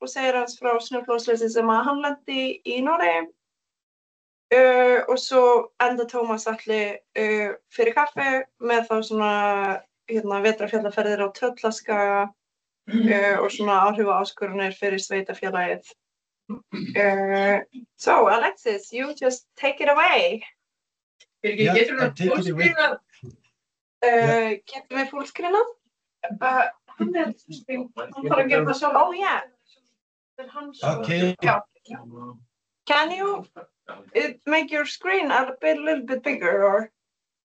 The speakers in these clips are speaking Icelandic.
og segir hans frá snjóflóðsleysi sem að hann lenti í Noregi. Og svo enda Tómas Atli fyrir kaffi með þá svona vetrarfjallaferðir á Tröllaskaga og svona áhrifaaðskoranir fyrir sveitafélagið. So Alexis, you just take it away. Yeah, I'll take it away. Getum við fullscreenað? Hann þarf að gera það sjálf. Oh yeah. Okay. Can you make your screen a little bit bigger, or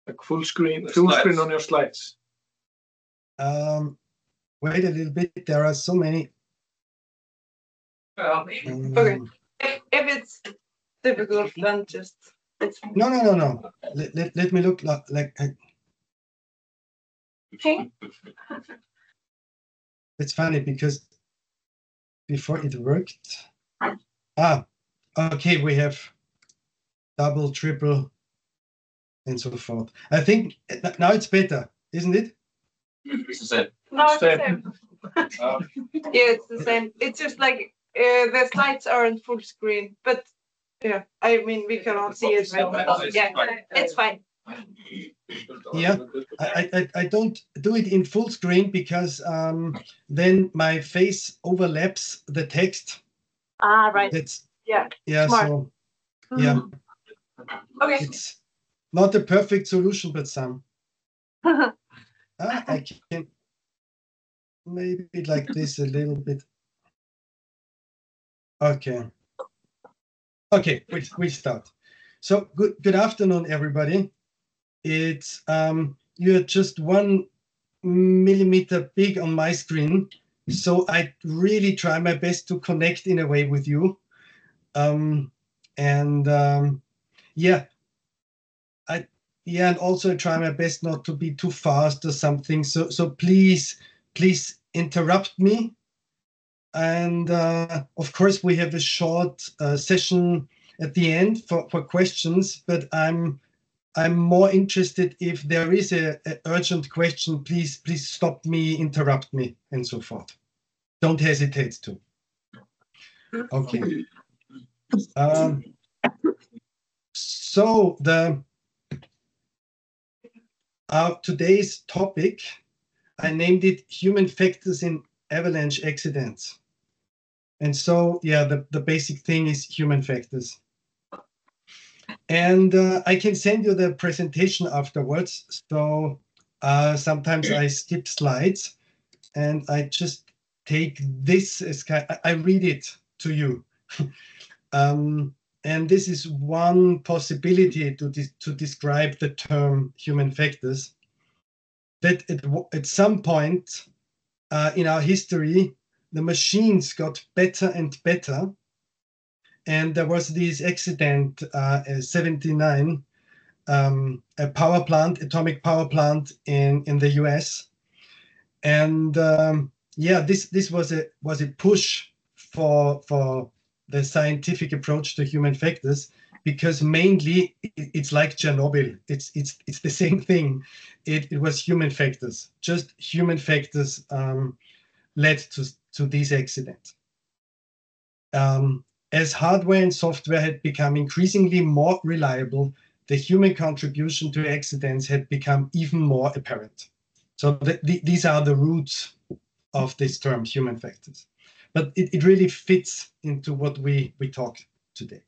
like full screen on your slides? Wait a little bit. There are so many. Okay. If it's difficult, then just. No. Let me look like. Okay. It's funny because before it worked. Okay, we have double, triple, and so forth. I think now it's better, isn't it? It's the same. No, it's the same. Yeah, it's the same. It's just like the slides aren't full screen, but yeah, I mean we can all see it. Right? Yeah, it's fine. Yeah, I don't do it in full screen because then my face overlaps the text. Right. Yeah. Smart. So yeah. Okay. It's not a perfect solution, but some. I can maybe like this a little bit. Okay, we start. So good afternoon, everybody. It's you're just 1 millimeter big on my screen, so I really try my best to connect in a way with you. And also I try my best not to be too fast or something. So please interrupt me. And of course we have a short session at the end for questions, but I'm more interested if there is a urgent question, please stop me, interrupt me, and so forth. Don't hesitate to. Okay. So today's topic, I named it Human Factors in Avalanche Accidents. And so, yeah, the basic thing is human factors. And I can send you the presentation afterwards. So sometimes I skip slides and I just take this as I read it to you. And this is one possibility to describe the term human factors. That at some point in our history, the machines got better and better. And there was this accident, 79, a power plant, atomic power plant in the US. And this was a push for the scientific approach to human factors, because mainly it's like Chernobyl. It's the same thing. It was human factors. Just human factors led to this accident. As hardware and software had become increasingly more reliable, the human contribution to accidents had become even more apparent. So these are the roots of this term, human factors. But it really fits into what we talk today.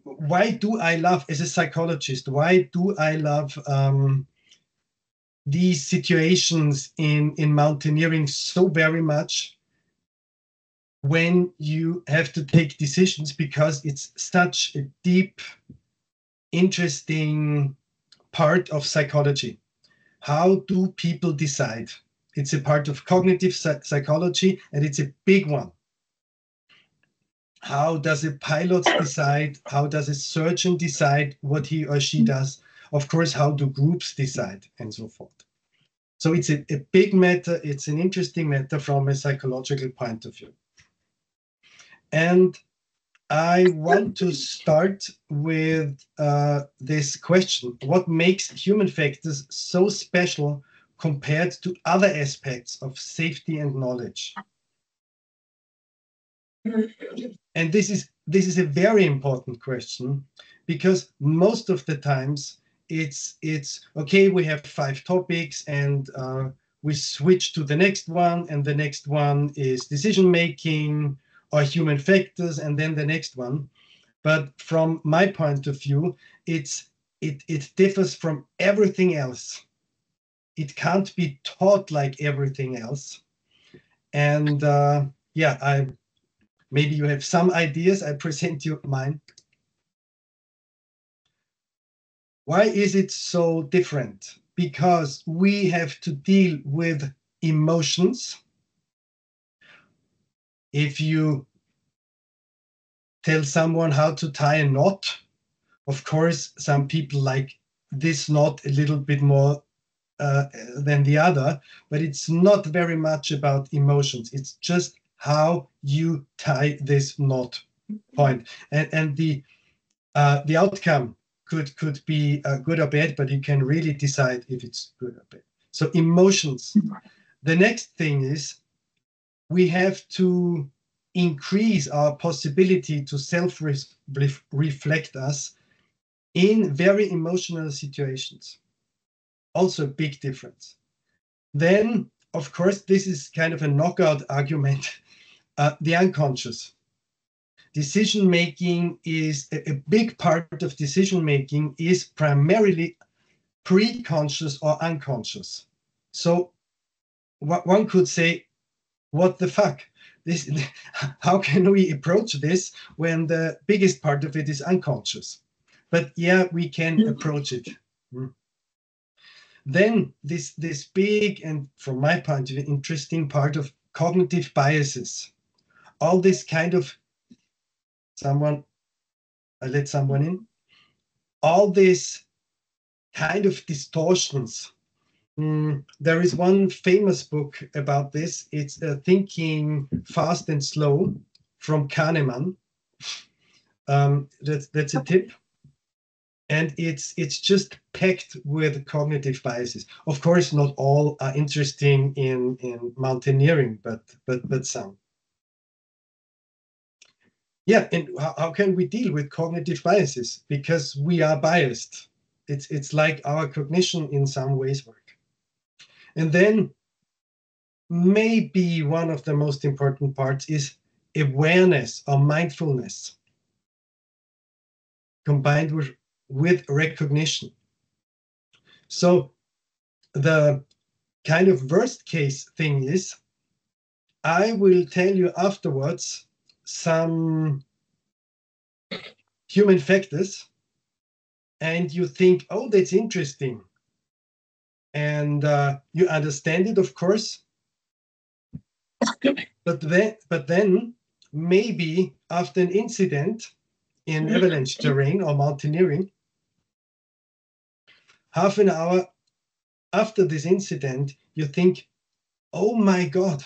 Why do I love, as a psychologist, why do I love these situations in mountaineering so very much when you have to take decisions? Because it's such a deep, interesting part of psychology. How do people decide? It's a part of cognitive psychology, and it's a big one. How does a pilot decide? How does a surgeon decide what he or she does? Of course, how do groups decide, and so forth. So it's a big matter. It's an interesting matter from a psychological point of view. And I want to start with this question. What makes human factors so special compared to other aspects of safety and knowledge? And this is a very important question, because most of the times it's okay, we have 5 topics and we switch to the next one, and the next one is decision making or human factors, and then the next one. But from my point of view, it differs from everything else. It can't be taught like everything else. And yeah, maybe you have some ideas. I present you mine. Why is it so different? Because we have to deal with emotions. If you tell someone how to tie a knot, of course, some people like this knot a little bit more than the other, but it's not very much about emotions. It's just how you tie this knot point. And the outcome could be good or bad, but you can really decide if it's good or bad. So emotions. The next thing is we have to increase our possibility to self-reflect us in very emotional situations. Also a big difference. Then, of course, this is kind of a knockout argument, the unconscious. Decision-making is a big part of decision-making is primarily pre-conscious or unconscious. So one could say, what the fuck? How can we approach this when the biggest part of it is unconscious? But yeah, we can approach it. Then this big, and from my point of view, interesting part of cognitive biases. All this kind of I let someone in. All these kind of distortions. There is one famous book about this. It's Thinking Fast and Slow from Kahneman. That's a tip. And it's just packed with cognitive biases. Of course, not all are interesting in mountaineering, but some. Yeah, and how can we deal with cognitive biases? Because we are biased. It's like our cognition in some ways work. And then maybe one of the most important parts is awareness or mindfulness combined with recognition. So the kind of worst case thing is, I will tell you afterwards some human factors, and you think, oh, that's interesting. And you understand it, of course. But then maybe after an incident in avalanche terrain or mountaineering, half an hour after this incident, you think, oh my God,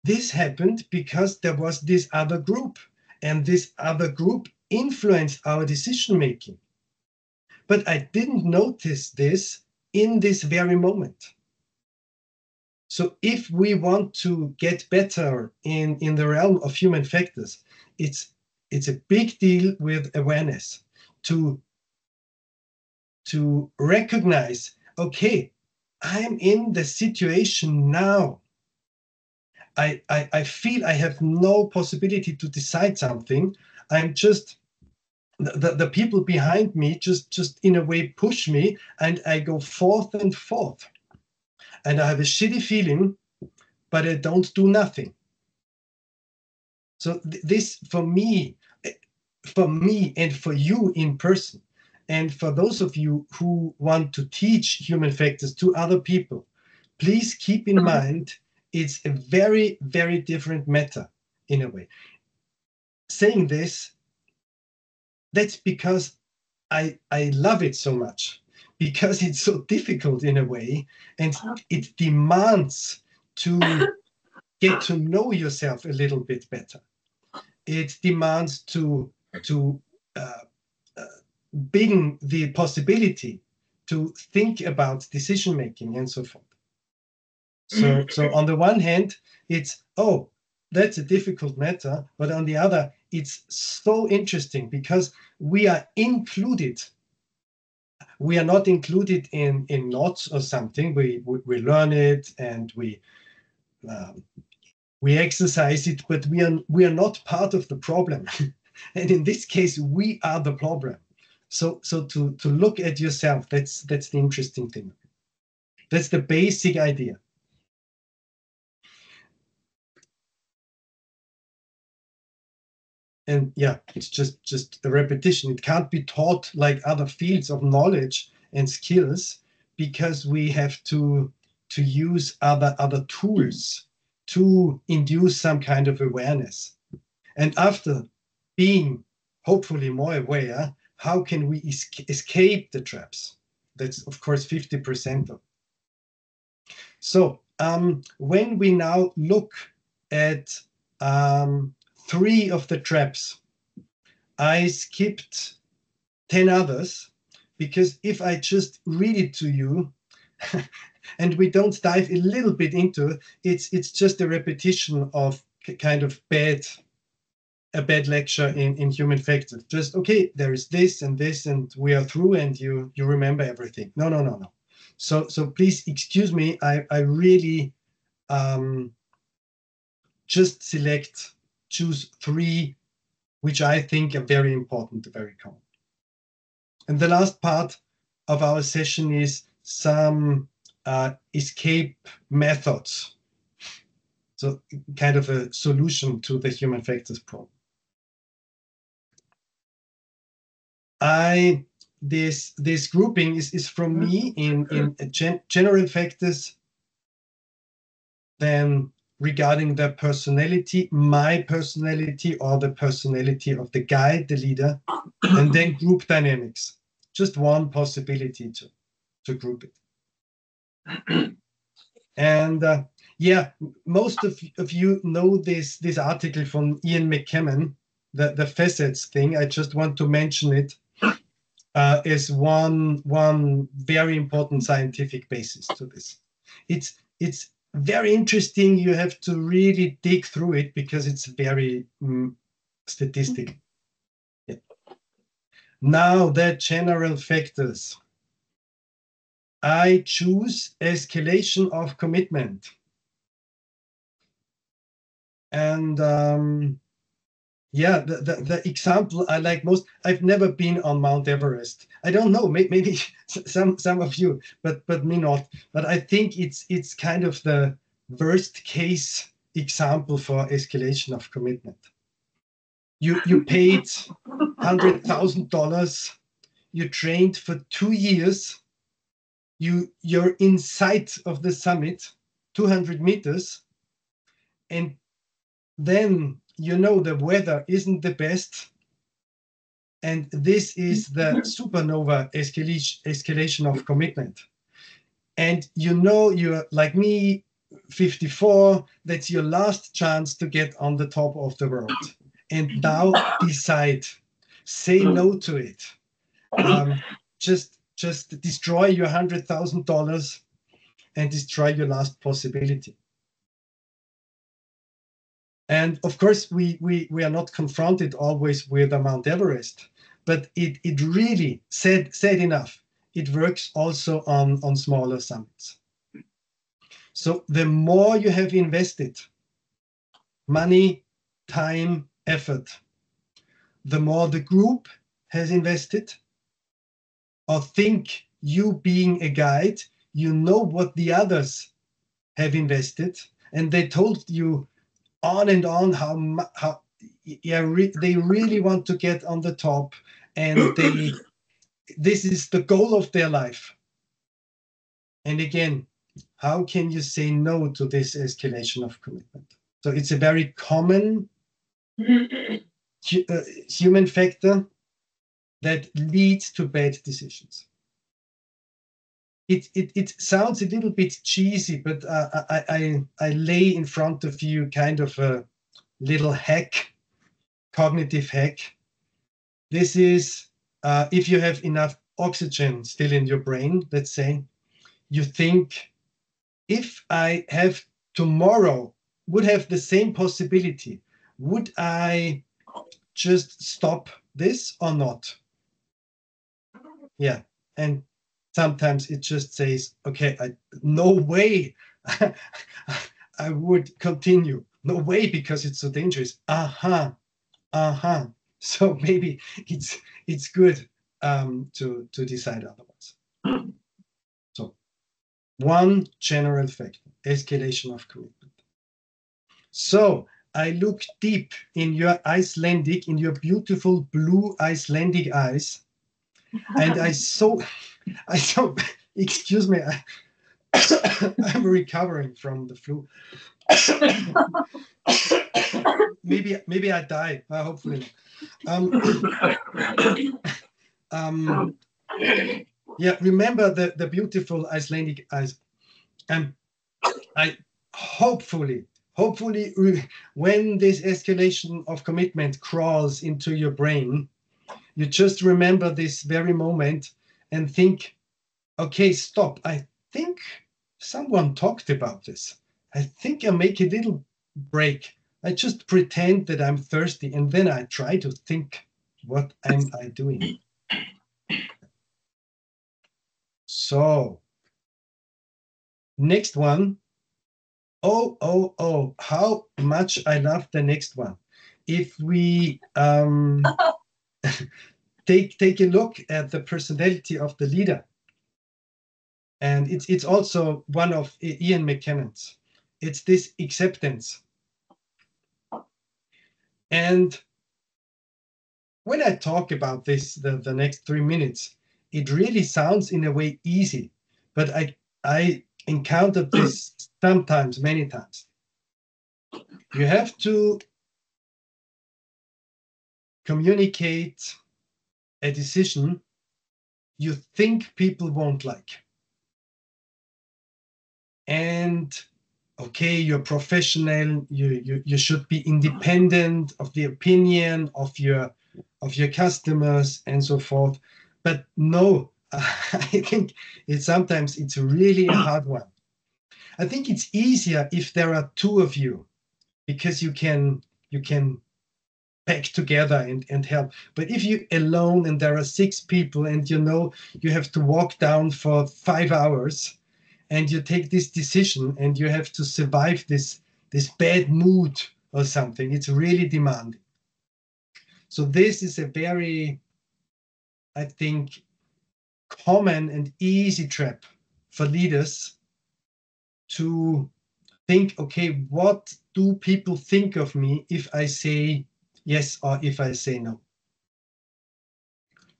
this happened because there was this other group, and this other group influenced our decision making. But I didn't notice this in this very moment. So if we want to get better in the realm of human factors, it's a big deal with awareness to recognize, okay, I'm in the situation now. I feel I have no possibility to decide something. I'm just, the people behind me just in a way push me, and I go forth and forth. And I have a shitty feeling, but I don't do nothing. So this, for me and for you in person, and for those of you who want to teach human factors to other people, please keep in mind, it's a very, very different matter in a way. Saying this, that's because I love it so much, because it's so difficult in a way, and it demands to get to know yourself a little bit better. it demands to bring the possibility to think about decision making and so forth. So on the one hand, it's, oh, that's a difficult matter, but on the other, it's so interesting because we are included. We are not included in knots or something. We learn it and we exercise it, but we are not part of the problem. And in this case, we are the problem. So to look at yourself, that's the interesting thing. That's the basic idea. And yeah, it's just a repetition. It can't be taught like other fields of knowledge and skills because we have to use other tools to induce some kind of awareness. And after being hopefully more aware, how can we escape the traps? That's of course 50% of it. So when we now look at 3 of the traps, I skipped 10 others because if I just read it to you and we don't dive a little bit into it, it's just a repetition of kind of a bad lecture in human factors. Just, okay, there is this and we are through and you remember everything. No. So please excuse me, I really just choose 3 which I think are very important, very common. And the last part of our session is some escape methods. So kind of a solution to the human factors problem. This grouping is from me in general factors, then regarding the personality, my personality or the personality of the guide, the leader, and then group dynamics. Just one possibility to group it. And yeah, most of you know this article from Ian McCammon, the facets thing. I just want to mention it as one very important scientific basis to this. It's very interesting. You have to really dig through it because it's very statistical. Yeah. Now the general factors. I choose escalation of commitment. And yeah, the example I like most, I've never been on Mount Everest. I don't know, maybe some of you, but me not. But I think it's kind of the worst case example for escalation of commitment. You paid $100,000, you trained for 2 years, you're in sight of the summit, 200 meters, and then you know the weather isn't the best, and this is the supernova escalation of commitment. And you know you're like me, 54, that's your last chance to get on the top of the world. And now decide, say no to it. Just destroy your $100,000 and destroy your last possibility. And of course, we are not confronted always with Mount Everest, but it really said enough. It works also on smaller summits. So the more you have invested, money, time, effort, the more the group has invested. Or think you being a guide, you know what the others have invested, and they told you on and on how they really want to get on the top, and this is the goal of their life. And again, how can you say no to this escalation of commitment? So it's a very common human factor that leads to bad decisions. It sounds a little bit cheesy, but I lay in front of you kind of a little hack cognitive hack. This is if you have enough oxygen still in your brain, let's say, you think, if I have tomorrow, would have the same possibility, would I just stop this or not? Yeah. And sometimes it just says, okay, no way I would continue. No way, because it's so dangerous. So maybe it's good to decide otherwise. So one general factor, escalation of commitment. So I look deep in your beautiful blue Icelandic eyes, and I saw, excuse me, I'm recovering from the flu. maybe I die. Hopefully not. Yeah, remember the beautiful Icelandic eyes. I hopefully, when this escalation of commitment crawls into your brain, you just remember this very moment and think, okay, stop. I think someone talked about this. I think I make a little break. I just pretend that I'm thirsty, and then I try to think, what am I doing? So, next one. Oh, how much I love the next one. If we take a look at the personality of the leader, and it's also one of Ian McKennan's. It's this acceptance. And when I talk about this, the next 3 minutes, it really sounds in a way easy, but I encountered this sometimes, many times. You have to communicate a decision you think people won't like. And okay, you're professional, you should be independent of the opinion of your customers and so forth. But no, I think sometimes it's really a hard one. I think it's easier if there are two of you, because you can pack together and help. But if you're alone and there are 6 people and you have to walk down for 5 hours, and you take this decision and you have to survive this bad mood or something, it's really demanding. So this is a very, I think, common and easy trap for leaders to think, okay, what do people think of me if I say yes or if I say no?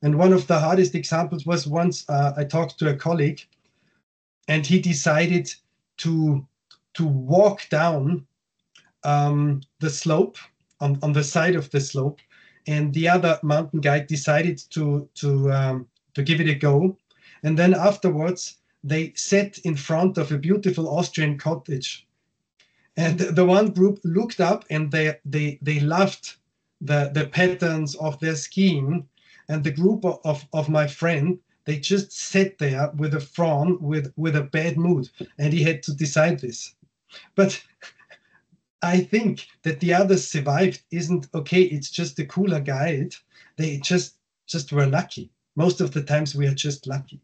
And one of the hardest examples was once I talked to a colleague, and he decided to walk down the slope on the side of the slope, and the other mountain guide decided to give it a go. And then afterwards, they sat in front of a beautiful Austrian cottage, and the one group looked up and they loved the patterns of their skiing, and the group of my friend, they just sat there with a frown, with a bad mood, and he had to decide this. But I think that the others survived isn't okay. It's just a cooler guide. They just were lucky. Most of the times we are just lucky.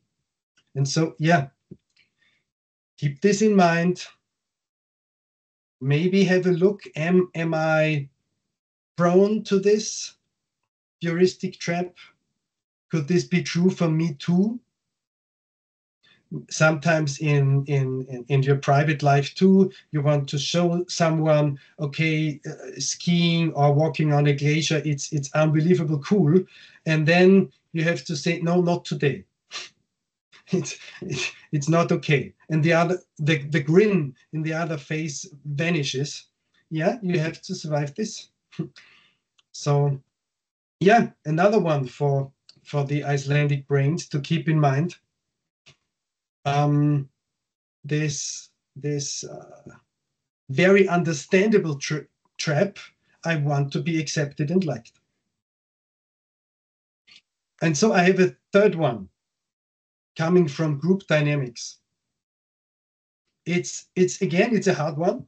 And so, yeah, keep this in mind. Maybe have a look. Am I prone to this heuristic trap? Could this be true for me too? Sometimes in your private life too, you want to show someone, okay, skiing or walking on a glacier, it's unbelievable cool, and then you have to say, no, not today. It's not okay, and the grin in the other face vanishes. Yeah, you have to survive this. So yeah, another one for the Icelandic brains to keep in mind. This very understandable trap. I want to be accepted and liked. And so I have a third one coming from group dynamics. It's a hard one.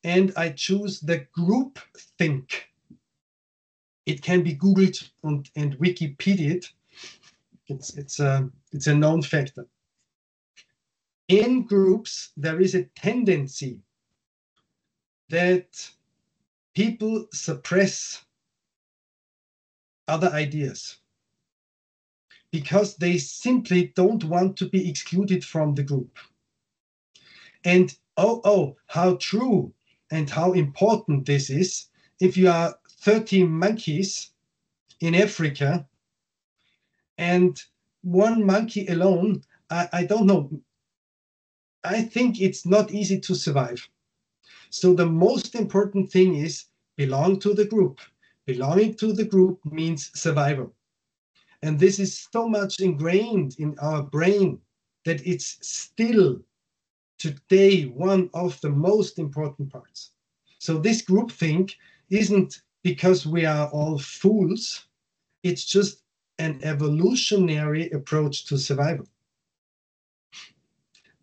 And I choose the group think. It can be Googled and Wikipedia'd. It's a known factor. In groups, there is a tendency that people suppress other ideas because they simply don't want to be excluded from the group. And how true and how important this is. If you are 30 monkeys in Africa and one monkey alone, I don't know, I think it's not easy to survive. So the most important thing is belong to the group. Belonging to the group means survival. And this is so much ingrained in our brain that it's still today one of the most important parts. So this groupthink isn't because we are all fools. It's just an evolutionary approach to survival.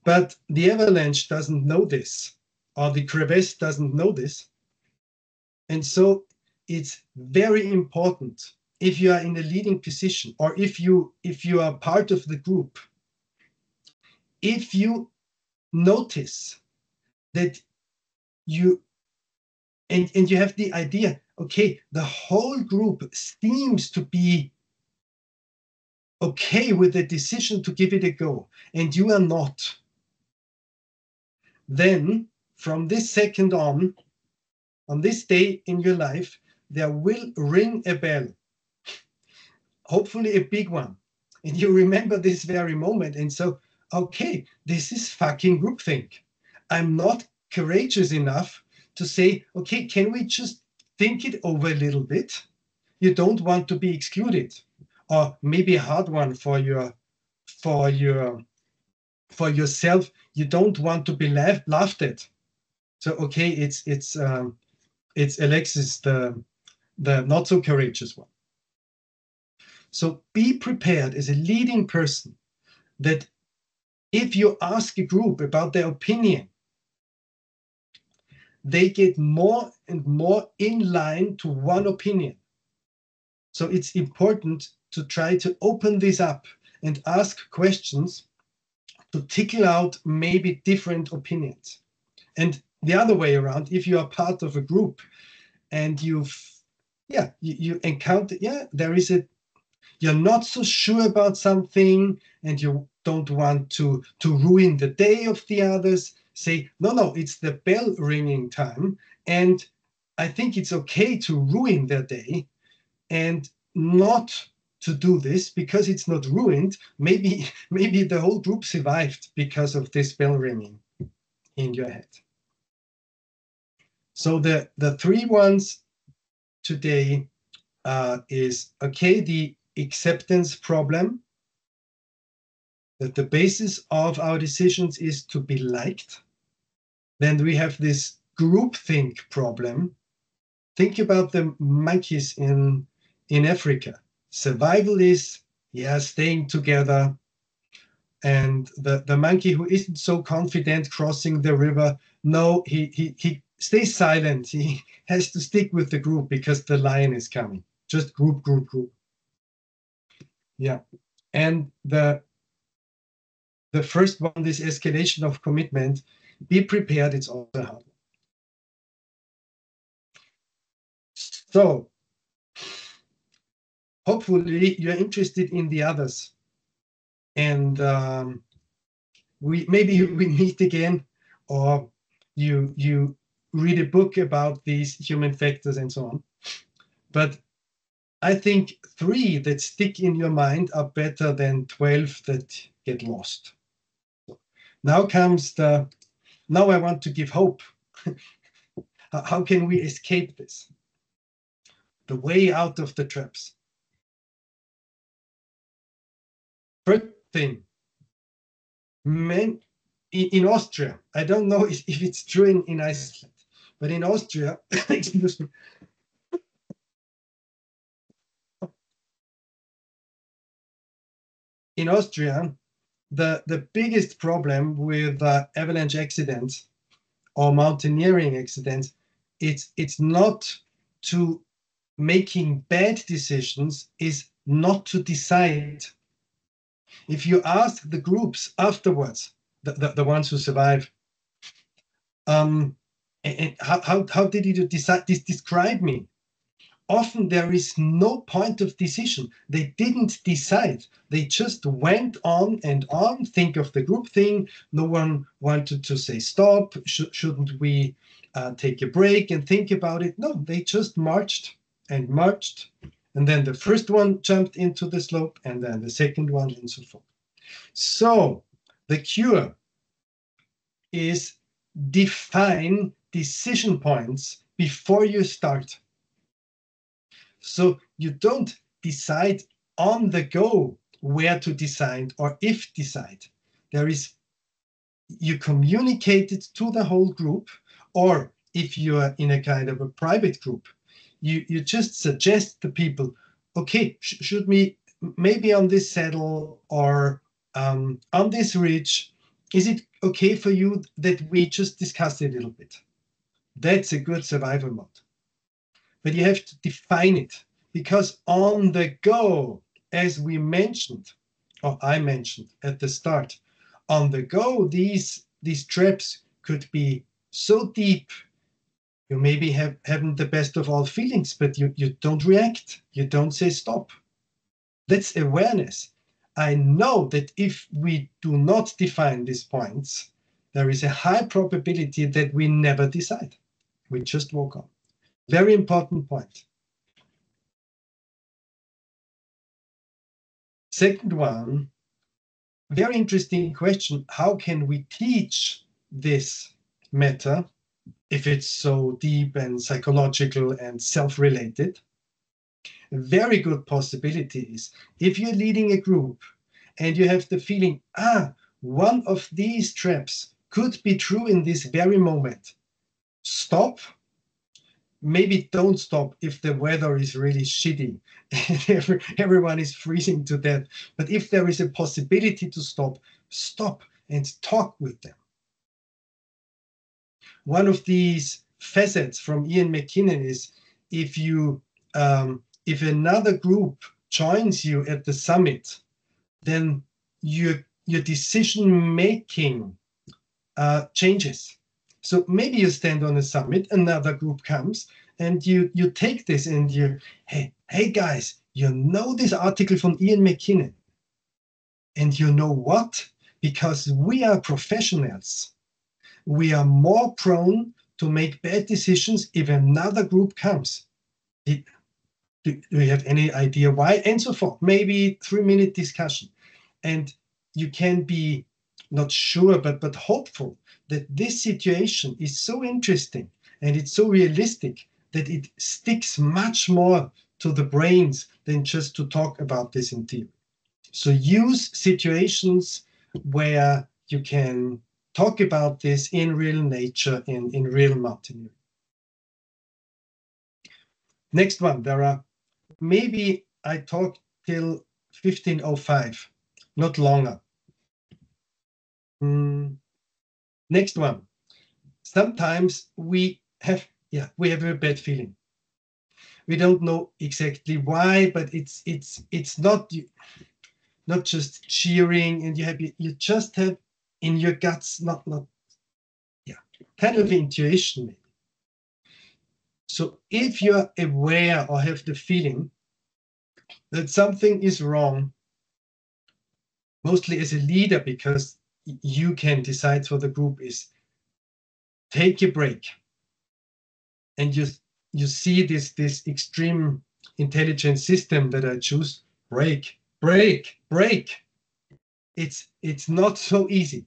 But the avalanche doesn't know this, or the crevasse doesn't know this. And so it's very important if you are in a leading position, or if you are part of the group, if you notice that you have the idea, okay, the whole group seems to be okay with the decision to give it a go, and you are not, then from this second on this day in your life, there will ring a bell, hopefully a big one. And you remember this very moment. And so, okay, this is fucking groupthink. I'm not courageous enough to say, okay, can we just think it over a little bit? You don't want to be excluded, or maybe a hard one for yourself. You don't want to be laughed at. So okay, it's Alexis, the not so courageous one. So be prepared as a leading person that if you ask a group about their opinion, they get more and more in line to one opinion. So it's important to try to open this up and ask questions to tickle out maybe different opinions. And the other way around, if you are part of a group and you encounter, you're not so sure about something and you don't want to ruin the day of the others, say, no, it's the bell ringing time. And I think it's okay to ruin their day and not to do this because it's not ruined. Maybe the whole group survived because of this bell ringing in your head. So the three ones today is, okay, the acceptance problem, that the basis of our decisions is to be liked. Then we have this groupthink problem. Think about the monkeys in Africa. Survival is, staying together. And the monkey who isn't so confident crossing the river, no, he stays silent. He has to stick with the group because the lion is coming. Just group. Yeah. And the first one, this escalation of commitment, be prepared, it's also hard. So hopefully you're interested in the others. And maybe we meet again, or you read a book about these human factors and so on. But I think 3 that stick in your mind are better than 12 that get lost. Now comes now I want to give hope. How can we escape this? The way out of the traps. First thing, in Austria, I don't know if it's true in Iceland, But in Austria, excuse me, in Austria, the biggest problem with avalanche accidents or mountaineering accidents, it's not to making bad decisions, is not to decide. If you ask the groups afterwards, the ones who survive, and how did you decide? Describe me. Often there is no point of decision. They didn't decide. They just went on and on. Think of the group thing. No one wanted to say stop. Shouldn't we take a break and think about it? No, they just marched and marched. And then the first one jumped into the slope and then the second one and so forth. So the cure is define decision points before you start. So you don't decide on the go where to decide or if decide. You communicate it to the whole group, or if you are in a kind of a private group, you just suggest to people, okay, should we maybe on this saddle or on this ridge, is it okay for you that we just discuss it a little bit? That's a good survival mode. But you have to define it, because on the go, as we mentioned, or I mentioned at the start, on the go, these traps could be so deep. You maybe haven't the best of all feelings, but you don't react. You don't say stop. That's awareness. I know that if we do not define these points, there is a high probability that we never decide. We just walk on. Very important point. Second one, very interesting question. How can we teach this matter if it's so deep and psychological and self-related? A very good possibility is if you're leading a group and you have the feeling, one of these traps could be true in this very moment. Stop. Maybe don't stop if the weather is really shitty and everyone is freezing to death. But if there is a possibility to stop, stop and talk with them. One of these facets from Ian McKinnon is if another group joins you at the summit, then your decision making changes. So maybe you stand on a summit, another group comes, and you take this and hey guys, you know this article from Ian McKinnon. And you know what? Because we are professionals, we are more prone to make bad decisions if another group comes. Do you have any idea why? And so forth. Maybe 3-minute discussion. And you can be not sure, but hopeful that this situation is so interesting and it's so realistic that it sticks much more to the brains than just to talk about this in theory. So use situations where you can talk about this in real nature, in real mountaineering. Next one, there are, maybe I talk till 15:05, not longer. Next one. Sometimes we have a bad feeling. We don't know exactly why, but it's not just cheering and you just have in your guts kind of intuition maybe. So if you're aware or have the feeling that something is wrong, mostly as a leader, because you can decide for the group, is take a break. And you see this extreme intelligence system that I choose, break. It's not so easy.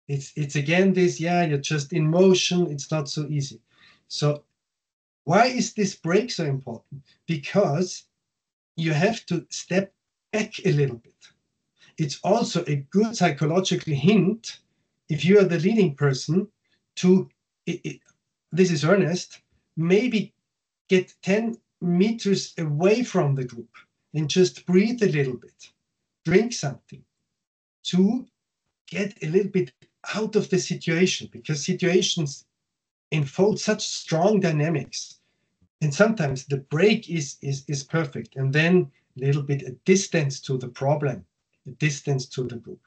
It's again this, you're just in motion, it's not so easy. So why is this break so important? Because you have to step back a little bit. It's also a good psychological hint, if you are the leading person, to this is Ernest, maybe get 10 meters away from the group and just breathe a little bit, drink something. 2, get a little bit out of the situation, because situations unfold such strong dynamics. And sometimes the break is perfect. And then a little bit a distance to the problem, a distance to the group.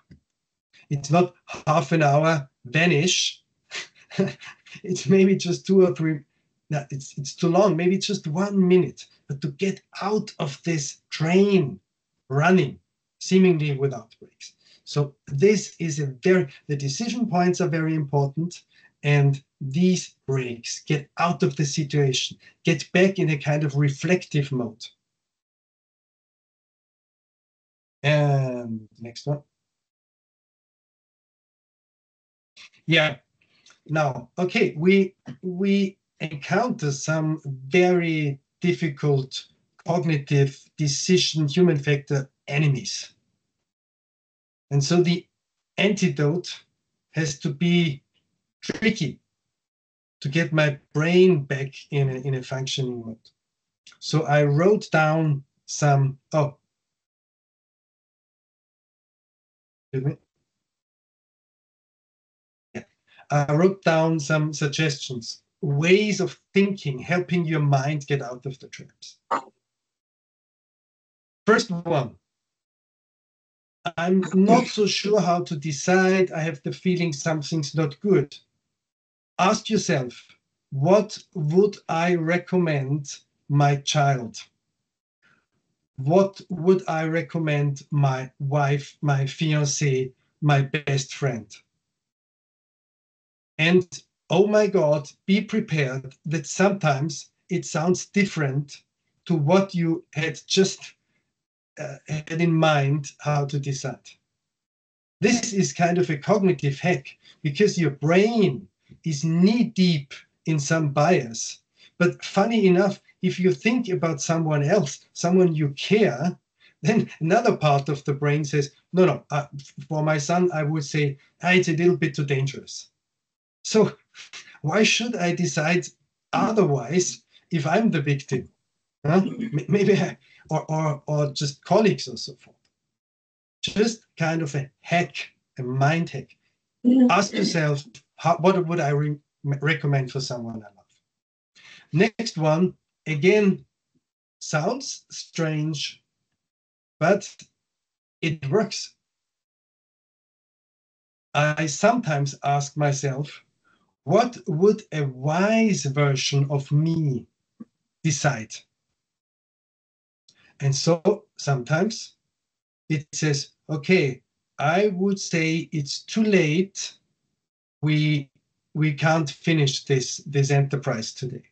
It's not half an hour, vanish. It's maybe just 2 or 3. No, it's too long. Maybe just 1 minute, but to get out of this train running, seemingly without breaks. So this is the decision points are very important, and these breaks, get out of the situation, get back in a kind of reflective mode. And next one. Yeah. Now, okay, we encounter some very difficult cognitive decision human factor enemies. And so the antidote has to be tricky to get my brain back in a functioning mode. So I wrote down some, I wrote down some suggestions, ways of thinking, helping your mind get out of the traps. First one, I'm not so sure how to decide. I have the feeling something's not good. Ask yourself, what would I recommend my child? What would I recommend my wife, my fiancé, my best friend? And oh my God, be prepared that sometimes it sounds different to what you had just had in mind how to decide. This is kind of a cognitive hack, because your brain is knee-deep in some bias. But funny enough, if you think about someone else, someone you care, then another part of the brain says, no, for my son, I would say, it's a little bit too dangerous. So why should I decide otherwise if I'm the victim? Maybe or just colleagues or so forth. Just kind of a hack, a mind hack. Ask yourself, what would I recommend for someone I love? Next one, again, sounds strange, but it works. I sometimes ask myself, what would a wise version of me decide? And so sometimes it says, okay, I would say it's too late. We can't finish this enterprise today.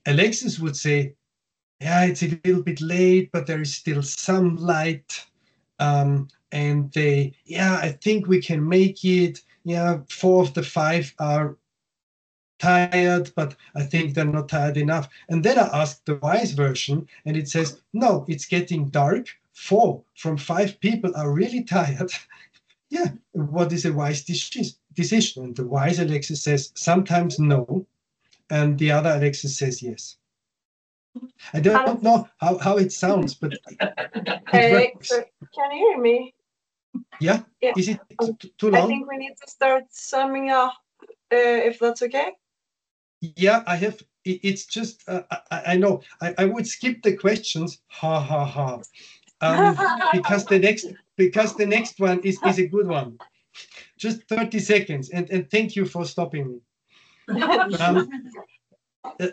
Alexis would say, yeah, it's a little bit late, but there is still some light. And I think we can make it. Yeah, 4 of the 5 are tired, but I think they're not tired enough. And then I ask the wise version, and it says, no, it's getting dark. 4 from 5 people are really tired. Yeah, what is a wise decision? And the wise Alexis says, sometimes no. And the other Alexis says yes. I don't know how it sounds, but it works. Can you hear me? Yeah? Is it too long? I think we need to start summing up, if that's okay. Yeah, I have. It's just, I know. I would skip the questions. Because the next one is a good one. Just 30 seconds, and thank you for stopping me.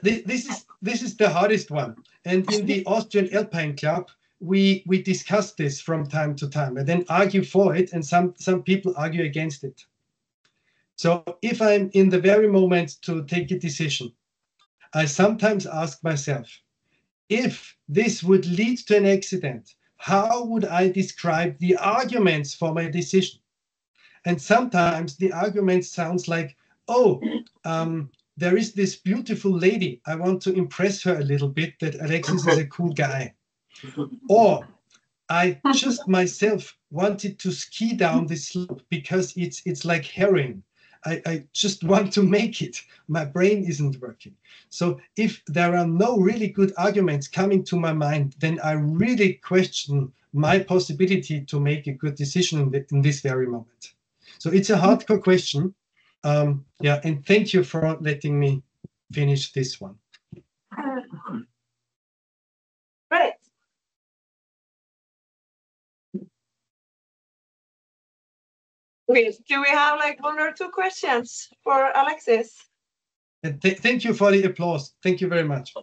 This is the hardest one, and in the Austrian Alpine Club, we discuss this from time to time, and then argue for it, and some people argue against it. So if I'm in the very moment to take a decision, I sometimes ask myself, if this would lead to an accident, how would I describe the arguments for my decision? And sometimes the argument sounds like, there is this beautiful lady. I want to impress her a little bit that Alexis is a cool guy. Or I just myself wanted to ski down this slope because it's like herring. I just want to make it. My brain isn't working. So if there are no really good arguments coming to my mind, then I really question my possibility to make a good decision in this very moment. So it's a hardcore question. Yeah, and thank you for letting me finish this one. Great. Okay, do we have like 1 or 2 questions for Alexis? And thank you for the applause. Thank you very much.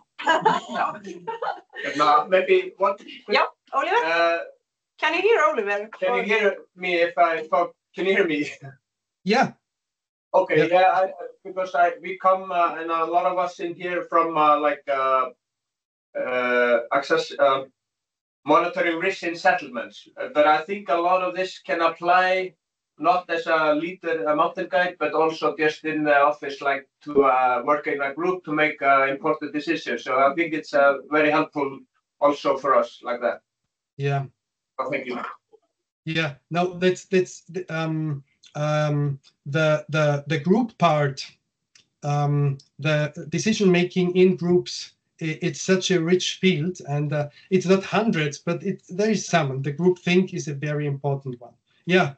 Now, maybe one. Yeah, Oliver? Can you hear Oliver? Can you hear me if I talk? Can you hear me? Yeah. Okay, yeah, because we come and a lot of us in here from access monitoring risk in settlements. But I think a lot of this can apply not as a leader, a mountain guide, but also just in the office, like to work in a group to make important decisions. So I think it's very helpful also for us like that. Yeah. Oh, thank you. Yeah. No, that's the group part. The decision making in groups. It's such a rich field, and it's not hundreds, but there is some. The group think is a very important one. Yeah,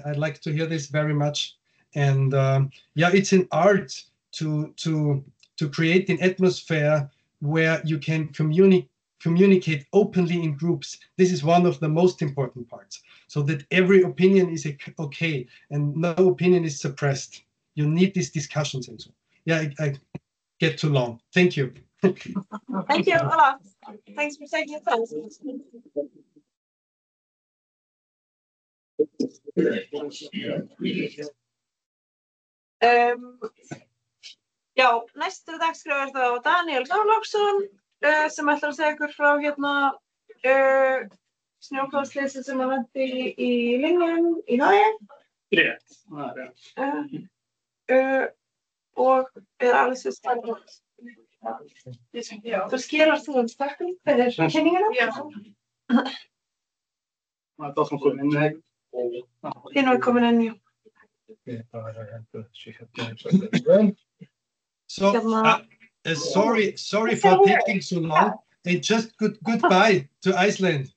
I'd like to hear this very much, and yeah, it's an art to create an atmosphere where you can communicate openly in groups. This is one of the most important parts, so that every opinion is okay and no opinion is suppressed. You need these discussions and so. Yeah, I get too long. Thank you. Thank you a lot. Thanks for taking the time. Já, næstu dagskrá þá Daniel Þorláksson sem ætlar að segja ykkur frá snjóflóðsleysi sem lenti í Lyngen í Noregi. Rétt. Og alveg svo spennandi. Þú skilar þú stakkum fyrir kynninguna? Já. Það er alltaf komin inn, hei. Þín var komin inn, já. So sorry for taking so long, and just goodbye to Iceland.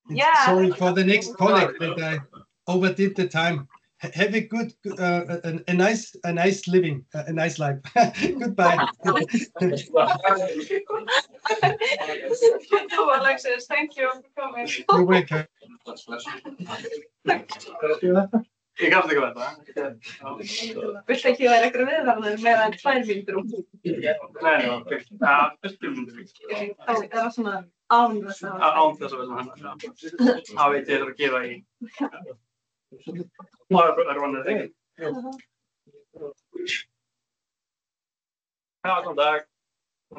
Yeah. Sorry for the next colleague that I overdid the time. Have a good a nice living, a nice life. Goodbye. Thank you, Alexis. Thank you for coming. You're welcome. Ég kannast ekki að þetta. Viltu ekki vera ykkur viðvarður meðan 2 mínútur út? Nei, ok. Ja, 1 mínútur. Þá er það svona án þess að... Án þess að vera hann. Það veit ég að gefa í. Það er vanlega ekki. Já, góðan dag.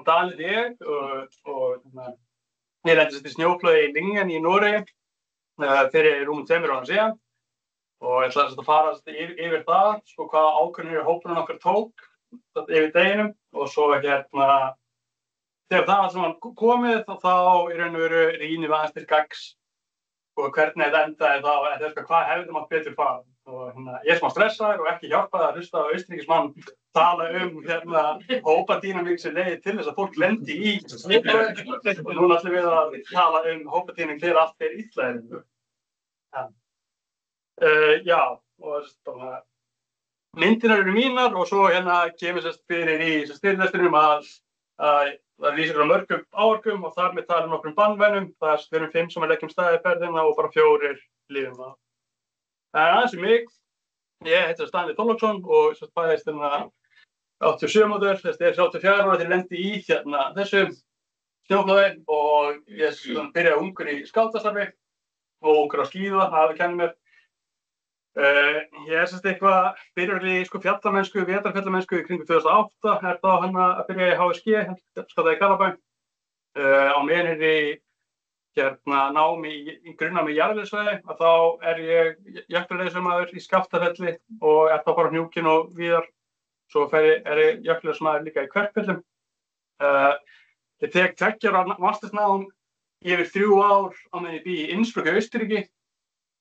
Daniel ég og ég lenti í snjóflóði í Lyngen í Noregi fyrir rúmum 2 árum síðan. Og ég ætlaði að fara yfir það, sko hvaða ákvörðunir hópurinn okkar tók yfir deginum og svo þegar það allt saman komið þá í raun og veru rýnum við aðeins til gagns og hvernig þetta endaði þá eða hvað hefði mátt betur fara. Og ég er smá stressaður og ekki hjálpaði að hlusta á Austurríkismann tala hópadýnamík sem leiðir til þess að fólk lendi í og núna ætlum við að tala hópadýnamík þegar allt fer illa. Já, og myndirnar eru mínar og svo kemur fyrir í styrðlestinum að það lýsir á mörgum áverkum og þar með talum nokkrum bandmönnum. Það erum 5 sem leggjum staðið ferðina og bara 4 lifum það. Aðeins mig, ég heiti Daniel Þorláksson og fæðist 87 mótur, þessi er 34 ára til lendi í þessu snjóflóði og ég byrjaði ungur í skátastarfi og ungur á skíða, það kennir mér. Ég er eitthvað byrjar í fjallamennsku, vetrarfjallamennsku í kringum 2008, þá að byrja í HSG, skáldaði í Garðabæ. Á meðan í námi í grunnnámi í jarðeðlisfræði, að þá er ég jökulleiðsögumaður í Skaftafelli og þá bara Hnjúkin og víðar. Svo er ég jökulleiðsögumaður líka í Kverkfjöllum. Ég tek 2 ára mastersnám yfir 3 ár á meðan ég bý í Innsbruck í Austurríki.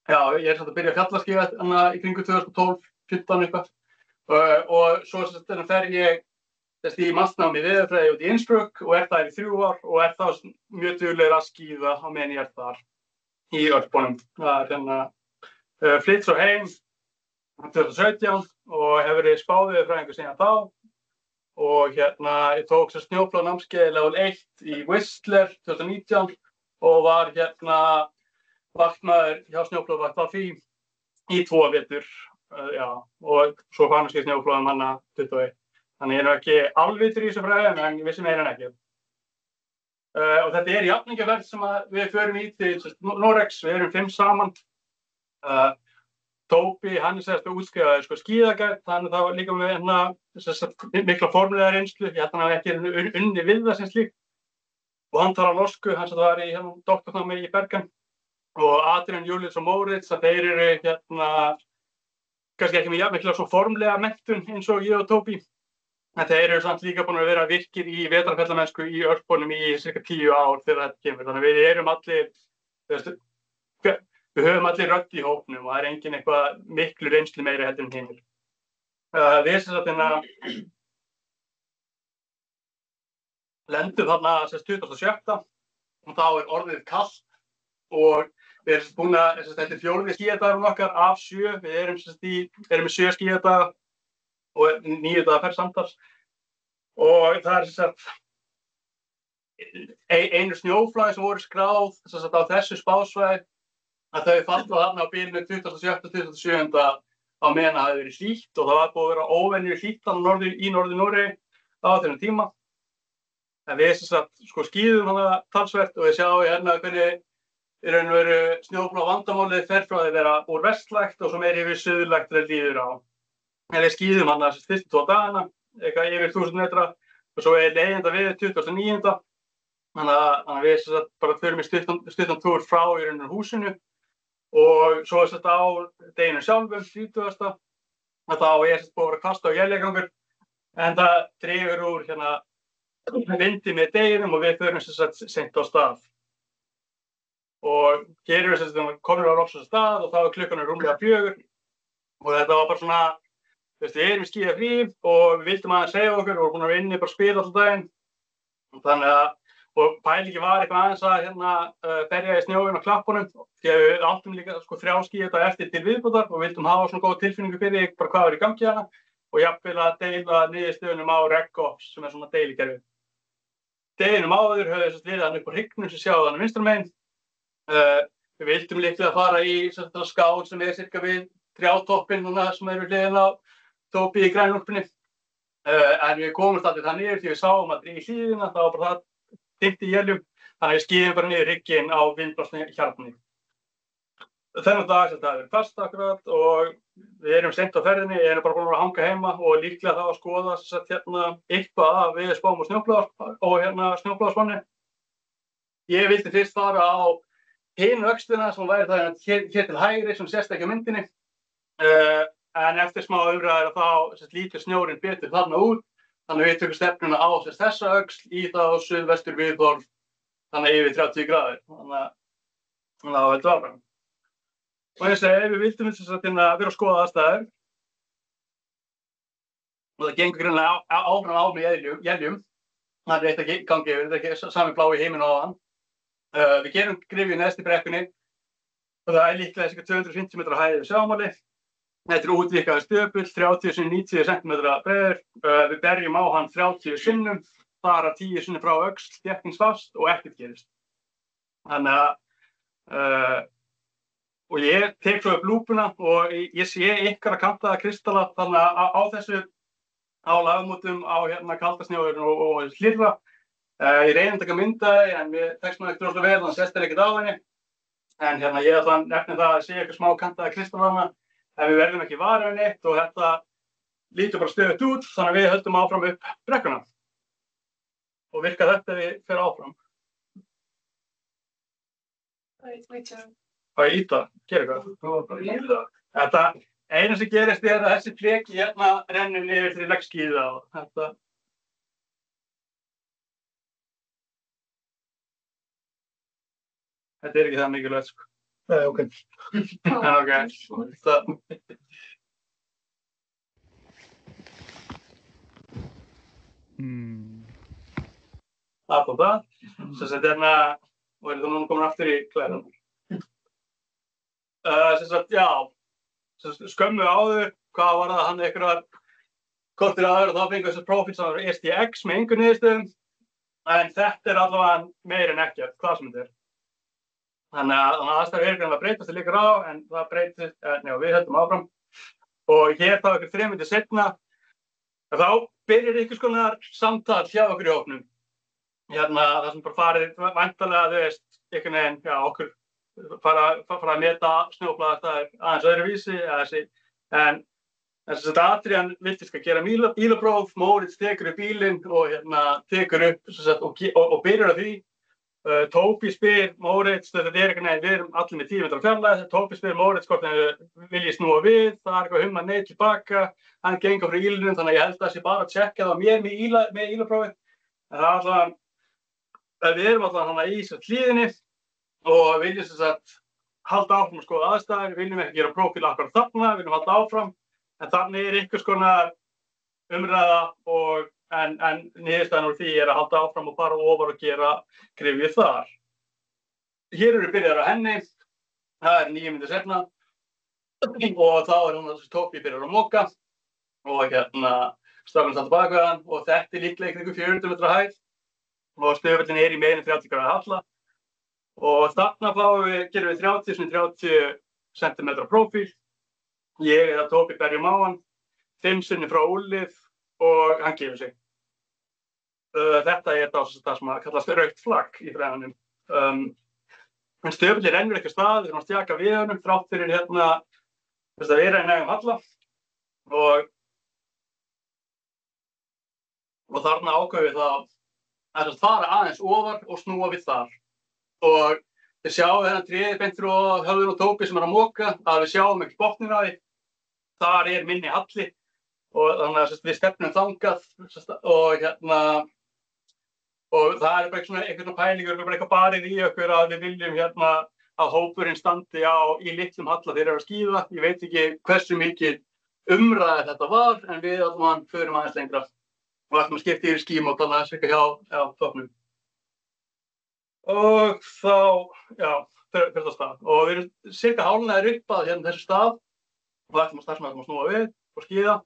Já, ég er að byrja fjallaskíða í kringum 2012, 15 eitthvað Og svo þannig fer ég í masternámi í veðurfræði út í Innsbruck og þar í 3 ár og þá mjög duglegur að skíða á meðan ég þar í Ölpunum. Það flytt svo heim 2017 og hefur verið spáveðurfræðingur síðan þá. Og ég tók snjóflóðanámskeið level 1 í Whistler 2019 og var vaktmaður hjá snjóflóðavakt á því í 2 vetur. Og svo fannaskið snjóflóðum hana 21. Þannig ég ekki alvitur í þessu fræðum, en ég vissi meira en ekki. Og þetta jafningjaferð sem við förum í til Noregs, við erum 5 saman. Tóbi, hann útskrifaður skíðaguide, hann þá líka með mikla formulega reynslu, ég held hann hafi ekki unnið við það sem slíkt. Og hann talar norsku, hann var í doktorsnámi í Bergen. Og Adrian, Julius og Moritz, þeir eru kannski ekki með jafn mikla svo formulega menntun eins og ég og Tóbi. En þeir eru samt líka búin að vera virkir í vetrarfellamennsku í Ölpunum í cirka 10 ár þegar þetta kemur. Þannig við erum allir, við höfum allir rödd í hópnum og það engin eitthvað miklu reynslu meiri heldur en hinir. Við lendum þarna 27. og þá orðið kalt og við erum búin að, þetta 4. skíðadagur okkar af 7, við erum með 7 skíðadaga og 9 daga ferð samtals. Og það einu snjóflóði sem voru skráð á þessu spásvæði að þau falla þarna á bilinu 27. og 27. á meðan það hafði verið hlýtt og það var búið að vera óvenju hlýtt í Norður-Noregi á þessum tíma. En við skíðum hana talsvert og við sjáum hvernig í raun og veru snjóflóð vandamálið fer frá því að vera úr vestlægt og svo meiri yfir suðlægt þegar líður á. En við skíðum hana fyrstu 2 dagana, eitthvað yfir 1000 metra og svo leiðinda við 29. Þannig að við bara förum í stuttan túr frá í raun húsinu og svo á deginu sjálfum, 30. Þá búið að vera hvasst og éljagangur en það dregur úr vindi með deginum og við förum seint á stað. Og hér erum við komin á loksins stað og þá klukkan rúmlega 4 og þetta var bara við erum í skíðafrí og við vildum aðeins segja okkur og vorum búin að vera inni bara að spila alltaf daginn. Þannig og pælingi var eitthvað aðeins að berja í snjóinn á klappunum því að við áttum líka 3 skíðadaga eftir til viðbótar og vildum hafa svona góða tilfinningu fyrir bara hvað var í gangi hana og jafnvel að deila niðurstöðunum á RegOps sem svona deilikerfi. Deginum áður höfðu við hann upp á hryggnum sem sjáðu hann vinstra megin. Við vildum líklega fara í skál sem cirka við trjátoppinn sem við hliðin á Tóbi í grænúlpunni. En við komumst allir það niður því við sáum að í hlíðina það var bara það dimmt í éljum. Þannig að við skíðum bara niður hrygginn á vindblásnu hjarni. Þennan dag það er fast akkurat og við erum seint á ferðinni, ég bara búin að hanga heima og líklega það að skoða eitthvað af veðurspám og snjóflóðaspanni. Ég vildi fyrst fara á hinu öxlina sem væri það hér til hægri sem sést ekki á myndinni. En eftir smá umræður þá lítur snjórinn betur þarna út. Þannig að við tökum stefnuna á þessa öxl í þá suðvestur viðhorf, þannig yfir 30 gráður. Þannig að þetta var bara. Og ég segi, við vildum að vera að skoða aðstæður. Og það gengur greinlega áfram á með éljum. Það eitt að gangi yfir, þetta ekki sami blái himinn á hann. Við gerum gryfju neðst í brekkunni og það líklega 250 metra hæð yfir sjávarmáli. Þetta útvíkkaður stöpull, 30–90 cm breiður. Við berjum á hann 30 sinnum, þar að 10 sinnum frá öxl, þéttingsfast og ekkert gerist. Þannig að og ég tek svo upp lúpuna og ég sé ykkar kantaða kristalla þannig að á þessu lagmótum á kaldasnjóðurinn og slirra. Ég reyni að taka mynda en við tekst maður ekkert rosalega vel, þannig að sést ekkert á henni. En ég ætla að nefna það að sé eitthvað smá kantaða kristallana en við verðum ekki varir við neitt og þetta lítur bara stöðugt út, þannig að við höldum áfram upp brekkuna. Og virkar þetta ef við fer áfram. Hvað ég íta? Gera eitthvað? Þetta eina sem gerist að þessi fleki rennur niður til leggskíða og þetta. Þetta ekki það mikilvægt sko. Nei, ok. Það kom það. Sem sagt og er það núna komin aftur í klæðan. Sem sagt, já, skömmu áður, hvað var það, hann einhverjar kortir áður og þá fengu þessar prófíl sem var STX með engu niðurstöðum. En þetta er allavega meira en ekkert, hvað sem þetta er. Þannig að aðstæður er greinlega breytast líka á, en það breytist, við höldum áfram. Og hér þá ykkur 3 mínútur seinna, þá byrjar einhvers konar samtal hjá okkur í hópnum. Það sem bara farið væntanlega, þú veist, einhvern veginn, já, okkur fara að meta snjóflóðastæður aðeins öðruvísi, en þess að Adrian vildi gera bílapróf, Moritz tekur upp bílinn og tekur upp og byrjar á því. Tóbi spyr Moritz, þetta er einhvern veginn, við erum allir með 10 metra fjarlægð, Tóbi spyr Moritz hvort hann vilji snúa við, það er eitthvað humma nei tilbaka, hann gengur frá ílunum, þannig að ég held að það sé bara að tjekka það á mér með ílaprófið. En það er alltaf, við erum alltaf í hlíðinni og viljum sem sagt halda áfram að skoða aðstæður, viljum ekki gera prófíl akkurat þarna, viljum halda áfram, en þannig er einhvers konar umræða en niðurstaðan úr því er að halda áfram og fara ofar og gera gryfju þar. Hér eru byrjar á henni, það er 9 mínútur seinna og þá er hún að Tóbi byrjar að moka og strákurinn standa bak við hann og þetta er líklega ykkur 400 metra hæð og stöðullin er í meira en 30 gráðu halla og þarna gerum við 30 cm prófíl. Ég eða Tóbi berjum á hann, 5 sinnum frá úlið og hann gefur sig. Þetta er það sem kallast rautt flagg í fræðanum. En stöðullin rennur ekki af stað, við erum að stjaka við honum þrátt fyrir þess að vera í nægum halla og þarna ákveðum við það að fara aðeins ofar og snúa við þar. Og við sjáum þennan tréð beint frá höfðun og Tóbi sem er að moka, að við sjáum ekki botninn á því. Þar er minni halli og þannig að við stefnum þangað og það er bara einhvern pælingur, bara eitthvað barið í okkur að við viljum að hópurinn standi í litlum halla þegar þeir eru að skíða. Ég veit ekki hversu mikið umræða þetta var, en við allan förum aðeins lengra og ætlum að skipta yfir skímót þannig að cirka hjá tóknum. Og þá, fyrir það stað. Og við erum cirka hálfnaðir upp að þessu stað og ætlum að snúa við og skíða.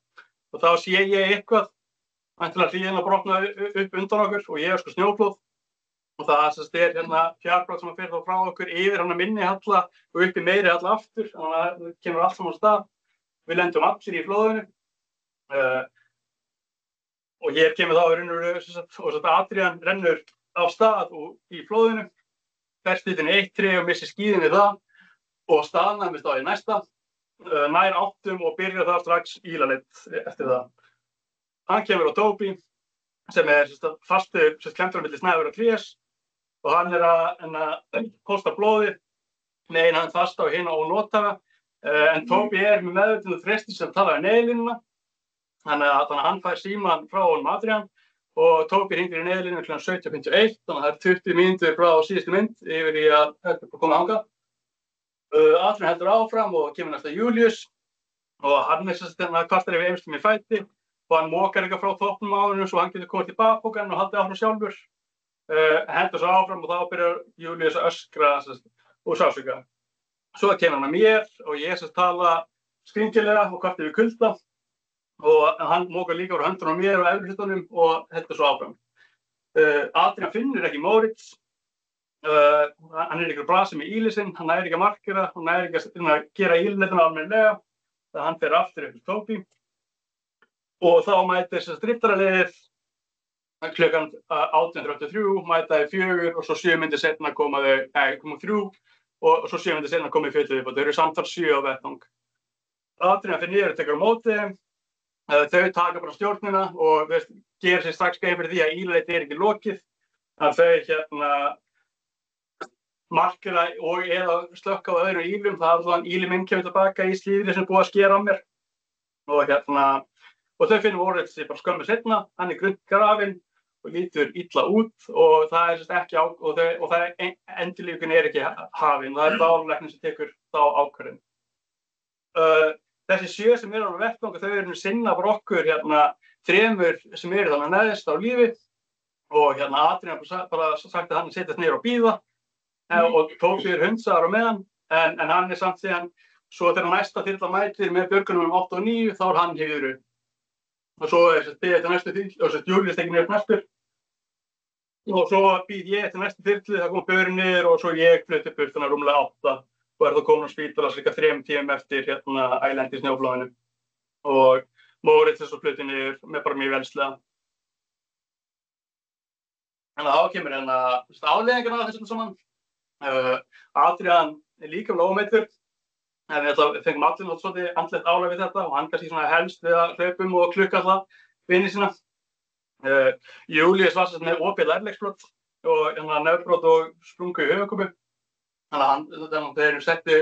Og þá sé ég eitthvað, væntanlega hlíðin að brotna upp undan okkur og ég er snjóflóð. Og það er fjárbrot sem fer þá frá okkur yfir minni halla og upp í meiri halla aftur. Þannig að það kemur allt saman á stað. Við lendum allir í flóðinu. Og hér kemur þá og Adrian rennur á stað í flóðinu, berst utan í eitt tré og missir skíðin við það og staðnæmist á í næsta, nær áttum og byrjar það strax ílaleit eftir það. Hann kemur á Tóbi sem er fastur, klemtur á milli snæður og trés og hann er að posta blóði með eina hand fasta og hina ónotaða, en Tóbi er með meðvitund og þresti sem talaði neyðlínuna. Þannig að hann fær síman frá honum Adrian og Tóbi hringir í neyðlínu kl. 17:51, þannig að það er 20 mínútur frá síðustu mynd yfir í að koma þangað. Adrian heldur áfram og kemur næsta Júlíus og hann er kvartar yfir eimstum í fæti og hann mokar eitthvað frá toppnum á honum svo hann getur komið til bakpokann og haldið áfram sjálfur. Hendur svo áfram og þá byrjar Júlíus að öskra og sársauka. Svo kemur hann að mér og ég tala skringilega og kvartar yfir kulda. Og hann mokar líka úr höndunum á mér og efri hlutunum og heldur svo áfram. Adrian finnur ekki Moritz, hann er ekki að brasa með ílisinn, hann næri ekki að markera, hann næri ekki að gera ílnetuna almennilega, þannig að hann fer aftur upp til Tóbi. Og þá mætir driftaraliðið klukkan 18:33, mæta þau 4 og svo 7 mínútur seinna koma 3 og svo 7 mínútur seinna koma 4 upp og þau eru samtals 7 á vettvang. Adrian fer niður og tekur á móti þeim. Þau taka bara stjórnina og gerir sér strax grein fyrir því að ílaleiti er ekki lokið. Að þau markera og eða slökka á öðrum ílum. Það er þannig að íli minn kemur tilbaka í slíðri sem er búið að skera á mér. Og þau finnum Moritz bara skömmu seinna. Hann er grunngrafinn og lítur illa út og það er ekki og endurlífgun er ekki hafin. Það er dálæknir sem tekur þá ákvörðun. þessi 7 sem eru á vettvang, þau eru sinna bara okkur 3 sem eru þannig neðst á lífi og Adrian bara sagt að hann setjast niður og bíða og Toby hundsaður á meðan en hann samt síðan svo þegar næsta þyrla mætir með björgunum 8 og 9 þá hann hefur og svo beðið eftir næstu þyrlu og Júlíus tekin niður næstur og svo býð ég eftir næstu þyrlu, það kom börn niður og svo ég flutti burt rúmlega 8 og þá komin á spítala cirka 3 tímum eftir ælendi í snjóflóðinu og Moritz svo flutti niður með bara mjög velslega. Þannig að þá kemur afleiðingarnar af þessum saman. Adrian líka ómeiddur en við fengum allir svolítið andlegt álag við þetta og hann kannski helst við að hlaupum og klukka alltaf vini sína. Júlíus var með opið lærlegsbrot og nefbrot og sprungu í höfuðkúpu. Þannig að þeir eru settu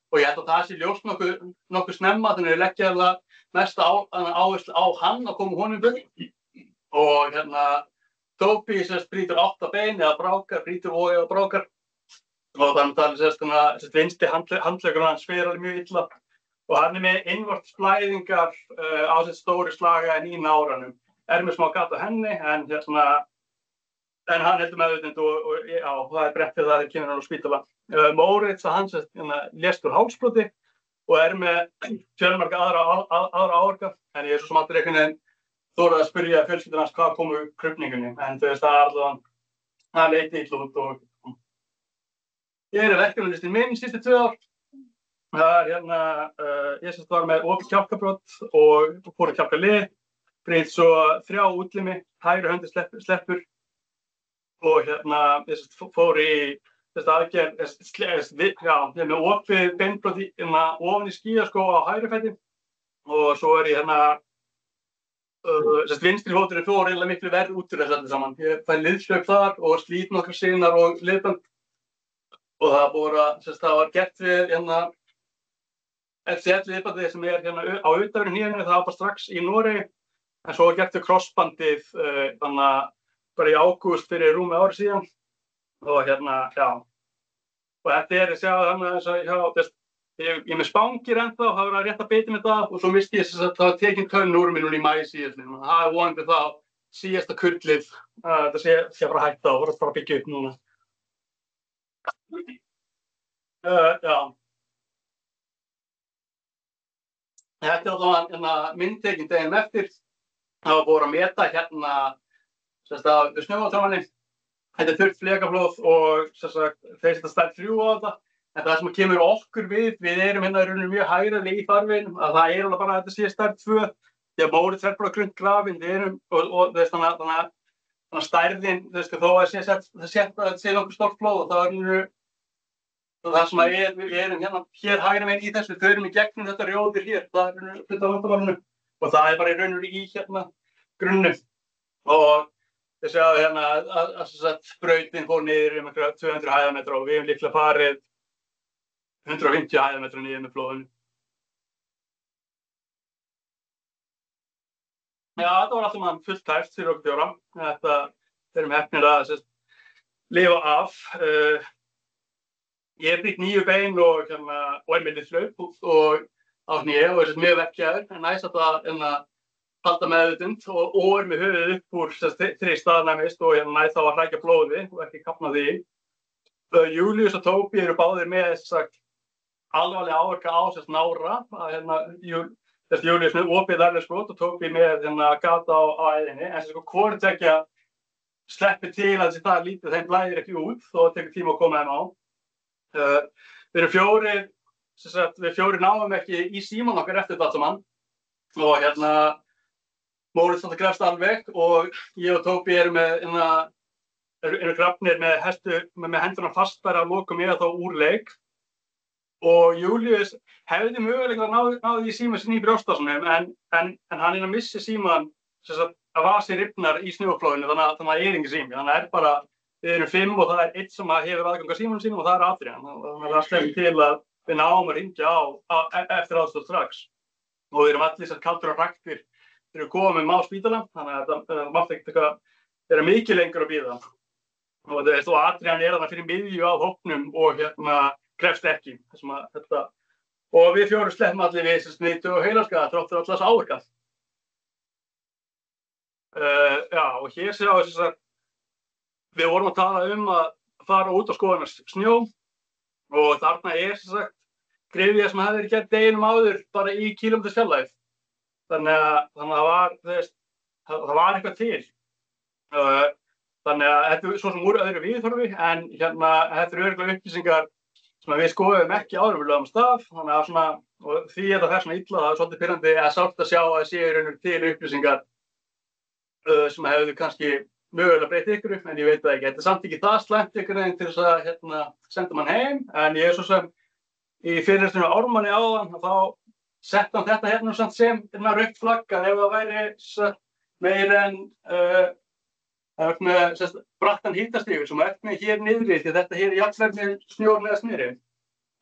og ég held að það sé ljóst nokkuð snemma þannig að þeir leggja mesta áherslu á hann að koma honum burt. Og Toby brýtur 8 bein eða brákar, brýtur og eða brákar. Og þannig að vinstri handleggurinn hans fer alveg mjög illa og hann með innvortsblæðingar á stóri slaga í náranum. Með smá gat á henni en hann heldur meðvitund og það brett fyrir það þegar kemur hann á spítala. Moritz hans lést úr hálsbroti og með fjölmarga aðra áverka en ég svo sem aldrei einhvern veginn þorað að spyrja fjölskyldan hans hvað kom úr krufningunni en það allavega það leit illa út og ég verkefnalistinn minn síðustu 2 ár. Það ég var með opið kjálkabrot og fór að kjálka lið, brýt svo 3 útlimi, hægri höndi sleppur og ég fór í aðgerð, ég með opið beinbrot ofan í skíðaskó á hægri fæti og svo ég vinstri fóturinn fór eiginlega miklu verð út úr þessu öllu saman. Ég fæ liðhlaup þar og slít nokkrar sinar og liðbönd og það var gert við FCL liðbandið sem á utanverðum hnénu, það var bara strax í Noregi en svo var gert við krossbandið bara í ágúst fyrir rúmi ári síðan og og þetta ég með spangir ennþá, það var rétt að beita með það og svo misti ég það tekin tönn úr mér núna í maí síðastliðnum. Það vonandi það síðasta kurlið þetta sé bara hætta og bara byggja upp núna. Þetta allavega myndtekin deginum eftir. Það var búið að meta við snjóátramanni. Þetta þurrt flekaflóð og þeir setja stærð 3 á þetta. En það sem kemur okkur við erum mjög hægrali í farveginum, að það alveg bara að þetta sé stærð 2. Þegar Moritz bara grunnt grafinn, og þannig að stærðin, þó að það sé nokkuð stórt flóð, og það sem við erum hér hægra megin í þessu, þau erum í gegnum þetta rjóðir hér, það hluta af vandavarinu, og það bara í raunur í grunnu. Og þau sjáðu að brautin fór niður 200 hæðametra og við hefum líklega farið 150 hæðametra niður með flóðinu. Þetta var alltaf mann fullt tæft fyrir okkur 4. Þetta erum heppnir að lifa af. Ég brýt 9 bein og með liðhlaup og á hné og mjög vekkjaður. En næst að halda meðvitund og með höfuðið upp úr 3 staðnæmist og næst þá að hrækja blóði og ekki kapna því. Júlíus og Toby eru báðir með alvarlega áverka á nára. Júlíus með opið lærlegsbrot og Toby með gata á æðinni. En hvoru tveggja sleppir til að það lítið þeim blæðir ekki út þó það tekur tíma að koma þeim á. Við erum 4, við 4 náum ekki í síman okkar eftir þetta saman. Og Moritz grefst alveg og ég og Toby eru grafnir með hendurna fastbæra að lokum ég þá úr leik. Og Júlíus hefði mögulega náði í síma sinni í brjóstásunum en hann að missi síman að vasin rifnar í snjóflóðinu þannig að það engin sími. Þannig bara, við erum 5 og það 1 sem hefur aðgang að símanum sínum og það Adrian. Þannig að það slefum til að við náum að hringja á eftir aðstoð strax. Og við erum allir kaldur og hraktir þegar við komum á spítala, þannig að það mátti ekkert vera mikið lengur að bíða. Og Adrian þarna fyrir miðju á hópnum og krefst ekki. Þetta Og við fjórum sleppum allir við smitu og heilaskaða þrátt fyrir allas áverka. Já, og hér sjá þess að við vorum að tala að fara út og skoða snjó og þarna sem sagt gryfja sem hafði verið gert deginum áður bara í kílómeters fjarlægð. Þannig að það var eitthvað til. Þannig að þetta er svo sem úr öðru viðhorfi en þetta eru örugglega upplýsingar sem við skoðum ekki áður en við lögum af stað, þannig að og því þetta fer svona illa, það er svolítið pirrandi að sárt að sjá að séu í raun til upplýsingar sem hefðu kannski mögulega breytt ykkur, en ég veit það ekki. Þetta er samt ekki það slæmt ykkur en til þess að senda mann heim, en ég svo sem í fyrirlesturinn á Ármanni áðan, þá sett hann þetta samt sem rautt flagg að ef það væri meira en brattan hitastig sem með hér niðri því þetta hér jafnvel snjór neðast niðri.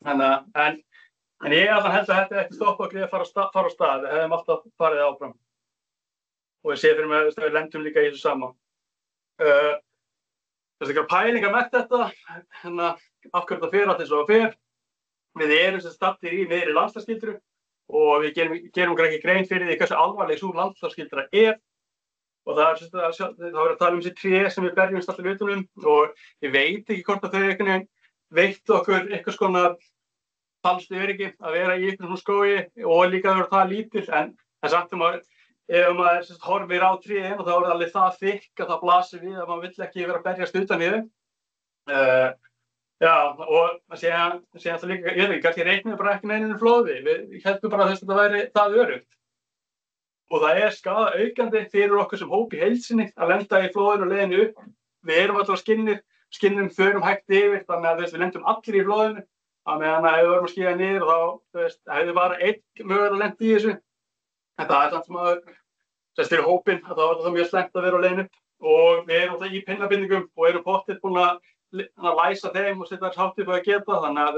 En ég held að þetta ekki stoppa okkur að fara á stað, við hefðum alltaf farið áfram. Og ég sé fyrir mig að við lendum líka í þessu sama. Þess að pælingar með þetta, af hverju þetta fer allt eins og það fer. Við erum staddir í miðri landslagsskildru og við gerum ekki grein fyrir því hversu alvarleg sú landslagsskildra er. Og það er að tala þessi tré sem við berjumst alltaf utan og ég veit ekki hvort að þau veittu okkur eitthvað konar falskt öryggi að vera í einhvern skógi og líka að vera það lítil, en samt ef maður horfir á tréin og þá er það alveg það þykk að það blasir við að maður vill ekki vera að berjast utan í þau. Já, og síðan alltaf líka, ég veit ekki, kannski reiknum við bara ekki með einu flóði, við heldum bara að þetta væri það öruggt. Og það er skaðaaukandi fyrir okkur sem hóp í heild sinni að lenda í flóðinu og leiðinu upp. Við erum alltaf skinnum förum hægt yfir, þannig að við lendum allir í flóðinu. Að meðan ef við vorum að skíða niður og þá hefði bara einn mögulega lent í þessu. En það er samt sem að fyrir hópinn að það var það mjög slæmt að vera á leiðinu upp. Og við erum alltaf í pinnabindingum og erum pottið búin að læsa þeim og setja þess hátt upp að geta. Þannig að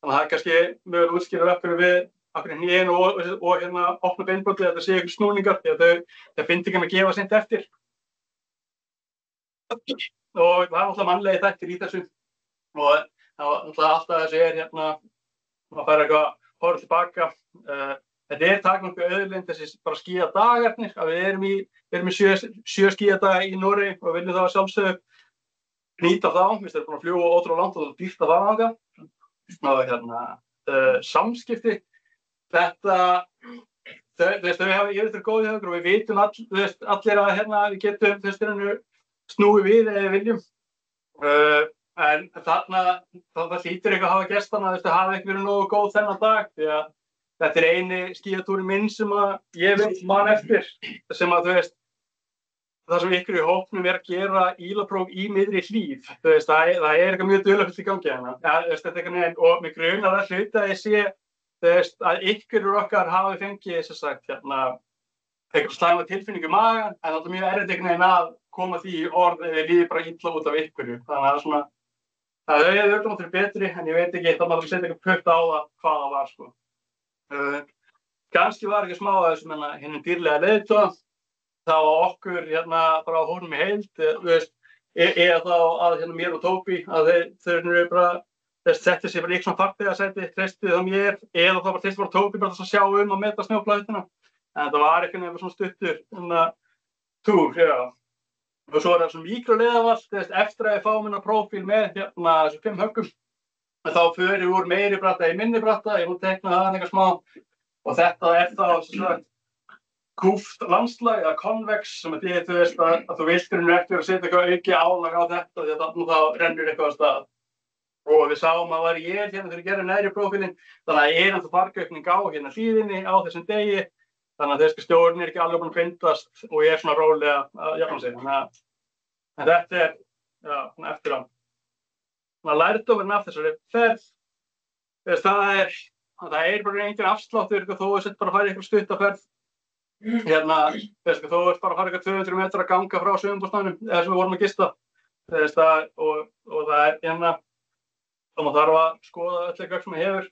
það er kannski mögulega útskýra okkur við akkur hnén og opna beinbrotið að þetta sé ykkur snúningar því að þau finnst ekki að gefa seint eftir. Og það er alltaf mannlegi þættir í þessu og alltaf þessu maður fær eitthvað horfa tilbaka. Þetta er takmarkað auðlind þessi bara skíðadagarnir, að við erum í sjö skíðadaga í Noregi og viljum það sjálfsögðu nýta þá, við erum búin að fljúga ótrúlega langt og það er dýrt að fara þangað. Og samskipti. Þau hafa yfir góð í okkur og við vitum allir að við getum snúið við eða við viljum. En það hlýtur eitthvað að hafa gerst þannig að það hafi ekki verið nógu góð þennan dag því að þetta er eini skíðatúri minn sem að ég man eftir sem að það sem ykkur í hópnum er að gera ílapróf í miðri hlíð. Það er eitthvað mjög dularfullt í gangi hérna. Og mig grunar að hluta að ég sé að ykkur úr okkar hafi fengið eitthvað slæma tilfinningu í magann, en það er mjög erfitt að koma því í orð eða líði bara illa út af ykkurju. Þannig að þau hefðu öllum betri, en ég veit ekki, þá maður setja eitthvað putt á það hvað það var. Kannski var ekki smá að þessum hinnum dýrlega leiðtoga, þá okkur bara á honum í heild, eða þá að mér og Tóbi, að þau eru bara setti sig bara í svona farþegasæti, treysti þá mér, eða þá bara treysti bara Tóbi bara að sjá að meta snjóflæðina. En það var eitthvað svona stuttur túr, já. Og svo er það svona mikroleiðavall, eftir að ég fá minna prófíl með þessu 5 höggum. Þá förum við úr meiri bratta í minni bratta, ég múið tekna það eitthvað smá. Og þetta er þá kúpt landslag eða konvex, sem að þú vilt eftir að setja eitthvað auki álag á þetta, því að þá rennur eitthvað af stað. Og við sáum að það var ég þegar við gerum neðri prófílinn, þannig að ég er fargaukning á hlíðinni á þessum degi, þannig að stjórnin er ekki alveg búin að bindast og ég er svona rólega að jafna sig. En þetta er eftir á. Lærdómurinn af þessari ferð, það er bara engin afsláttur þó að þetta bara færi eitthvað stuttaferð. Þó er bara að fara eitthvað 200 metra að ganga frá sumarbústaðnum eða sem við vorum að gista. Og það er og maður þarf að skoða öll eitthvað sem maður hefur.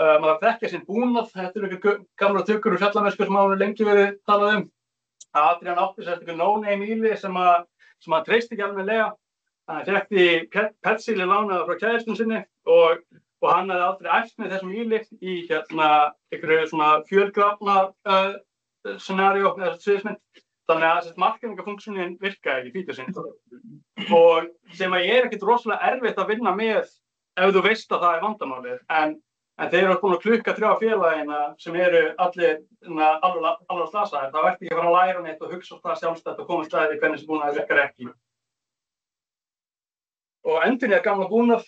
Maður þarf að þekkja sinn búnað, þetta eru eitthvað gamla tuggur úr fjallamennsku sem hafa lengi verið talað Adrian átti sér eitthvað no-name íli sem hann treysti ekki almennilega. Hann fékk því petsíli lánaða frá kærustunni sinni og og hann hafði aldrei æft með þessum íli í einhverju svona fjölgrafna scenario eða sviðsmynd. Þannig að markeringafunksjónin virkaði ekki í fítusinni. Og sem að ekkert rosalega erfitt að vinna með ef þú veist að það er vandamálið. En þeir eru búin að klukka 3 félagina sem eru allir alveg slasaðir. Það verður ekki að fara að læra neitt og hugsa það sjálfstætt og koma stæði hvernig sem búnaði virkar ekki. Og endurnýja gamla búnað.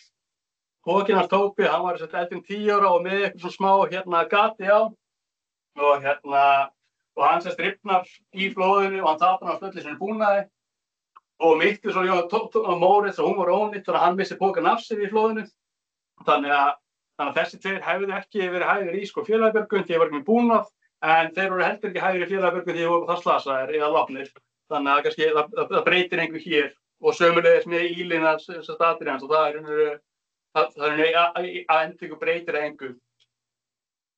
Hókinn hans Tóbi, hann var eldri en 10 ára og með eitthvað svona smá gati á. Og hann rifnar í flóðinu og hann tapar hann á stölli sem búnaði. Og mitti svo Mórits og hún var ónýtt þannig að hann missti pokann af sér í flóðinu. Þannig að þessi tveir hefðu ekki verið hægir í félagabjörgun því ég var ekki með búnað, en þeir voru heldur ekki hægir í félagabjörgun því ég voru það slasaðir eða látnir. Þannig að kannski það breytir einhver hér og sömulegis með ílina statir hans og það að endingu breytir einhver.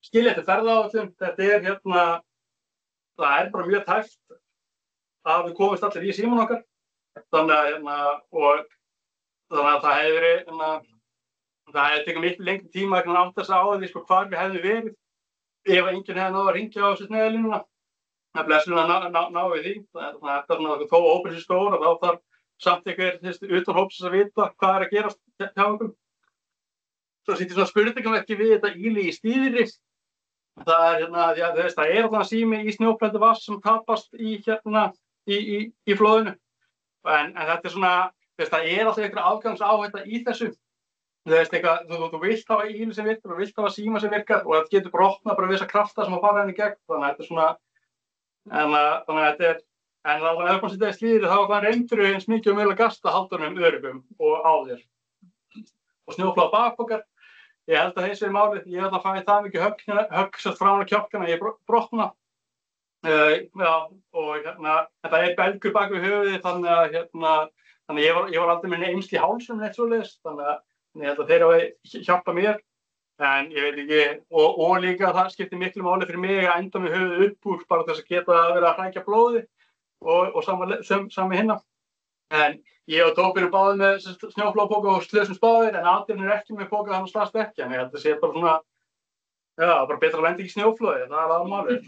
Skilja þetta ferðaáætlun, þetta það er bara mjög tæft að við komumst allir í símann okkar. Þannig að það hefði verið það hefði tekið miklu lengri tíma að átta sig á því hvar við hefðum verið ef enginn hefði náð að hringja á neðalínuna. Það er blessunlega ná við því. Það er svona þó óbyrðis stór og þá þarf samt einhver utan hópsins að vita hvað er að gerast hjá okkur. Svo sýtti svona spurningamerki við þetta íli í stýri. Það er alltaf sími í snjóplændu vatns sem tapast í flóðinu. En þetta er svona, það er alltaf einhver afgangsáhætta í þessu. Þú vilt hafa íli sem virkar og vilt hafa síma sem virkar og það getur brotnað bara við þessa krafta sem að fara henni í gegn. Þannig að þetta er svona, þannig að þetta er, en þá ef maður setja í slíðri þá reyndur við eins mikið mögulega gasta haldunum öryggum og á þér. Og snjóflóð bak okkar, ég held að þessi er málið, ég held að fæði það mikið högg sett frá hann á kjálkana, ég brotna. En það er belgur bak við höfuðið þannig að ég var aldrei með eymsli í hálsum neitt svoleiðis, þannig að ég held að þeir hafi hjálpað mér, en ég veit ekki, og líka það skiptir miklu máli fyrir mig að enda með höfuðið upp úr bara þess að geta verið að hrækja blóði og sama hinna. En ég og Tóbi báðið með snjóflóðpoka og slösum spáðir, en Adrian ekki með poka þannig að slast ekki, en ég held að það sé bara svona, bara betra að lenda ekki í snjóflóði, það er aðmálið.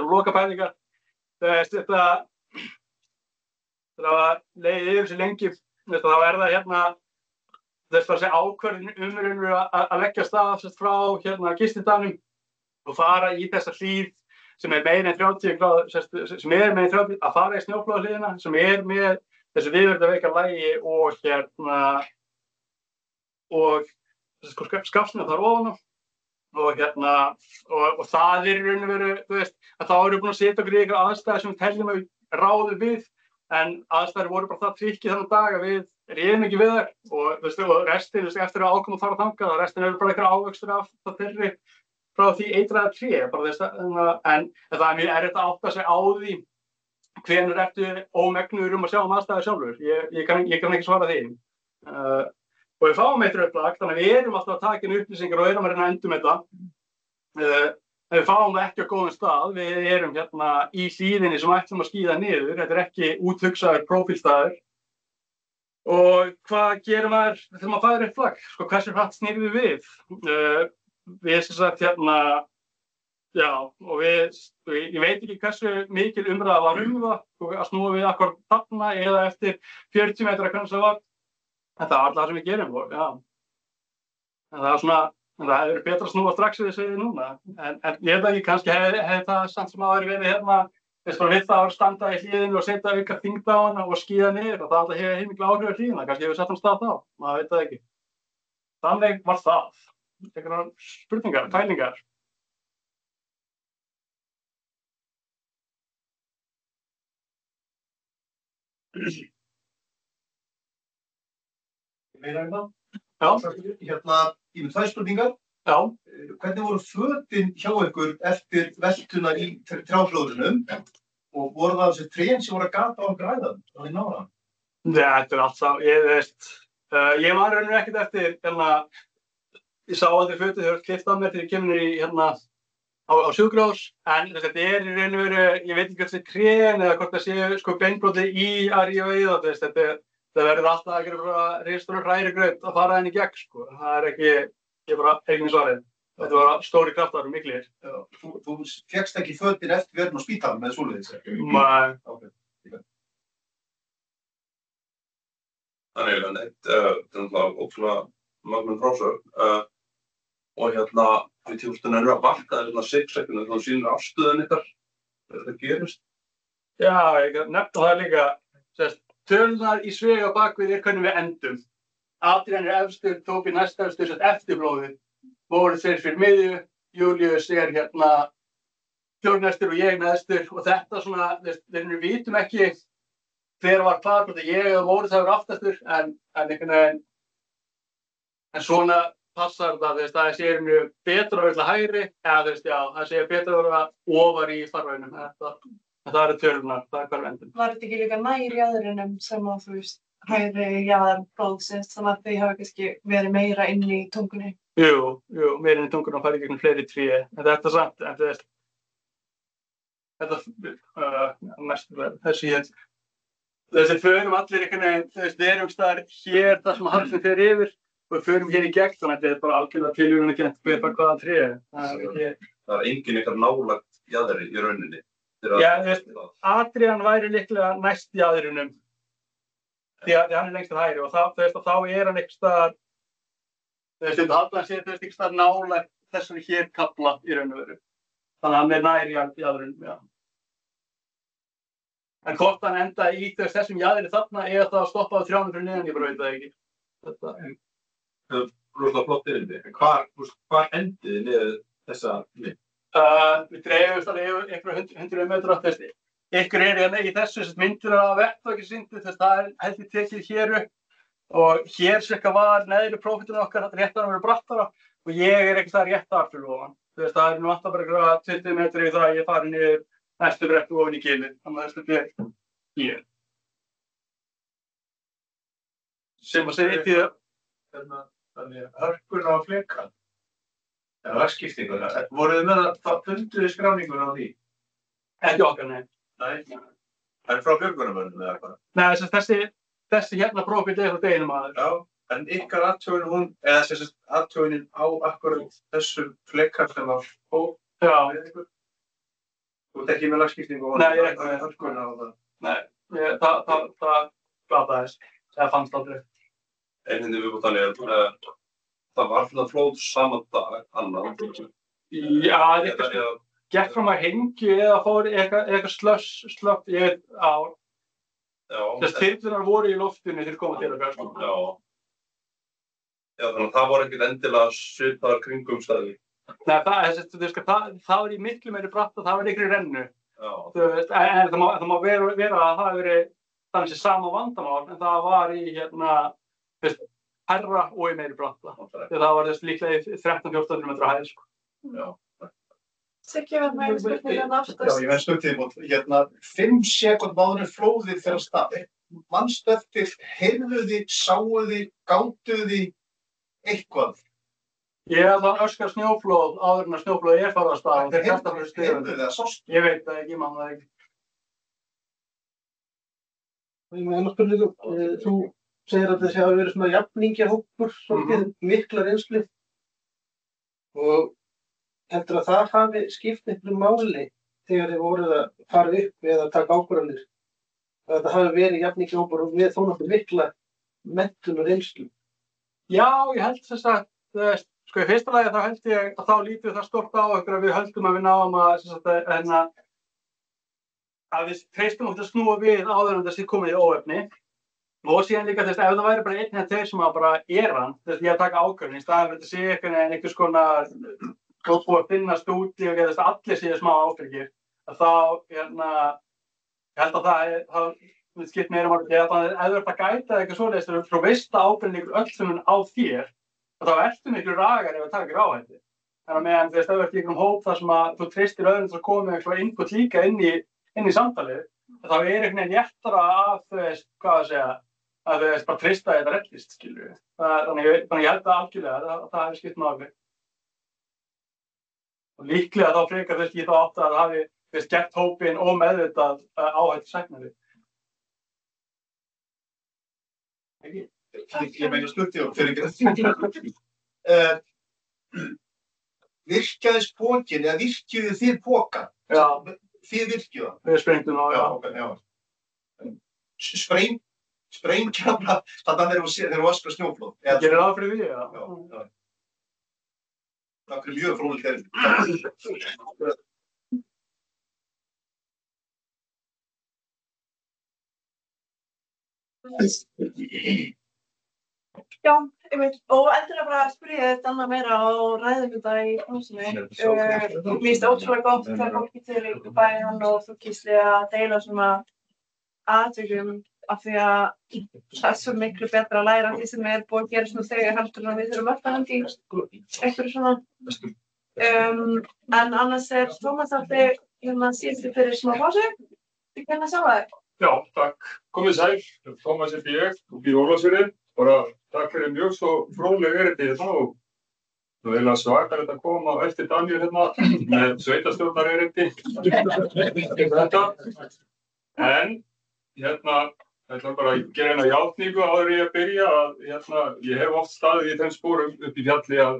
Lokapælingar, þetta var leiðið yfir sig lengi. Þá er það þessi ákvörðun að leggja stað frá gististaðnum og fara í þessa hlíð sem er meira en 30 gráður, sem er meira en 30, að fara í snjóflóðahlíðina sem er með þessu viðverðarveika lagi og skafsnið þar ofan á og það er í raun og veru, að þá erum við búin að setja okkur í einhverja aðstæður sem við teljum að við ráðum við. En aðstæður voru bara það trikkið þannig dag að við réðum ekki við þær og restin, eftir að ákoma þar að þangað, restin eru bara einhverja ávöxtur af það þeirri frá því eitraða tré, en það er mjög erfitt að átta sig á því hvenær ertu ómegnuður að sjá aðstæður sjálfur. Ég kann ekki svara því. Og við fáum eitt rauðlag, þannig að við erum alltaf að taka inn upplýsingar og erum að reyna að endum þetta. En við fáum það ekki á góðum stað, við erum í hlíðinni sem ætlum að skíða niður, þetta er ekki úthugsaður prófílstaður. Og hvað gerir maður þegar maður færir eitt flagg? Hversu hratt snýrðum við við? Við sem sagt og ég veit ekki hversu mikil umræða var það, að snúa við akkord þarna eða eftir 40 metra hvernig það var. En það er alltaf það sem við gerum, En það er svona, en það hefði verið betra að snúa strax við þessu núna. En ég veit ekki, kannski hefði það samt sem að verið þess bara við það að standa í hlíðinu og setja auka þyngd á hana og skíða niður og það alltaf hefði heilmikil áhrif á hlíðina. Kannski hefur sett hann stað þá, maður veit það ekki. Þannig var það. Einhverjar spurningar, pælingar. Meira um það? Já. Ég með 2 spurningar. Já. Hvernig voru fötin hjá ykkur eftir veltuna í trjáflóðunum og voru það þessi trén sem voru að gata á græðan og þið náða? Þetta er allt saman, ég man raunir ekkert eftir, ég sá að þið fötin þegar klippt af mér þegar ég kemur í á sjúkrahús, en þetta er í raunir, ég veit ekki hvort það er trén eða hvort það séu beinbroti í argi og eða, þetta það verður alltaf að gera bara ristur og hrærigraut að fara henni í gegn, sko. Það ekki, ég bara eigin svarið. Þetta var stóri kraftar og miklir. Þú fékkst ekki fötin eftir verðin á spítalum með svoleiðis? Nei. Okay. Þannig að þetta er ótrúlega magnum frásögn. Og við tjóstunum að valka þessna 6 sekundum þá sýnir afstöðun ykkar þetta gerist. Já, ég nefndi það líka. Tölunar í svega bakvið hvernig við endum. Adrian efstur, Tóbi næst efstur, eftir blóðið. Moritz fyrir miðju, Júlíus fjórnæstur og ég neðstur. Og þetta svona, við vitum ekki hver var hvar, hvort ég eða Moritz hefur aftastur, en einhvern veginn. En svona passar það, það sé betra að vera hægri, eða það sé betra að vera ofar í farveginum. En það tölunar, það hvar við endum. Var þetta ekki líka nær jaðrinum sem að hægri jaðar blóðsins, þannig að þau hafa kannski verið meira inn í tungunni? Jú, meira inn í tungunni og farið gegnum fleiri tré. En þetta samt, þessi förum allir einhvern veginn, við erum staðar hér þar sem halsinn fer yfir og við förum hér í gegn, þannig að þetta er bara algjörlega tilvíðan að geta bara hvaða tré. Það engin ykkar nálægt jaðri í rauninni. Já, Adrian væri líklega næst jaðrinum, því að hann lengst til hægri og þá hann einhvers staðar, hann sé einhvers staðar nálægt þessari hér kafla í raun og veru. Þannig að hann nær jaðrinum, já. En hvort hann endaði í þessum jaðri þarna eða það stoppaði 300 fyrir neðan, ég bara veit það ekki. Það er rosalega flott erindi. Hvar endiði niður þessa lið? Við dreifumst alveg yfir 100 metra. Ykkur í þessu myndir af vettvaki sýndu, það held ég tekið hér upp og hér cirka var neðri prófítinu okkar réttar að vera brattara og ég ekki það rétt þar fyrir ofan. Það nú alltaf bara 20 metri í það að ég fari niður næstu brettu ofan í gilið, þannig að þetta er hér. Sem að segja því að Þannig hörkun á flekan. Eða lagskiptinguna. Voruð þið með það funduði skráningun á því? ekki okkar, nei. Nei. En frá björgunarmönnum eða hvað? Nei, þessi hérna prófið frá deginum aður. Já, en ykkar athugun eða sem athugunin á akkurat þessum flekkar sem var Já. Þú ert ekki með lagskiptingu og Nei, ég er ekki með hörkuna á það? Nei, það glataðist. Það fannst aldrei. En hindi við búið þannig að það var fyrir flóð saman dag, annan. Já, þetta gekk frá maður hengju eða fór eitthvað slöpp ég veit á. Þess þyrlunar voru í loftinu þegar koma til okkar. Já, þannig að það voru ekkert endilega svipaðar kringumstæður. Nei, það var í miklu meiri bratt og það var ykkur í rennu. En það má vera að það hefur verið þannig sem sama vandamál, en það var í hærra og í meiri bratta. Það var líklega í 13-14 metra hæð. Já. Siggi verður með spurningan aftast. Já, ég verð spurning. 5 sekúnd áður en flóðið fer af stað. Manstu eftir, heyrðu þið, sáu þið, gátu þið eitthvað? Ég hef þann öskar snjóflóð áður en að snjóflóð farið af stað. Heyrðu þið að sástu? Ég veit það ekki, man það ekki. Ég með enn spurningu. Þú segir að þessi hafi verið svona jafningjahópur, svolítið mikla reynslu. Og heldur að það hafi skipt einhverju máli þegar þið voruð að fara upp eða taka ákvarðanir. Að það hafi verið jafningjahópur og við þó nokkuð mikla menntun og reynslu. Já, ég held þess að, í fyrsta lagi þá held ég að þá lítið það stórt á okkur að við höldum að við náum að við treystum okkur að snúa við áður en þessi komið í óefni. Og síðan líka ef það væri bara einn eða tveir sem að bara hann, ég að taka ákvörðun í staðinn fyrir að sé einhvers konar búið að finnast úti og allir séu smá áfyrgir. Þá, ég held að það skipt meira máli, ef þú ert að gæta eitthvað svoleiðis, þú veist að ábyrgðin ykkur öll sem á þér, þá ertu miklu ragar ef þú taka áhættu. Þannig að meðan ef þú ert í einhverjum hóp þar sem að þú treystir öðrum til að koma með eitthvað input líka inn í samtalið, þá einhvern veginn léttara að bara treysta þetta reddist, skilur við. Þannig ég held að algjörlega það hefur skipt máli. Og líklega þá frekar ég þá átt að það hafi gert hópinn og meðvitað áhættu sæknari. Ég meina stutti og fyrir ekki. Virkjaðist pókin eða virkjuðu þið póka? Já. Þið virkjuðu það? Við sprengtum á, já. Sprengja bara þannig þegar þú vaskar snjóflóð. Gerir það fyrir því, já. Já. Það er mjög fróðlegt erindi. Já, og endilega bara spyrja þetta annað meira og ræðum þetta í pásunni. Mér finnst ótrúlega gott þegar fólki til bæði hann og þú Gísli að deila svona atvikum af því að það er svo miklu betra að læra því sem er búið að gerast nú þegar heldur en við þurfum alltaf hendi í einhverju svona. En annars Tómas átti síðustu fyrir smá pásu. Þið kannu að sjá það. Já, takk. Komið sæl. Tómas ég býr Ólafsfirði. Bara takk fyrir mjög svo fróðleg erindi hérna og nú eiginlega svakalegt að koma á eftir Daniel hérna með sveitarstjórnar erindi. En hérna, ég ætla bara að gera hérna játningu áður ég að byrja að hérna, ég hef oft staðið í þeim sporum upp í fjalli að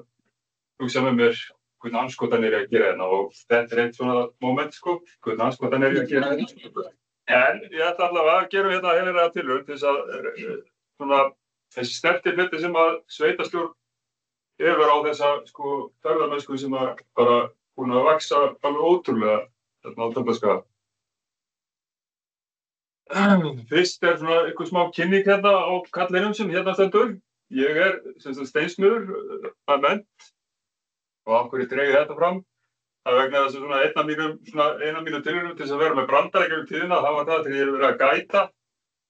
hugsa með mér hvernig andskotan er ég að gera hérna og þetta er eitt svona moment sko, hvernig andskotan er ég að gera hérna. En ég ætla allavega að gera hérna heiðarlega tilraun til þess að svona þessi sterti hluti sem að sveitarstjórn hefur á þessa sko ferðamennsku sem að bara búin að vaxa alveg ótrúlega þarna á Tröllaskaga. Fyrst svona einhver smá kynning hérna á kallinum sem hérna stendur. Ég sem sagt steinsmiður að mennt og af hverju dreg ég þetta fram? Það er vegna þess að svona eina af mínum tilraunum til þess að vera með brandara í gegnum tíðina, það var það þegar ég hef verið að gæta.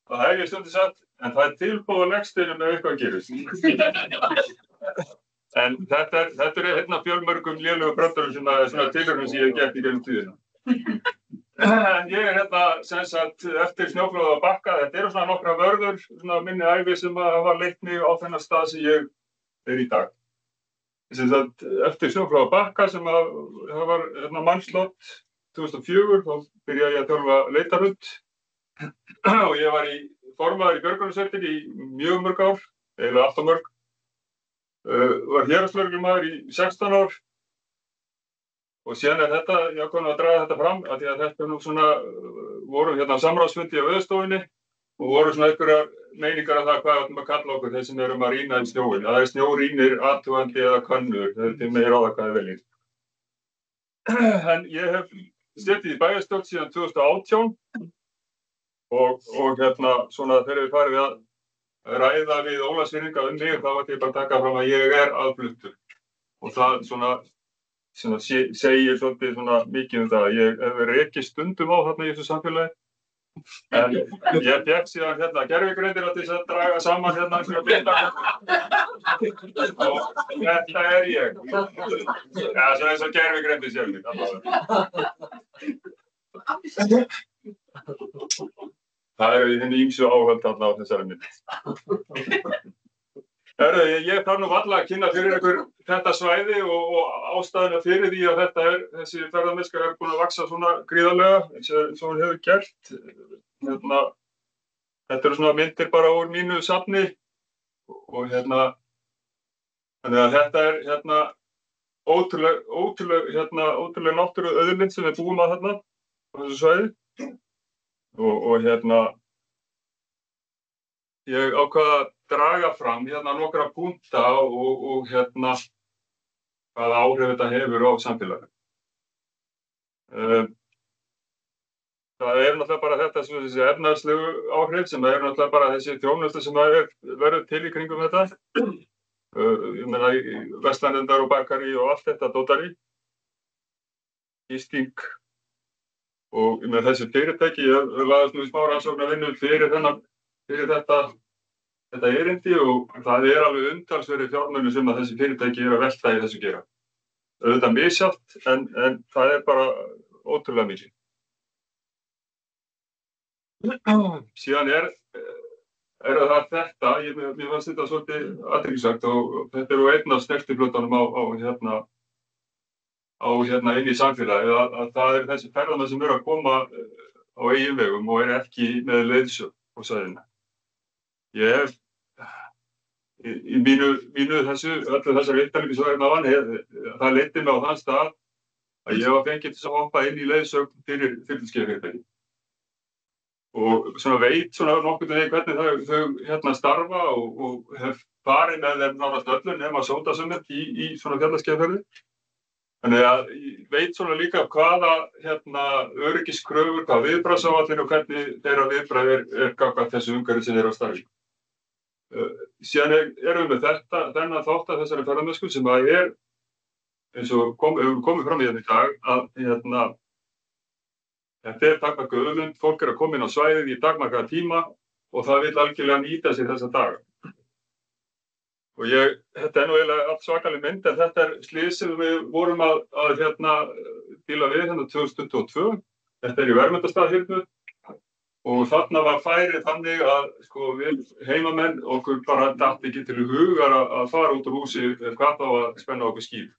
Það hef ég stundum sagt, en það er tilboð á legsteinum ef eitthvað gerist. En þetta er hérna fjölmörgum lélugum brandarum sem er svona tilraunum sem ég hef gert í gegnum tíðina. En ég hérna sem sagt eftir snjóflóð á Bakka, þetta eru svona nokkra vörður, svona minni ævi sem hafa leitt mig á þennan stað sem ég er í dag. Sem sagt eftir snjóflóð á Bakka sem það var hérna mannslott 2004, þá byrjaði ég að þjálfa leitarhund. Og ég var formaður í björgunarsveitinni í mjög mörg ár, eiginlega allt of mörg. Var héraðslögreglumaður í 16 ár. Og síðan þetta, ég ákvað að draga þetta fram, af því að þetta nú svona, voru hérna samráðsfundi á Veðurstofunni og voru svona einhverjar meiningar af það hvað við ætlum að kalla okkur þeir sem erum að rýna í snjóinn. Það er snjórýnir, athugandi eða könnur, þeir meira á það hvað er veljið. En ég hef setið í bæjarstjórn síðan 2018. Og hérna svona þegar við farið að ræða við Ólafsfirðinga mig þá ætti ég bara að taka fram að ég er aðfluttur og það svona segir svolítið svona mikið það að ég hef verið ekki stundum á þarna í þessu samfélagi en ég fékk síðan hérna gervigreindina til þess að draga saman hérna svona blinda og þetta er ég svona eins og gervigreindi sjálf Það eru henni ýmsu áhöld þarna á þessari mynd. Ég þarf nú varla að kynna fyrir ykkur þetta svæði og ástæðuna fyrir því að þessi ferðamennska er búin að vaxa svona gríðarlega eins og hún hefur gert. Þetta eru svona myndir bara úr mínu safni og þannig að þetta er ótrúleg náttúruauðlind sem við búum að þarna á þessu svæði. Og ég ákvað að draga fram nokkra punkta og hvaða áhrif þetta hefur á samfélagið. Það er náttúrulega bara þetta þessi efnahagslegu áhrif sem er náttúrulega bara þessi þjónusta sem verður til í kringum þetta. Ég meina verslanirnar og bakari og allt þetta dótari. Gisting. Og með þessi fyrirtæki, ég laðist nú í smá rannsóknarvinnu fyrir þetta erindi og það er alveg umtalsverðir fjármunir sem að þessi fyrirtæki að velta í þessu gera. Auðvitað misjafnt en það er bara ótrúlega mikið. Síðan er það þetta, mér fannst þetta svolítið athyglisvert og þetta eru einn af snertiflötunum inn í samfélagið að það eru þessi ferðamenn sem eru að koma á eigin vegum og eru ekki með leiðsögn á svæðinu. Ég hef í mínu þessu, öllu þessari upptalningu sem var áðan, það leiddi mig á þann stað að ég var fengið til að hoppa inn í leiðsögn fyrir þyrluskipafyrirtæki. Og svona veit svona nokkurn veginn hvernig þau starfa og hef farið með þeim nánast öllu nema Sótasummet í svona fjallaskipaförði. Þannig að ég veit svona líka hvaða öryggiskröfur, hvað viðbragðsáætlun og hvernig þeirra viðbragð gagnvart þessu umhverfi sem þeir á starfi. Síðan erum við með þennan þátt af þessari ferðamennsku sem að eins og hefur komið fram í þetta í dag að þetta takmarkað auðlind, fólk að koma inn á svæðið í takmarkaða tíma og það vill algjörlega nýta sér þessa daga. Og þetta nú eiginlega allt svakaleg mynd, en þetta slys sem við vorum að díla við 2022. Þetta í Vermundarstaðahyrnu og þarna var færið þannig að við heimamenn okkur bara datt ekki til hugar að fara út úr húsi hvað þá að spenna okkur skíf.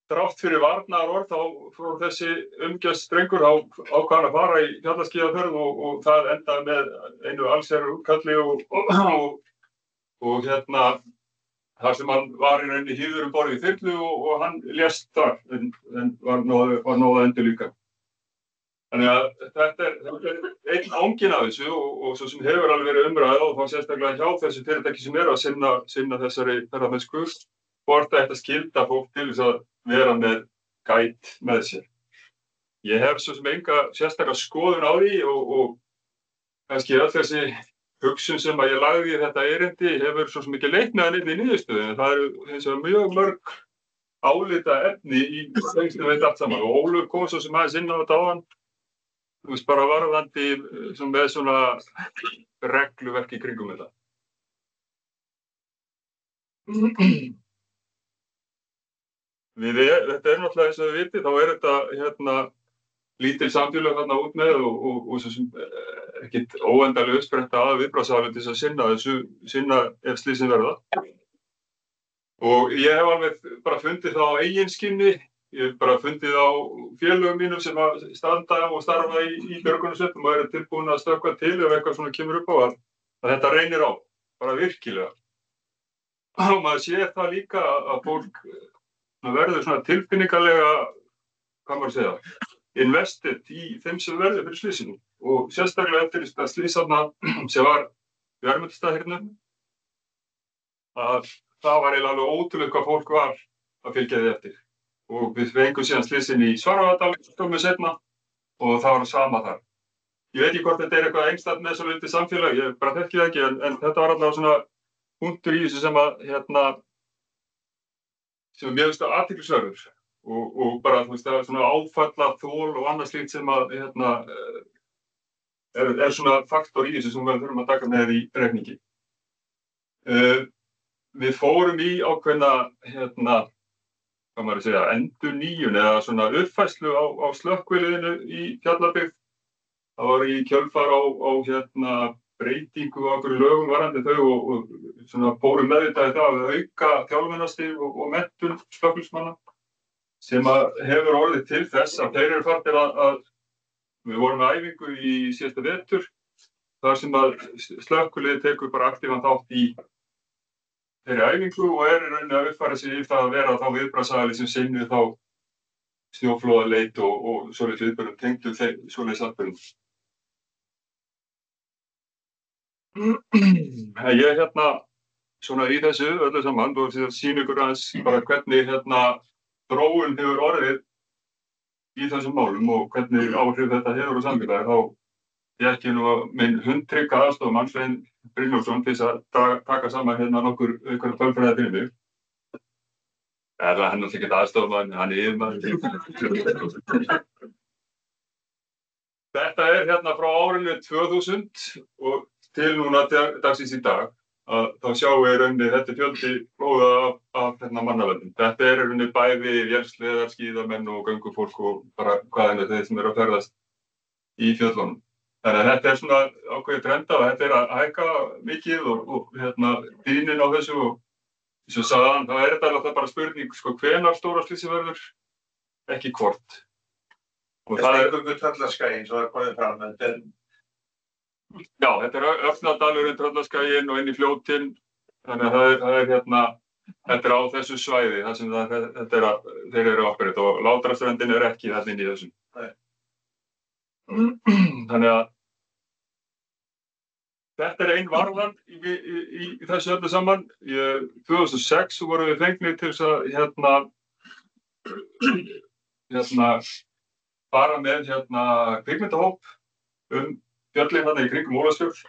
Þrátt fyrir varnaðarorð þá fór þessi umgjörðsstrengur ákvað hann að fara í fjallaskíðaferð og það endaði með einu allsherjarútkalli og þar sem hann var í rauninni híður borð í þyrlu og hann lést þar en var nóg að endur líka. Þannig að þetta einn ánginn af þessu og svo sem hefur alveg verið umræða og þá sérstaklega hjá þessu fyrirtæki sem að sinna þessari ferðamennsku hvort þetta skylda fólk til þess að vera með gæt með sér. Ég hef svo sem enga sérstaklega skoðun á því og kannski öll þessi hugsun sem að ég lagði í þetta erindi hefur svo sem ekki leitt með hann inn í niðurstöðu en það eru hins vegar mjög mörg álita efni í tengstum við þetta allt saman og Ólafur kom svo sem aðeins inn á þetta áðan bara varðandi með svona regluverk í kringum þetta. Þetta náttúrulega eins og við vitið, þá þetta lítil samfélag þarna út með og svo sem ekkert óendanlega uppspretta að viðbragðsaðilum til þess að sinna ef slysin verða. Og ég hef alveg bara fundið það á eigin skinni, ég hef bara fundið á félögum mínum sem að standa og starfa í björgunarsveitum og tilbúin að stökkva til ef eitthvað svona kemur upp á að þetta reynir á, bara virkilega. Og maður sér það líka að fólk verður svona tilfinningalega, hvað maður segja, invested í þeim sem verður fyrir slysinu og sérstaklega eftir þetta slysarna sem var í Vermundarstaðahyrnu að það var eiginlega alveg ótrúlegt hvað fólk var að fylgja því eftir og við fengum síðan slysin í Svarfaðardal skömmu seinna og það var sama þar. Ég veit ekki hvort þetta eitthvað einstakt með svo lítið samfélag, ég bara þekki það ekki en þetta var allavega svona punktur í þessu sem að sem mjög athyglisverður og bara það svona áfallaþol og annað slíkt sem að svona faktor í þessu sem við þurfum að taka með í reikningi. Við fórum í ákveðna hvað maður segja, endurnýjun eða svona uppfærslu á slökkviliðinu í Fjallabyggð. Það var í kjölfar á breytingu á einhverju lögum varðandi þau og svona fórum meðvitaði það að auka þjálfunarstig og menntun slökkviliðsmanna sem að hefur orðið til þess að þeir eru farnir að við vorum með æfingu í síðasta vetur þar sem að slökkviliðið tekur bara aktífan þátt í þeirri æfingu og í rauninni að uppfæra sig í það að vera þá viðbragðsaðili sem sinnir þá snjóflóðaleit og svoleiðis viðburðum tengdu svoleiðis atburðum. Ég svona í þessu öllu saman og sýni ykkur aðeins bara hvernig þróun hefur orðið í þessum málum og hvernig áhrif þetta hefur á samfélagið þá ég ekki nú minn hundtrygga aðstofmann Svein Brynjólfsson til þess að taka saman nokkur tölfræði fyrir mig. Hann ekki aðstofmann, hann yfirmaður. Þetta frá árinu 2000 og til núna dagsins í dag að þá sjáum við í rauninni þetta fjöldi flóða af mannavöldum. Þetta í rauninni bæði vélsleðar, skíðamenn og göngufólk og bara hvað þeir sem eru að ferðast í fjöllunum. Þannig að þetta svona ákveðið trenda og þetta að hækka mikið og tíðnin á þessu og eins og sagði hann, þá þetta alltaf bara spurning hvenær stóra slysi verður, ekki hvort. Og það Steingöngu Tröllaskagi eins og það komið fram, Já, þetta Öxnadalurinn, Tröllaskaginn og inn í fljótin. Þannig að það er þetta á þessu svæði, þar sem þeir eru operate og Látraströndin ekki þarna inn í þessum. Þannig að þetta ein varðan í þessu öllu saman. 2006 vorum við fengnir til þess að fara með kvikmyndahóp fjöllin þarna í kringum Ólafsfjörð.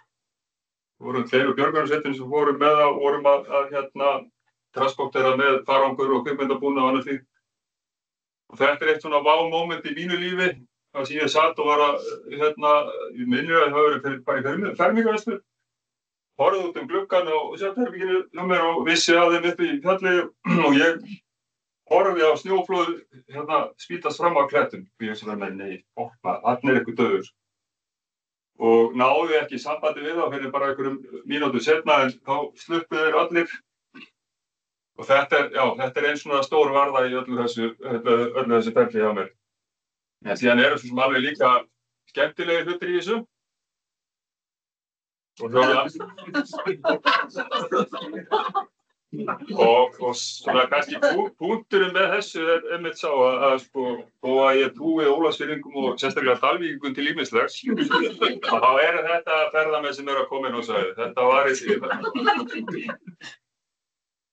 Vorum tveir úr björgunarsveitinni sem vorum með og vorum að transportera með farangur og kvikmyndabúnað og annað því. Og þetta eitt svona wow-moment í mínu lífi, þar sem ég satt og var að, ég minnir að það hafi verið bara í fermingarveislu, horfði út gluggann og svefnherberginu hjá mér og vissi að þeim uppi í fjalli og ég horfði á snjóflóð spýtast fram á klettum. Og ég sem nei, þarna eitthvað dauður. Og náði ekki sambandi við þá fyrir bara einhverjum mínútum seinna en þá sluppu þeir allir. Og þetta er einn svona stór varða í öllu þessu ferli hjá mér. En síðan eru svo sem alveg líka skemmtilegir hlutir í þessu. Og svona kannski punkturinn með þessu einmitt sá að sko, þó að ég trúi Ólafsfirðingum og sérstaklega Dalvíkingum til ýmislegs, þá þetta ferðamenn sem eru að koma inn á svæðið. Þetta var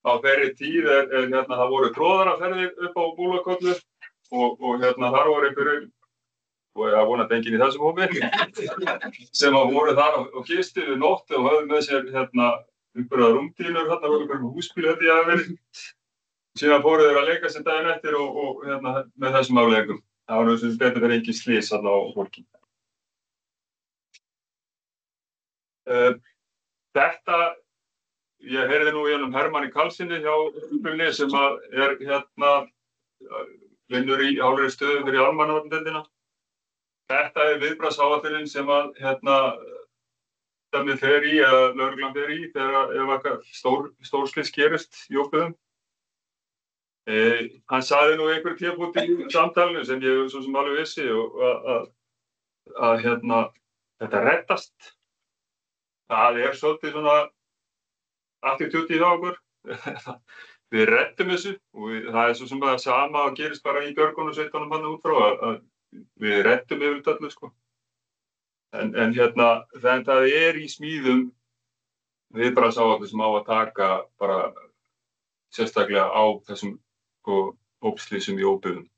á þeirri tíð það voru tróðaraferðir upp á Múlakollu og þar voru einhverjum, og ég vonandi enginn í þessum hópi, sem voru þar á kistu við nótt og höfðu með sér einhverja rúmdýnur, voru einhverjum húsbíl þetta ég hafi verið. Síðan fóru þeir að leika sér daginn eftir og með þessum afleiðingum. Það var sem betur fyrir engin slys þarna á fólki. Þetta, ég heyrði nú í Hermanni Karlssyni hjá Umbunni sem vinnur í hálfri stöðu fyrir almannavarnadeildina. Þetta viðbragðsáætlunin sem stefnið fer í eða lögreglan fer í þegar ef eitthvað stórslys gerist í óbyggðum. Hann sagði nú einhver tímapunkt í samtalinu sem ég svo sem alveg vissi að þetta reddast. Það svolítið svona attitúti hjá okkur. Við reddum þessu og það svo sem það sama og gerist bara í björgunarsveitunum hann út frá að við reddum yfir öllu sko. En það í smíðum viðbragðsáætlun sem á að taka bara sérstaklega á þessum hópslysum í óbyggðum.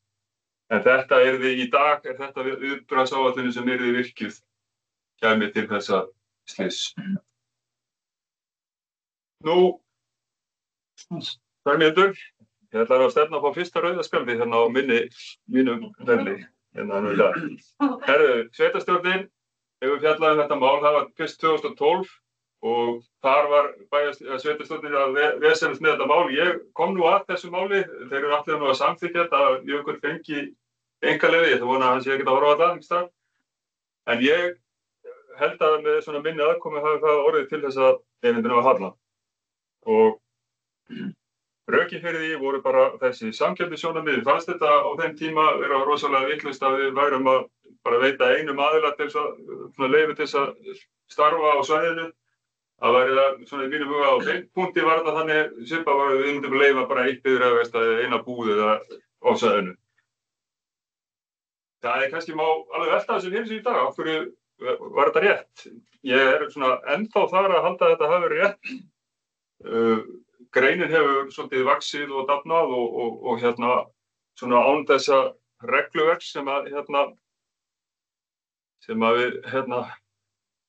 En þetta í dag þetta viðbragðsáætlunin sem virkjuð kæmi til þessa slys. Nú, Bergmundur, ég ætla að stefna á fyrsta rauða spjaldi á mínum ferli nú í dag. Sveitarstjórnin hefur fjallað þetta mál, það var fyrst 2012 og þar var sveitarstjórnin að vesenast með þetta mál. Ég kom nú að þessu máli, þeir eru allir nú að samþykkja þetta að Jökull fengi einkaleyfi, ég ætla að vona að hann sé ekki að horfa á þetta einhvers staðar. En ég held að með svona minni aðkomu hafi það orðið til þess að einhvern var hafnað. Og rökin fyrir því voru bara þessi samkeppnissjónarmið. Fannst þetta á þeim tíma vera rosalega vitlaust að við værum að bara veita einum aðila til þess að leyfi til þess að starfa á svæðinu. Það væri það svona í mínum huga á þeim punkti var þetta þannig svipað var við myndum leyfa bara eitt bifreiðarverkstæði eða eina búð á svæðinu. Það kannski má alveg velta þessu fyrir sig í dag. Af hverju var þetta rétt? Ég svona ennþá þar að halda að þetta hafi verið rétt. Greinin hefur svolítið vaxið og dafnað og svona án þessa regluverks sem við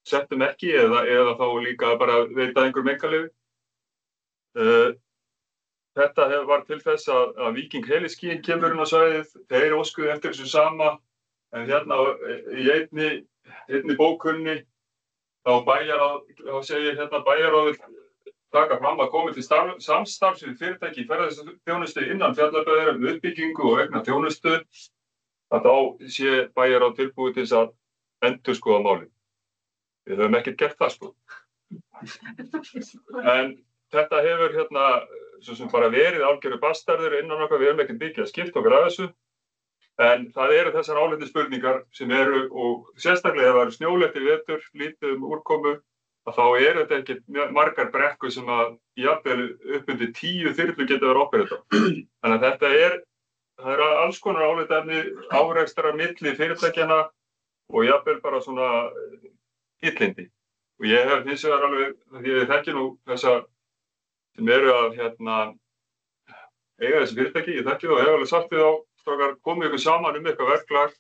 settum ekki eða þá líka bara veita einhverjum einkaleyfi. Þetta var til þess að Viking Heliski kemur inn á svæðið, þeir óskuðu eftir þessu sama en í einni bókunni þá segir bæjarráðið taka fram að komi til samstarfs við fyrirtæki í ferðaþjónustu innan fjallabyggðar um uppbyggingu og aukna þjónustu að þá sé bæjarráð tilbúið til þess að endurskoða málið. Við höfum ekkert gert það sko. En þetta hefur svo sem bara verið algjöru bastarður innan okkar, við höfum ekkert mikið að skipta okkur af þessu. En það eru þessar áleitnu spurningar sem eru, og sérstaklega ef það eru snjóléttir vetur, lítið úrkomu, að þá eru þetta ekki margar brekkur sem að jafnvel upp undir 10 þyrlur geta verið operata. Þannig að það eru alls konar álitaefni, árekstrar milli fyrirtækjanna og jafnvel bara svona illindi. Og ég hef hins vegar alveg, því ég þekki nú þessa sem eru að eiga þessi fyrirtæki, ég þekki þá og hef alveg sagt við þá, strákar, komið ykkur saman eitthvað verklag,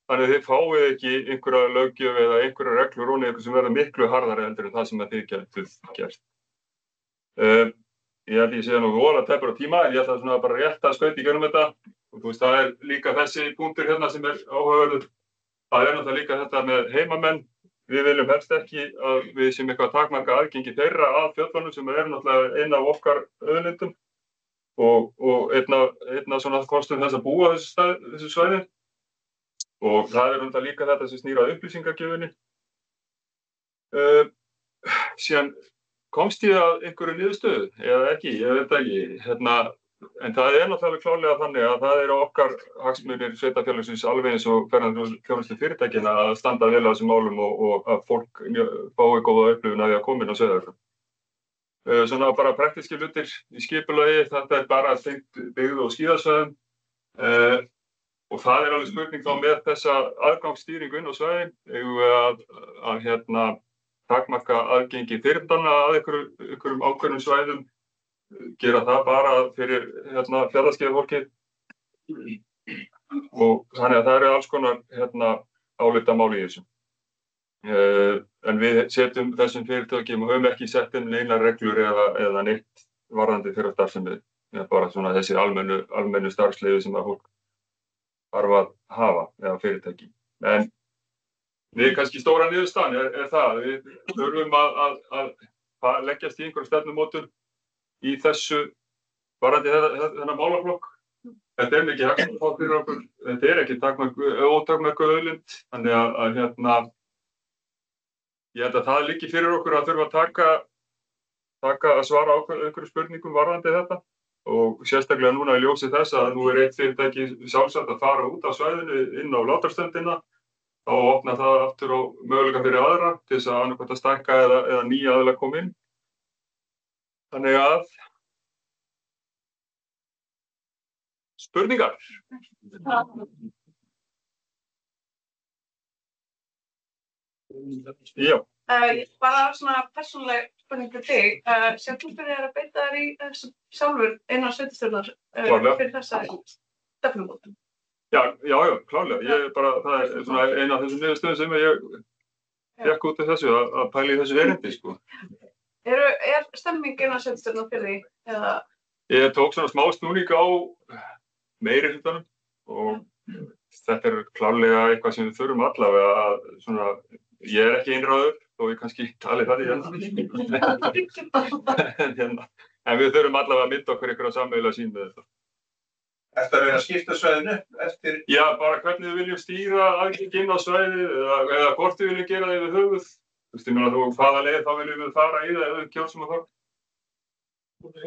þannig að þið fáið ekki einhverja löggjöf eða einhverja reglur ofan í ykkur sem verða miklu harðari heldur en það sem þið getuð gert. Ég held ég sé nú voðalega tæpur á tíma, en ég ætla svona bara rétt að skauta í gegnum þetta. Og þú veist, það er líka þessi punktur hérna sem er áhugaverður. Það er náttúrulega líka þetta með heimamenn. Við viljum helst ekki að við séum eitthvað takmarka aðgengi þeirra að fjöllunum sem er náttúrulega einn af okkar auðlindum og einn af svona kostum þess að búa þessu svæði. Og það er náttúrulega líka þetta sem snýr að upplýsingagjöfinni. Síðan komst ég að einhverju niðurstöðu eða ekki, ég veit ekki. En það er náttúrulega klárlega þannig að það eru okkar hagsmunir sveitarfélagsins alveg eins og ferðaþjónustu fyrirtækin að standa vel að þessum málum og að fólk fái góða upplifun af því að koma inn á Sauðárkrók. Svona bara praktískir hlutir í skipulagi, þetta er bara tengt byggð og skíðasvæðum og það er alveg spurning þá með þessa aðgangsstýringu inn á svæðin, eigum við að takmarka aðgengi þyrldanna að einhverjum ákveðnum svæðum, gera það bara fyrir fjarðaskíðafólkið og þannig að það eru alls konar álitamál í þessu. En við setjum þessum fyrirtækjum og höfum ekki sett inn neina reglur eða neitt varðandi þeirra starfsemi, bara svona þessi almennu starfsleyfi sem að fólk þarf að hafa eða fyrirtæki. En við kannski stóra niðurstaðan er það, við þurfum að leggjast í einhverju stefnumótun í þessu varðandi þennan málaflokk. Þetta er mikið hagsmunamál fyrir okkur, þetta er ekki ótakmörkuð auðlind, þannig að ég held að það liggi fyrir okkur að þurfa að svara einhverju spurningum varðandi þetta og sérstaklega núna í ljósi þess að nú er eitt fyrirtæki sjálfsagt að fara út af svæðinu inn á Látrastöndina, þá opnar það aftur á möguleika fyrir aðra til þess að annaðhvort að stækka eða nýja aðila koma inn. Þannig að spurningar. Já. Bara svona persónuleg spurning fyrir þig. Sem þú byrjar að beita þér í þessu sjálfur innan sveitarstjórnar fyrir þessa stefnumótun? Já, klárlega. Það er svona eina af þessum niðurstöðum sem ég fékk út af þessu að pæla í þessu erindi, sko. Er stemming innan sveitarstjórnar fyrir því? Eða? Ég tók svona smá snúning á meirihlutanum og þetta er klárlega eitthvað sem við þurfum allavega að svona, ég er ekki einráður þó ég kannski tali það í en við þurfum allavega að mynda okkur einhverja sameiginlega sýn með þetta. Ertu að reyna að skipta svæðinu eftir? Já, bara hvernig við viljum stýra aðgengi inn á svæðið eða hvort við viljum gera það yfir höfuð. Þú veist, ég meina þú hvaða leið þá viljum við fara í það ef við kjósum að fara.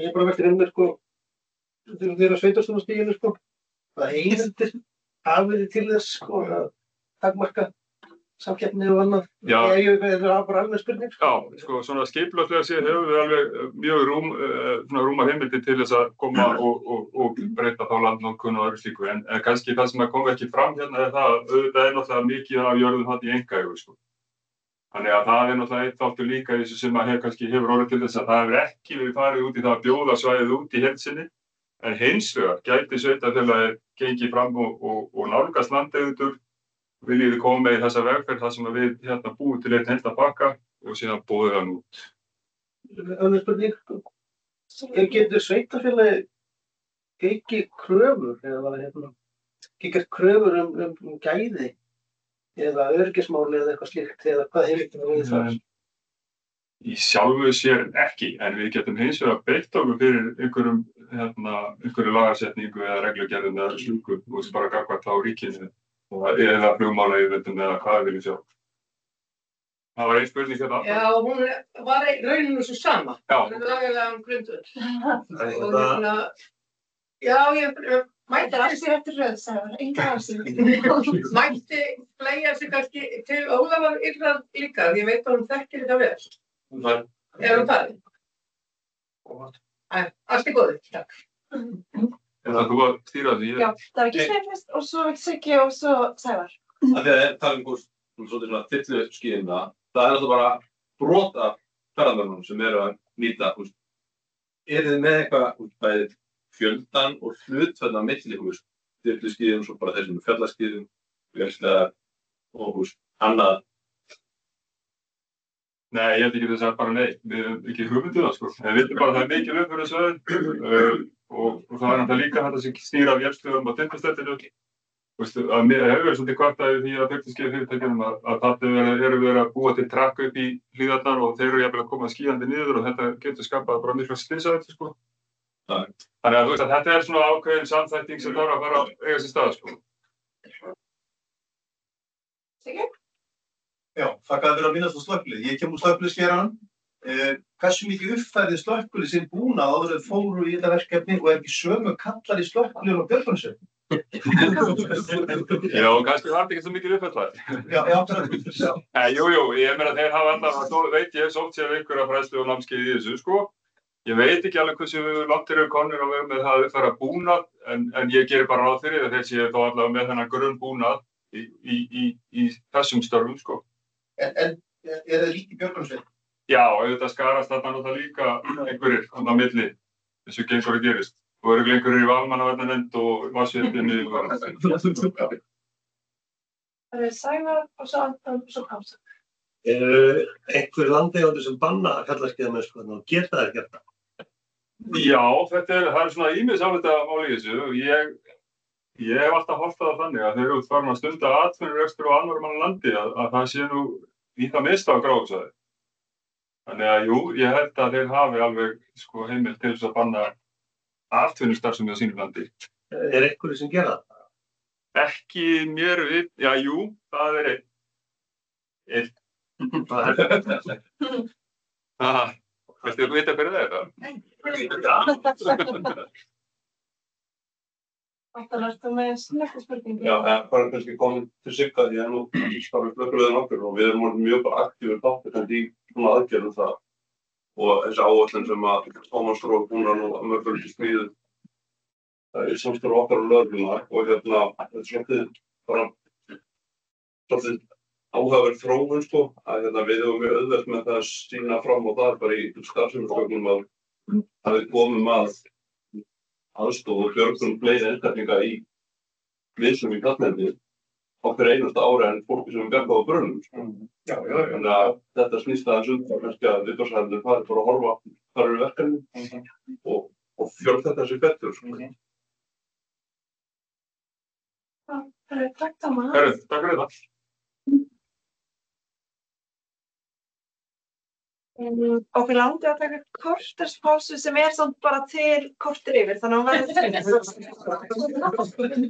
Ég bara velti með sko, þegar sveitarstjórnarstiginu sko, hvað heimildir hafið þið til þess sko að takmarka samkeppni og annað. Já. Það er bara alveg spurning sko. Já, sko svona skipulagslega séð höfum við alveg mjög rúma heimildir til þess að koma og breyta þá landnotkun og öðru slíku. En kannski það sem kom ekki fram hérna er það að auðvitað er náttúrulega mikið af jörðum þarna í einkaeigu sko. Þannig að það er náttúrulega einn þáttur líka í þessu sem að kannski hefur orðið til þess að það hefur ekki verið farið út í það að bjóða svæðið út í heild sinni. En hins vegar gæti sveitarfélagið gengið fram og nálgast landeigendur, viljið við koma með í þessa vegferð þar sem við hérna búum til einn heildan pakka og síðan boðið hann út. Önnur spurning, getur sveitarfélagið gengið kröfur eða gengið kröfur um gæði eða öryggismáli eða eitthvað slíkt eða hvað heimildir við það? Í sjálfu sér ekki, en við getum hins vegar beitt okkur fyrir einhverju lagasetningu eða reglugerðum eða slíku og bara gagnvart á ríkinu eða flugmálayfirvöldum eða hvað við viljum sjá. Það var ein spurning hérna. Já, hún var í rauninu svo sama. Já. Hún er lagalega grundvöld. Já, ég Mætti Allt í eftir röð, Sævar, enga ásýnd. Mætti fleygja sig kannski til Ólafar Yrðar líka, því ég veit að hún þekkir þetta vel. Það Hún farin? Allt í góðu, takk. Það þú að stýra því? Já, það var Gísli fyrst og svo Siggi og svo Sævar. Af því að það svolítið svona þyrluskíðina, það náttúrulega bara brot af ferðamönnum sem eru að nýta. Eru þið með eitthvað bæði fjöldan og hlutföll á milli þyrluskíðum, svo bara þessum fjallaskíðum, vélsleðar og annað? Nei, ég held ekki þess að bara nei. Við erum ekki hugmyndið það, sko. En við vitum bara að það er mikil umferðarsvæði og það er náttúrulega líka þetta sem snýr af vélsleðum á Tindastéttinu. Að mér hefur verið svolítið kvartað yfir því að þyrluskíðafyrirtækjunum að þarna eru verið að búa til trakk upp í hlíðarnar og þeir eru jafnvel að koma skíðandi niður og þetta getur skapað bara mikla slysahættu, sko. Þannig að þetta er svona ákveðin samþætting sem þarf að fara að eiga sér stað, sko. Siggi? Já, þakka fyrir að minnast á slökkvilið. Ég kem úr slökkviliðsgeiranum. Hversu mikið uppfærði slökkvilið sinn búnað áður en fóru í þetta verkefni og ekki sömu kallar í slökkviliðum og björgunarsveitum? Já, kannski var þetta ekki svo mikið uppfært. Já, akkurat. Jú, ég meina þeir hafa alltaf, veit ég, sótt sér einhverja fræðslu og námskeið í þessu, sko. Ég veit ekki alveg hversu langt þeir eru komnir og með það að uppfæra búnað, en ég gerir bara ráð fyrir að þeir séu þá allavega með þennan grunnbúnað í þessum störfum, sko. En er það líka í björgunarsveitum? Já, auðvitað skarast þarna náttúrulega líka einhverjir á milli þessu gengur að gerist. Og eru einhverjir í almannavarnanefnd og vatnsveitunni og Það er Sævar og svo Anton og svo Pása. Einhver landeigendur sem banna fjallaskíðamennsku og geta þeir gert það? Já, það er svona ýmisáleita mál í þessu. Ég hef alltaf horft það þannig að þeir eru farin að stunda atvinnurekstur á almannavarnalandi að það sé nú í það minnsta á gráðsvæði. Þannig að jú, ég held að þeir hafi alveg heimild til þess að banna atvinnustarfsemi á sínu landi. Er einhverju sem gera það? Ekki mér við, já, jú, það er einn. Viltu þú vita hverju það er það? Alltaf ertu með snöggu spurningu. Já, bara kannski komin til Sigga því að nú starfum slökkviliðin okkur og við erum orðin mjög bara aktífur þátttakandi í svona aðgerðum það. Og þessi áætlun sem að Tómas Róð búin að nú að mörgum til stríðu. Það er samstarf okkar og lögregluna og þetta er svolítið áhugaverð þróun, sko, að við höfum mjög auðvelt með það að sýna fram á það bara í starfsemisgögnum að við komum að aðstoð og björgun fleiri einstaklinga í viðsum í kallmendi okkur einasta ára en fólki sem bjargað á brunum. Þannig að þetta snýst aðeins kannski að viðbragðsæðarnir fari bara að horfa hvar eru verkefni og fjölga þessi betur. Takk, Tómas. Takk fyrir það. Okkur langar að taka korterspásu sem er samt bara til korter yfir, þannig að hún verður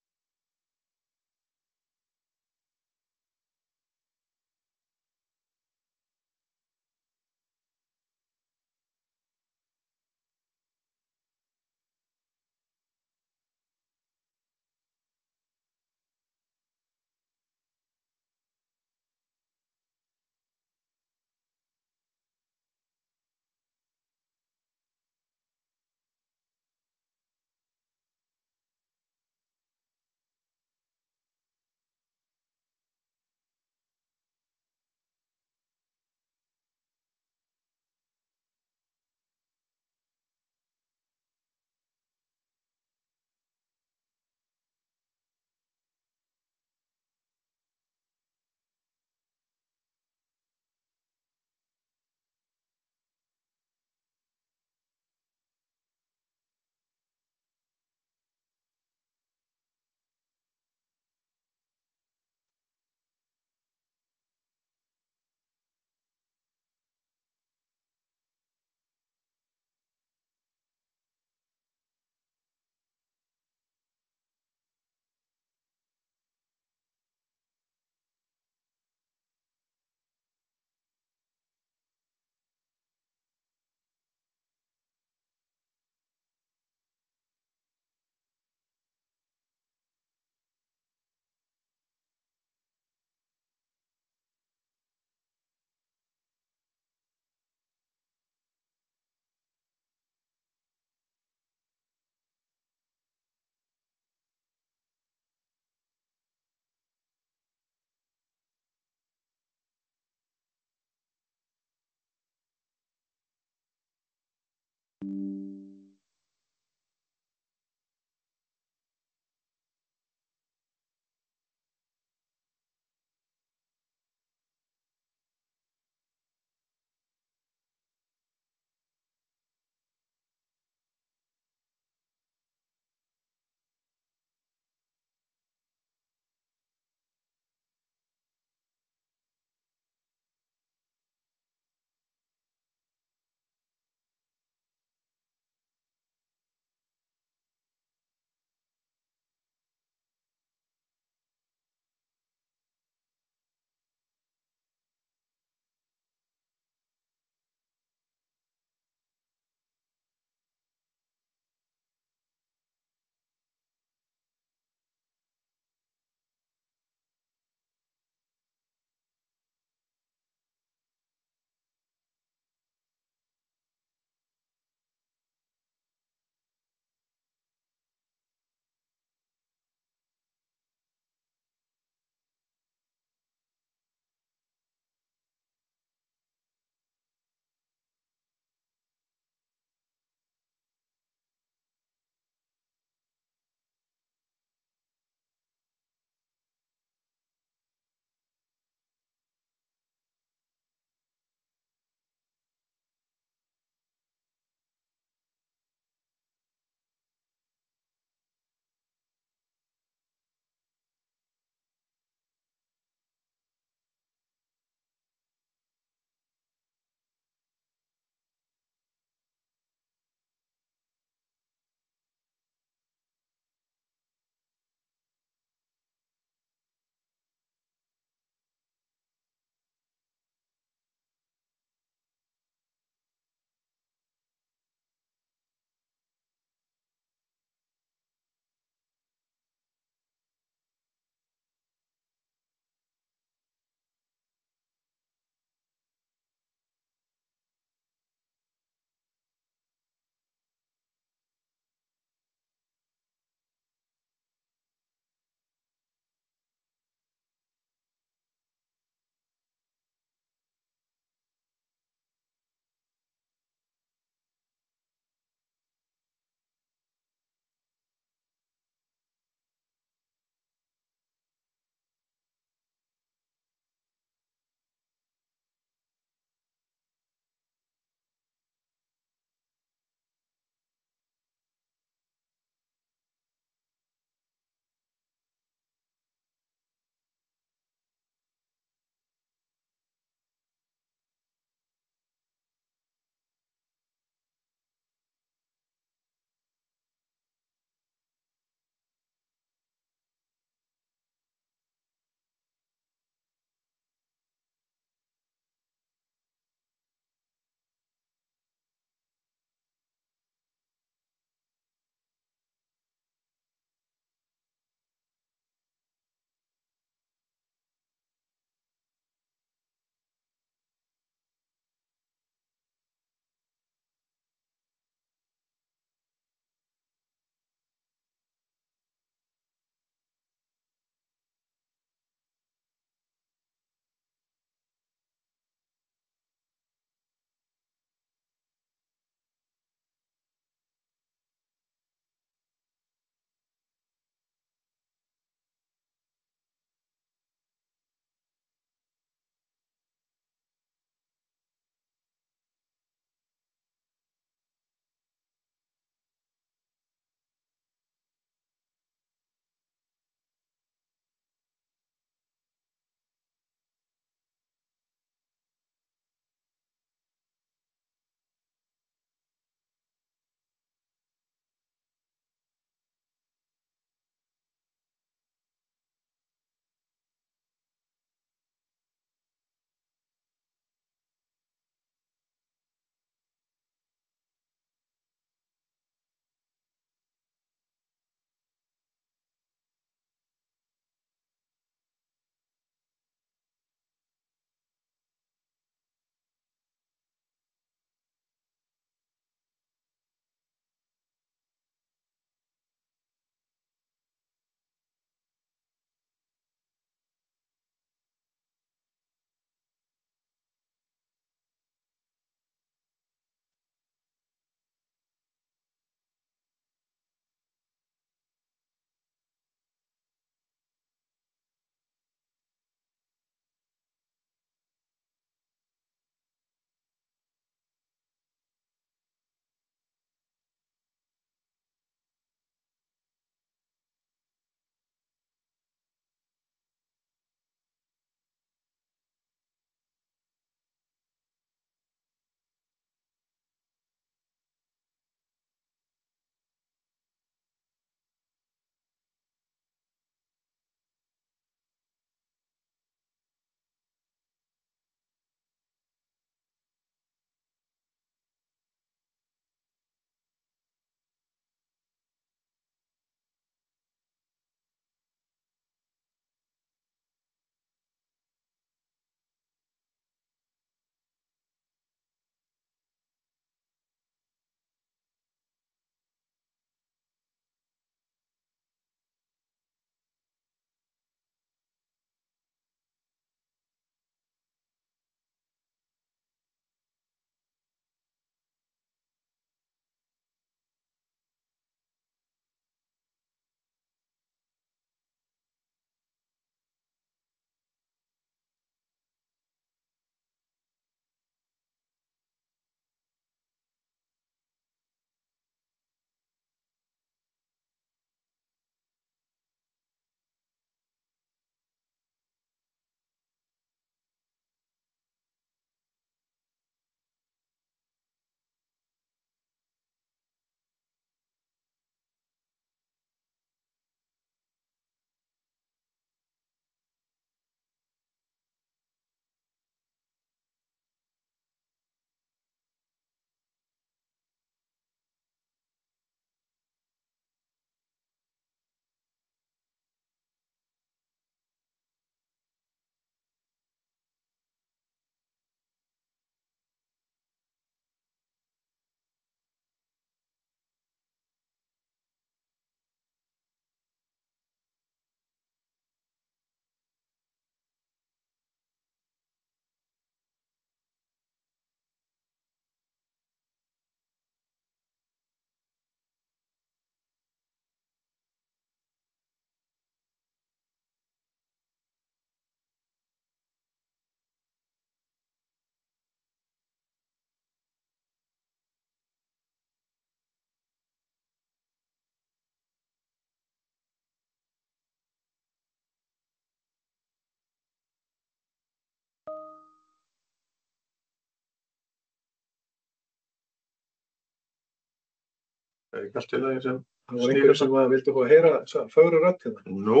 ekki allt í lagi sem Það var einhverjum sem vildi fá að heyra þessa fögru rödd hérna. Nú.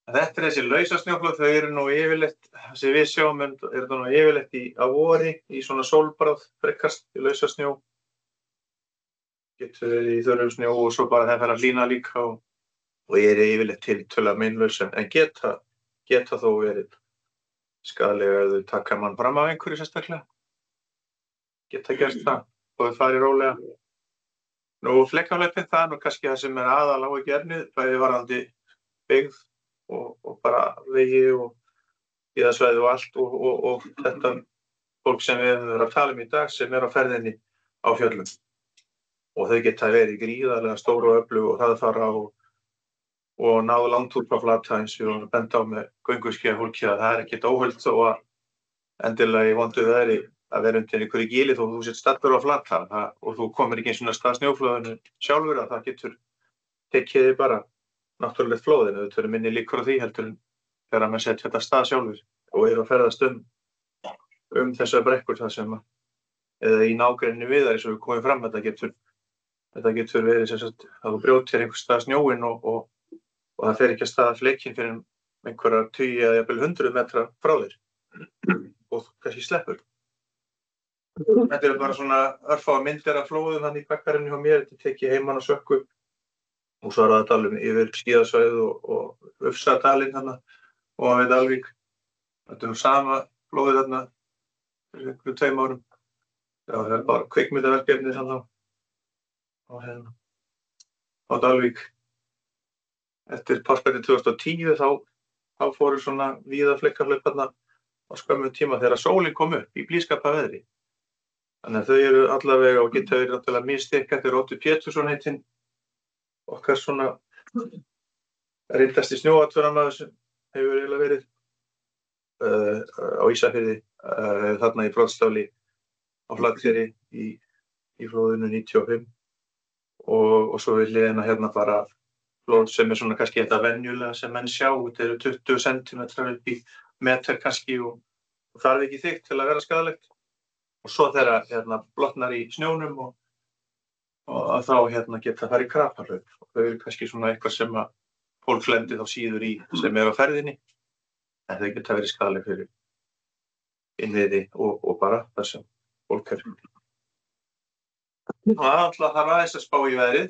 Þetta þessi lausasnjóflóð, þau eru nú yfirleitt, sem við sjáum, eru það nú yfirleitt á vori, í svona sólbráð, frekast í lausasnjó. Getur verið í þurrum snjó og svo bara það fer að hlýna líka og eru yfirleitt tiltölulega meinlaus en geta þó verið skaðlega ef þau taka mann fram af einhverju sérstaklega. Geta gert það og þau farið rólega. Nú flekkafleppin það er nú kannski það sem aðal áhyggjefnið, bæði varðandi byggð og bara vegi og skíðasvæði og allt og þetta fólk sem við höfum verið að tala í dag sem á ferðinni á fjöllum. Og þau geta verið gríðarlega stór og öflug og hraðfara og náðu langt út frá Flatey eins og við benda á með gönguskíða fólki að það ekkert óhult þó að endilega í vondu veðri að vera undir einhverju gíli þó þú sett staddur á Flatey og þú komir ekki eins og stað snjóflóðinu sjálfur að það getur tekið þig bara náttúrulegt flóðinu. Þau eru minni líkur á því heldur en þegar að menn setja þetta stað sjálfur og eru að ferðast þessar brekkur það sem eða í nágrenni við þær eins og við komum fram þetta getur verið sem sagt að þú brjótir einhvers stað snjóinn og það fer ekki að staða flekin fyrir einhverja 20 eða jafnvel 100 metra frá þér og þú kannski sleppur. Þetta eru bara svona örfáar myndir af flóðum þannig í bakkarinnu hjá mér, þetta tekið heimann á Sökku og svo það dalum yfir skíðasvæðið og Ufsadalinn þarna og við Dalvík. Þetta nú sama flóðið þarna fyrir einhverjum 2 árum. Já, það bara kvikmyndaverkefni þarna á Dalvík. Eftir páskaði 2010 þá fóru svona víða flekkaflöp þarna á skömmum tíma þegar sólin kom upp í blíðskaparveðri. Þannig að þau eru allavega og geta verið náttúrulega misþykk. Þetta Óttur Pétursson heitinn, okkar svona reyndasti snjóatburðarmaður sem hefur eiginlega verið á Ísafirði, þarna í Broddsstáli á Flateyri í flóðinu 95 og svo við hliðina hérna bara flóð sem svona kannski þetta venjulega sem menn sjá, þetta eru 20 cm upp í meter kannski og þarf ekki þykkt til að vera skaðlegt. Og svo þegar hérna blotnar í snjónum og þá hérna geta farið krapahlaup. Þau eru kannski svona eitthvað sem að fólk lendir þá síður í sem á ferðinni, en þau geta verið skaðleg fyrir innviði og bara það sem fólk Það alltaf þarf aðeins að spá í veðrið.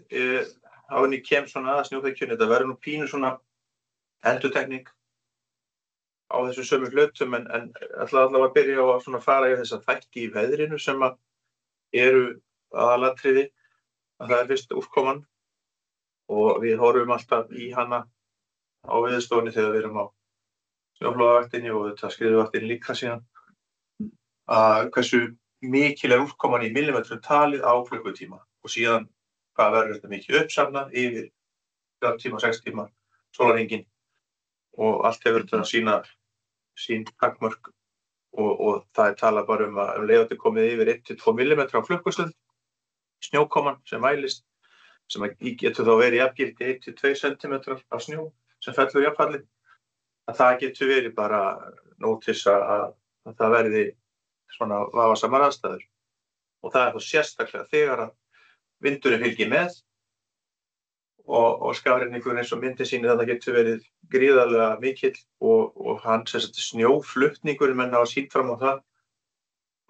Áður en ég kem svona að snjóþekjunni, þetta verður nú pínu svona endurtekning á þessum sömu hlutum en allavega að byrja á að svona fara í þessa þætti í veðrinu sem að eru aðalatriði að það fyrst úrkoman og við horfum alltaf í hana á veðurstofunni þegar við erum á snjóflóðavaktinni og þetta skriðuvaktinni líka síðan að hversu mikil úrkoman í millimetrum talið á klukkutíma og síðan hvað verður þetta mikið uppsafnað yfir 3 tíma, 6 tíma sólarhringinn og allt hefur þetta sín takmörk og það talað bara að leið komið yfir 1-2 millimetra á klukkustund snjókoman sem mælist sem getur þá verið jafngildi 1-2 centimetrar af snjó sem fellur jafnfalli að það getur verið bara nótis að það verði svona vafasamar aðstæður og það þá sérstaklega þegar að vindurinn fylgir með og skafrenningur eins og myndi sýnir að það getur verið gríðarlega mikill og hann snjóflutningur menn hafa sýnt fram á það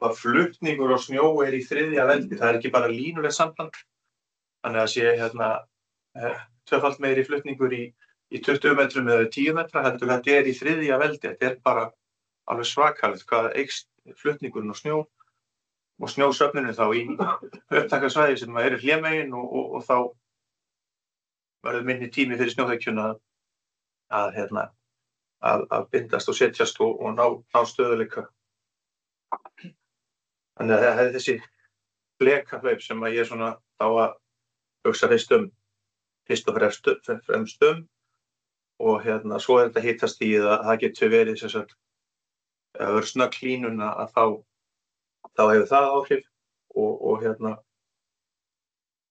að flutningur og snjó í 3. veldi, það ekki bara línulegt samband þannig að sé hérna tvöfalt meiri flutningur í 20 metrum eða 10 metra heldur þetta í 3. veldi, þetta bara alveg svakalegt hvað eykst flutningurinn og snjósöfnunum þá í upptakasvæði sem eru hlémegin og þá verður minni tími fyrir snjóþekjuna að bindast og setjast og ná stöðuleika. Þannig að það þessi flekahlaup sem að ég svona þá að hugsa fyrst og fremst og svo þetta hittast í að það getur verið sem sagt ef það verður snögg hlýnun að þá hefur það áhrif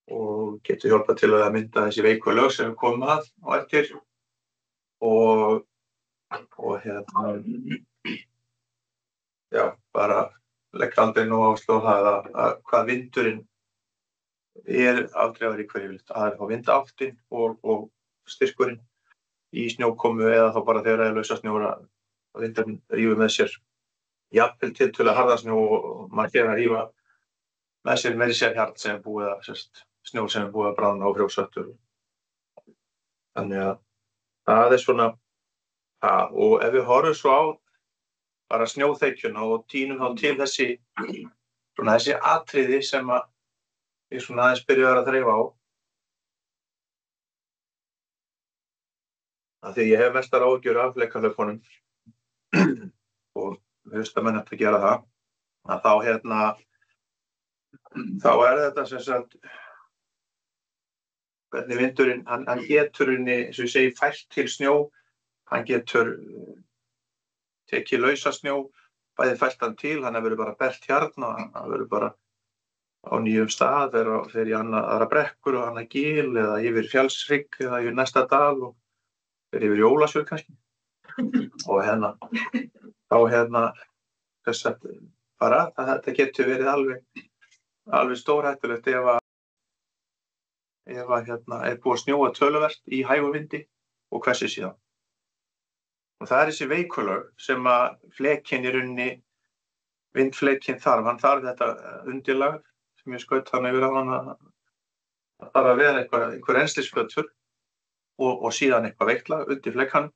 og getur hjálpað til að mynda þessi veiku lög sem við komum að á eftir og já, bara legg aldrei nóg áherslu á það að hvað vindurinn aldrei að vera í hverju yfirleitt. Það þá vindáttin og styrkurinn í snjókomu eða þá bara þegar lausa snjóra að vindurinn rífur með sér jafnvel tiltölulega harðan snjó og maður fer að rífa með sér meiri sér hjarn sem búið að snjó sem búið að bráðna og frjósvettur. Þannig að það svona það og ef við horfum svo á bara snjóþekjuna og tínum þá til þessi atriði sem að ég svona aðeins byrjaði að þreifa á. Af því ég hef mestar áhyggjur af flekahlaupunum og menn að gera það, að þá þetta sem sagt hvernig vindurinn, hann getur eins og ég segi fært til snjó, hann getur tekið lausa snjó, bæði fært hann til, hann verður bara bert hérna, hann verður bara á nýjum stað, fer í aðra brekkur og annað gil eða yfir fjallshrygg eða yfir næsta dal og fer yfir Jólasvör kannski. Og þá þess að bara að þetta getur verið alveg stórhættulegt ef er búið að snjóa töluvert í hægum vindi og hvessir síðan. Og það þessi veikulög sem að flekinn í rauninni, vindflekinn hann þarf þetta undirlag sem ég skaut hann yfir á hann að það þarf að vera einhver rennslisflötur og síðan eitthvað veiklag undir flekkanum.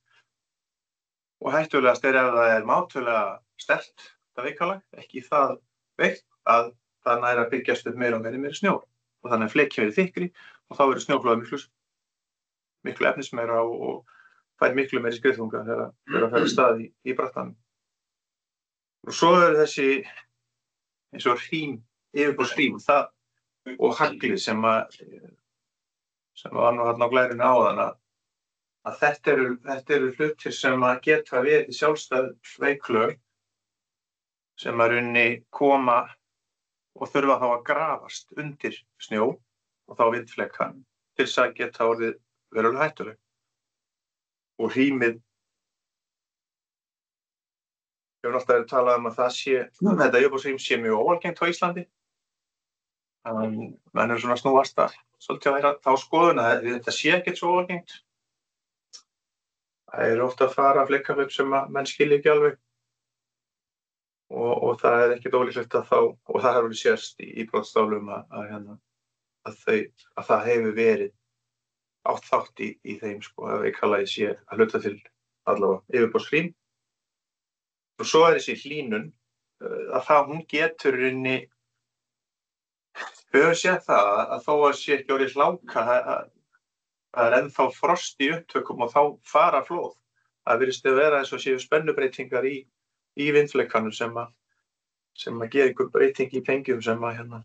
Og hættulegast ef það mátulega sterkt það veikalag, ekki það veikt að það nær að byggjast upp meira og meiri snjór. Og þannig að flekinn verið þykkri og þá verður snjóflóðið miklu efnismeira og fær miklu meiri skriðþunga þegar það fer af stað í brattanum. Og svo þessi eins og yfirborðshrím, það og haglið sem var nú þarna á glærunni áðan að þetta eru hlutir sem að geta verið sjálfstæð veiklög sem að runni koma og þurfa þá að grafast undir snjó og þá vindflekkan til þess að geta orðið verulega hættuleg. Og hrímið, ég hef alltaf verið að tala að þetta yfirborðshrím sé mjög óalgengt á Íslandi. Menn svona snúast svolítið að þá skoðun að þetta sé ekkert svo óalgengt. Það ofta að fara flekahlaup sem að menn skilja ekki alveg. Og það ekkert ólíklegt að og það hefur sést í broddstálum að það hefur verið átt þátt í þeim að veikalagi sé að hluta til allavega yfirborðshrím. Og svo þessi hlýnun að hún getur við höfum séð það að þó að sé ekki orðið hláka það ennþá frost í upptökum og þá fara flóð. Það virðist að vera eins og séu spennubreytingar í vindflekkanum sem að gera einhver breyting í tengjum sem að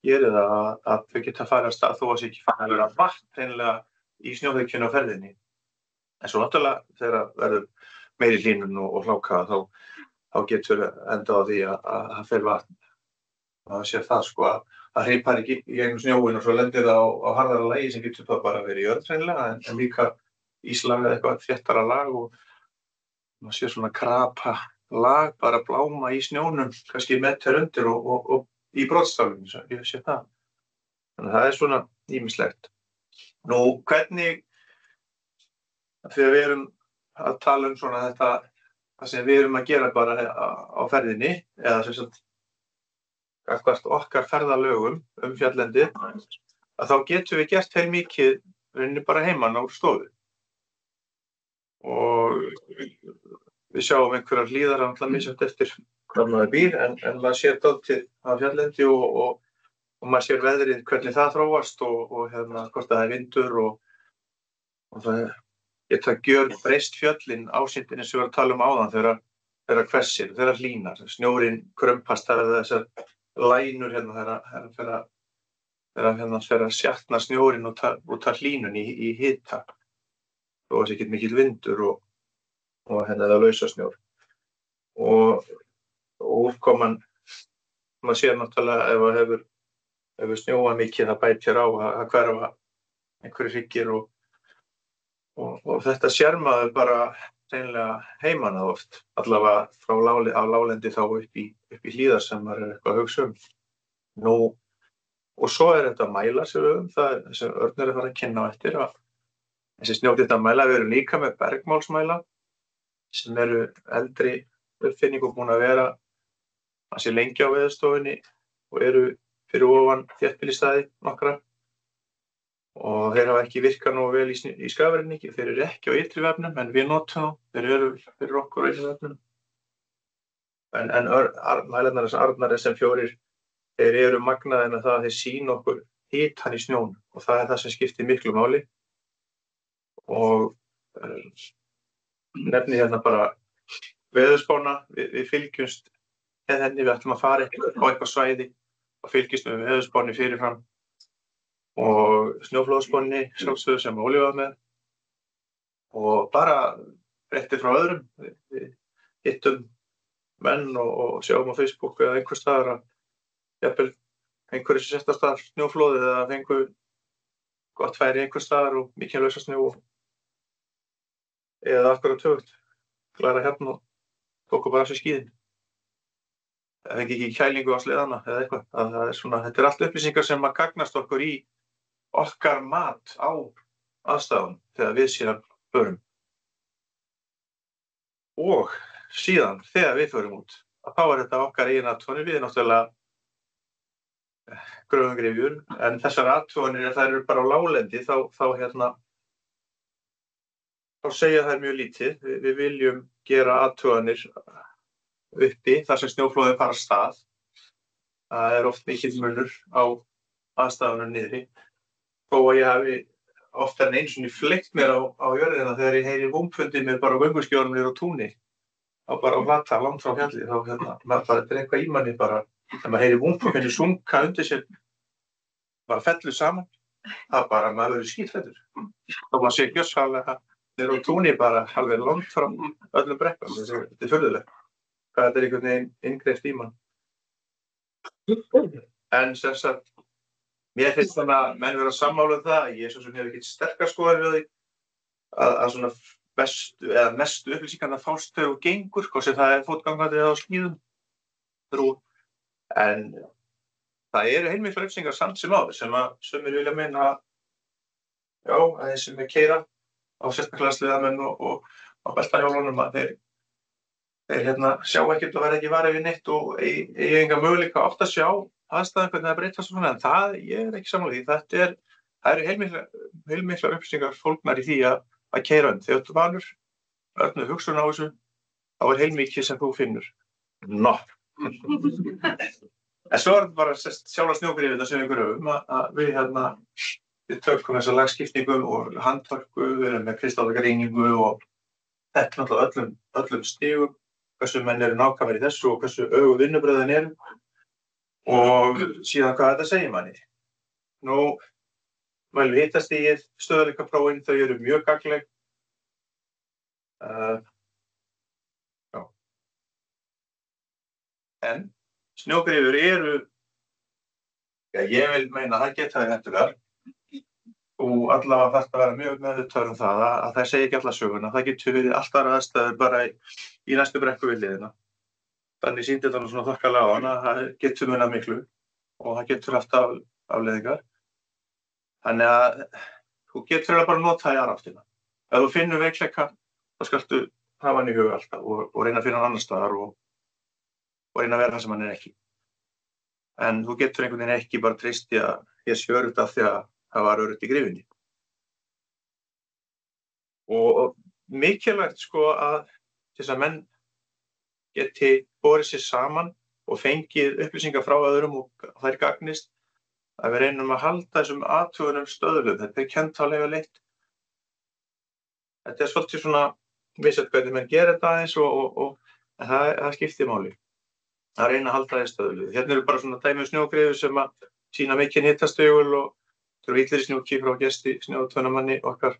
gerir það að þau geta farið af stað þó að sé ekki farið að vera vatn hreinlega í snjóþekjunni á ferðinni. En svo náttúrulega þegar verður meiri hlýnun og hláka þá getur enda á því að það fer vatn. Það sé það að hreypar ekki í gegnum snjóin og svo lendir það á harðara lagi sem getur það bara verið jörð hreinlega en líka íslag eða eitthvað þéttara lag og maður sé svona krapa lag bara bláma í snjónum, kannski meter undir og í broddstálum, ég sé það. Þannig að það svona ýmislegt. Nú, hvernig, þegar við erum að tala svona þetta, það sem við erum að gera bara á ferðinni, eða sem sagt, okkar ferðalögum fjallendið, að þá getum við gert heilmikið rauninni bara heiman á stofu. Og við sjáum einhverjar hlíðar að misjafnt eftir hvað maður býr, en maður sér dálítið á fjallendi og maður sér veðrið, hvernig það þróast og hvort það er vindur og það geta gjörbreyst fjöllin ásýndin eins og við erum að tala áðan þegar hvessir, þegar hlýnar, snjórinn krumpast, það er þessar lænur þegar að sjatna snjórinn og ta hlýnun í hita og það sé ekki mikill vindur og eða lausa snjór. Og úrkoman, maður sér náttúrulega ef það hefur snjóað mikið það bætir á að hverfa einhverjir hryggir og þetta sér maður bara hreinlega heimanna oft, allavega frá lálendi þá upp í hlíðar sem maður er eitthvað að hugsa um. Nú, og svo er þetta mæla sem við höfum, það er sem Örn er að fara að kynna á eftir, að þessi snjóþykktarmæla, við erum líka með bergmálsmæla sem eru eldri uppfinning og búin að vera ansi lengi á Veðurstofunni og eru fyrir ofan þéttbýlisstaði nokkra. Og þeir hafa ekki virkað nógu vel í Skagafirðinum, þeir eru ekki á ytri vefnum, en við notum þá, þeir eru fyrir okkur á ytri vefnum. En mælarnar þess Arnar SM4, þeir eru magnaðir en það að þeir sýna okkur hitann í snjón og það er það sem skiptir miklu máli. Og nefni hérna bara veðurspána, við fylgjumst með henni, við ætlum að fara á eitthvað svæði og fylgjumst með veðurspáni fyrirfram. Og snjóflóðaspánni sjálfsögðu sem Óli var með og bara fréttir frá öðrum. Við hittum menn og sjáum á Facebook eða einhvers staðar að jafnvel einhverju sem sett af stað snjóflóðið eða fengu gott færi einhvers staðar og mikið lausa snjó eða akkurat tögt klæra hérna og tóku bara af sér skíðin. Það fengi ekki kælingu á sleðana eða eitthvað. Það er svona, þetta er allt upplýsingar sem að gagnast okkur í okkar mat á aðstæðum þegar við síðan förum. Og síðan þegar við förum út, að þá er þetta okkar eigin athuganir, við náttúrulega gröfungrifjur, en þessar athuganir, þær eru bara á láglendi, þá segja þær mjög lítið. Við viljum gera athuganir uppi, þar sem snjóflóðin fara af stað. Það er oft mikill munur á aðstæðunum niðri. Þó að ég hafi oftar en einu sinni fleygt mér á jörðina þegar ég heyri vúmfundi mér bara á gönguskjónum niður á túni. Þá bara á Flata, langt frá fjalli. Þá þetta er eitthvað í manni bara. Þegar maður heyri vúmfundi sunka undir sér, bara fellur saman. Það bara, maður verður skítfellur. Þá maður sé gjörsamlega niður á túni bara alveg langt frá öllum brekkum. Þetta er furðulegt. Hvað þetta er einhvern veginn inngreift í mann. En sem sagt, mér finnst þannig að menn vera sammála um það, ég svo sem hef ekki sterkar skoðanir við því að svona mestu upplýsingarnar fást þegar þú gengur, hvort sem það er fótgangandi eða á skíðum. En það eru heilmiklar upplýsingar samt sem áður sem að sumir vilja meina að þeir sem keyra á sérstaklega sleðamenn og á beltahjólunum að þeir sjá ekkert og verða ekki varið við neitt og eigi enga möguleika oft að sjá aðstæðan hvernig það breytast og svona, en ég er ekki sammála því. Það eru heilmiklar upplýsingar fólgnar í því að keyra um. Þegar þú vanur öllum hugsun á þessu, þá er heilmikið sem þú finnur. En svo er þetta bara sjálfa snjógrifina sem við höfum að við tökum þessa lagskiptingum og handtorku, við erum með kristallagreiningu og þetta náttúrulega öllum stigum, hversu menn eru nákvæmir í þessu og hversu ögu vinnubröðin eru. Og síðan hvað þetta segir manni. Nú, mælu hitastigið, stöðugleikaprófin, þau eru mjög gagnleg. En snjógrifur eru, ég vil meina að það geta þær hentugar. Og allavega þarf að vera mjög meðvitaður um það að það segir ekki alla söguna. Það getur verið allt aðrar aðstæður bara í næstu brekku við hliðina. Þannig sýndi þetta svona þokkalega á hana, það getur munað miklu og það getur haft afleiðingar. Þannig að þú getur bara nota í aðráttina. Ef þú finnur veikleika, þá skaltu hafa hann í huga alltaf og reyna að finna hann annars staðar og reyna að vera það sem hann er ekki. En þú getur einhvern veginn ekki bara treyst í að ég sé öruggt af því að það var öruggt í grifinni. Og mikilvægt að þess að menn geti borið sér saman og fengið upplýsingar frá öðrum og þær gagnist að við reynum að halda þessum athugunum stöðluð. Þetta er kenntalega leitt. Þetta er svolítið svona vissat hvernig menn gera þetta aðeins en það skiptir máli. Að reyna að halda þær stöðluð. Hérna eru bara svona dæmi snjógrifur sem að sýna mikinn hitastigul og það eru illri snjóki frá gesti snjótvennamanni okkar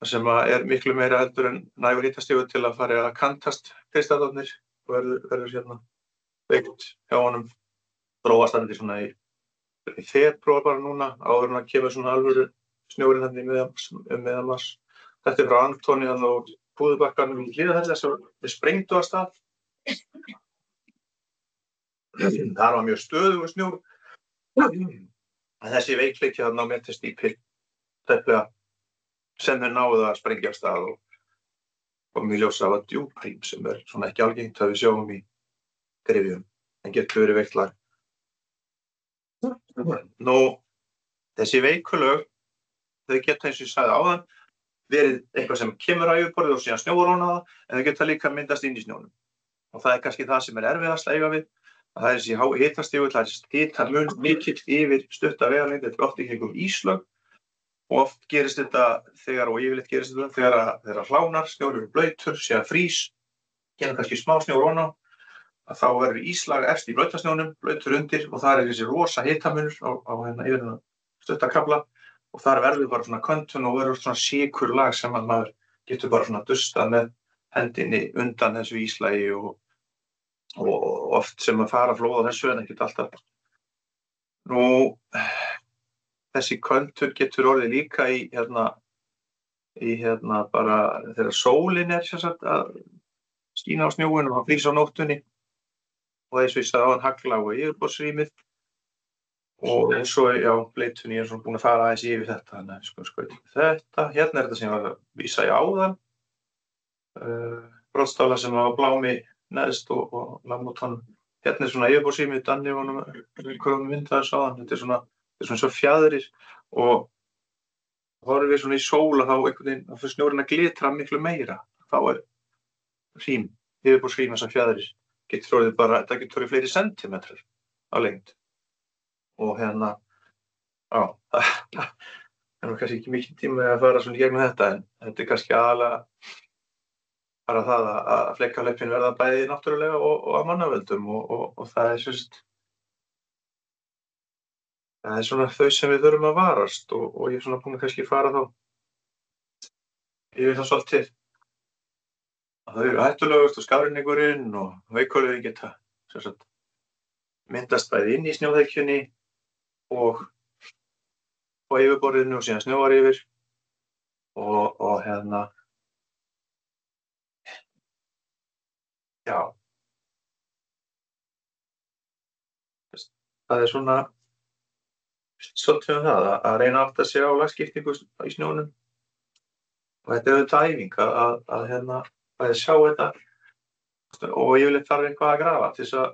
sem er miklu meira heldur en nægur hitastigul til að fara að kantast kristallarnir og verður veikt hjá honum. Þróast hann svona í febrúar bara núna, áður en að kemur svona alvöru snjórinn hann í miðjan mars. Þetta er frá Antoni og púðubakkanum í Hlíðarfjalli sem við sprengdu af stað. Þar var mjög stöðugur snjór. En þessi veikleiki þarna á metistípil tæplega sem þeir náðu að sprengja af stað og komum í ljós af að djúprím sem svona ekki algengt að við sjáum í gryfjum en getur verið veikt lag. Nú, þessi veikulög, þau geta eins og ég sagði áðan verið eitthvað sem kemur á yfirborðið og síðan snjóar ofan á það, en þau geta líka myndast inn í snjónum. Og það kannski það sem erfiðast að eiga við, að það þessi hitastígull, það þessi hitamun mikill yfir stutta vegalengd, þetta oft í kringum íslög og oft gerist þetta og yfirleitt gerist þetta þegar hlánar, snjórur blautur, síðan frís, kemur kannski smá snjór ofan á, að þá verður íslag efst í blautasnjónum, blautur undir og þar þessi rosa hitamunur á yfir stutta kafla og þar verður bara svona köntun og verður svona sykurlag sem að maður getur bara svona dustað með hendinni undan þessu íslagi og oft sem að fara flóð á þessu en ekkert alltaf. Nú, þessi köntun getur orðið líka í bara þegar sólin sem sagt að skína á snjóinn og frýs á nóttunni og eins og ég sagði áðan hagla og yfirborðsrýmið og svo, bleitunni ég svona búin að fara aðeins yfir þetta, þannig þetta, hérna þetta sem ég var að vísa í áðan, brotstála sem var á blámi neðst og lamótanum. Hérna svona yfirborðsrýmið, Danni var hverjum myndaði sáðan, þetta svona svo fjaðrir og horfum við svona í sól og þá einhvern veginn, þá fyrir snjórinn að glitra miklu meira, þá rím, yfirborðsrým þessar fjaðrir, þetta getur orðið fleiri sentimetrar á lengd. Og það kannski ekki mikið tíma að fara svona í gegnum þetta, en þetta kannski aðalega bara það að flekkaleppin verða bæði náttúrulega og af mannavöldum og það er svona þau sem við þurfum að varast og ég er svona búin að kannski fara þá yfir það svolítið. Þau eru hættulegust og skafrenningurinn og veikulögin geta myndast bæði inn í snjóþekjunni og yfirborðinu og síðan snjóar yfir og það er svona svolítið það að reyna að átta sig á lagskiptingu í snjónum og þetta er auðvitað æfing að sjá þetta og yfirleitt þarf eitthvað að grafa til þess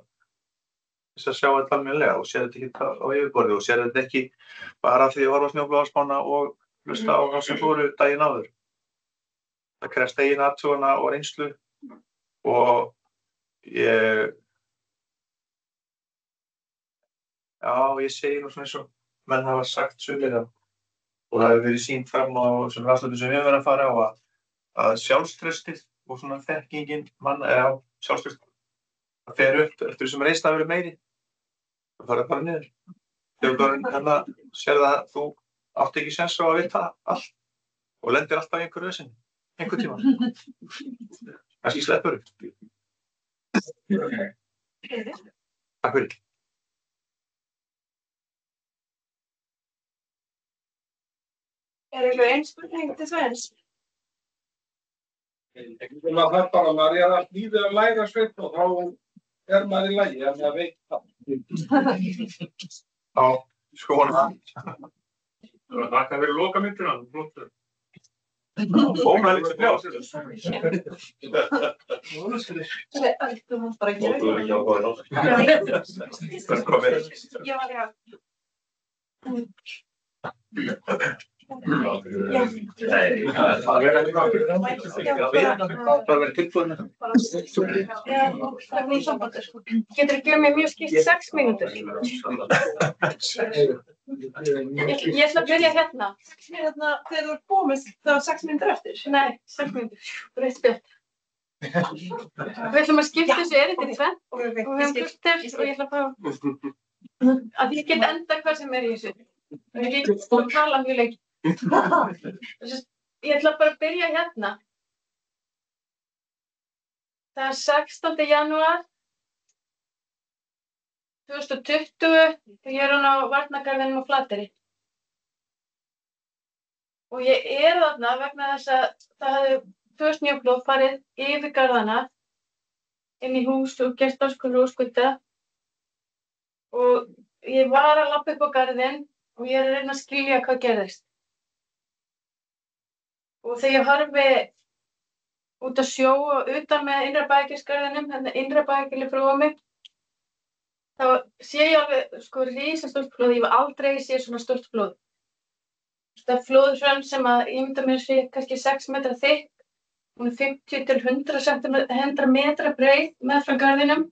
að sjá þetta almennilega og sér þetta ekki á yfirborði og sér þetta ekki bara því að horfa á snjóflóðaspána og hlusta á þá sem fóru daginn áður. Það krefst eigin athugana og reynslu og ég segi nú svona eins og menn hafa sagt sumir og það hefur verið sýnt fram á sem rannsóknir sem við höfum verið að fara á að sjálfstraustið og svona þekkingin manna sjálfstraustið það fer upp eftir sem reynsla verið meiri það farið bara niður. Þegar sér það að þú átt ekki séns á að vita allt og lendir alltaf í einhverju veseni, einhver tíma. Kannski sleppur upp. Takk fyrir. Eitthvað ein spurning til Sveins? Það er bara, maður er allt lífið að læra sveinn og þá maður í lagi, maður veit það. Já, skona. Þakka fyrir lokamyndina. Bónaði líka bjá. Þú mátt bara gera Getur gefið mér mjög skipt 6 mínútur? Ég ætla að byrja hérna. Þegar þú ert búin þá 6 mínútur eftir? Nei, 6 mínútur. Rétt spjall. Við ætlum að skipta þessu erindi í tvennt og við höfum fullt eftir og ég ætla að fá að ég get enda hvað sem í þessu. Ég get að tala mjög lengi. Ég ætla bara að byrja hérna. Það er 16. janúar 2020 og ég er á Varnargarðinum á Flateyri. Og ég þarna vegna þess að það 2 snjóflóð farið yfir garðana, inn í hús og gert alls konar óskunda. Og ég var að labba upp á garðinn og ég er að reyna að skilja hvað gerðist. Og þegar ég horfi út á sjó og utan með Innra-Bæjargilsgarðinum, hérna Innra-Bæjargilið fyrir ofan mig, þá sé ég alveg sko risastórt flóð. Ég hef aldrei séð svona stórt flóð. Það er flóðhrönn sem að ímynda mér sé kannski 6 metra þykk. Hún er 50 til 100 metra breið meðfram garðinum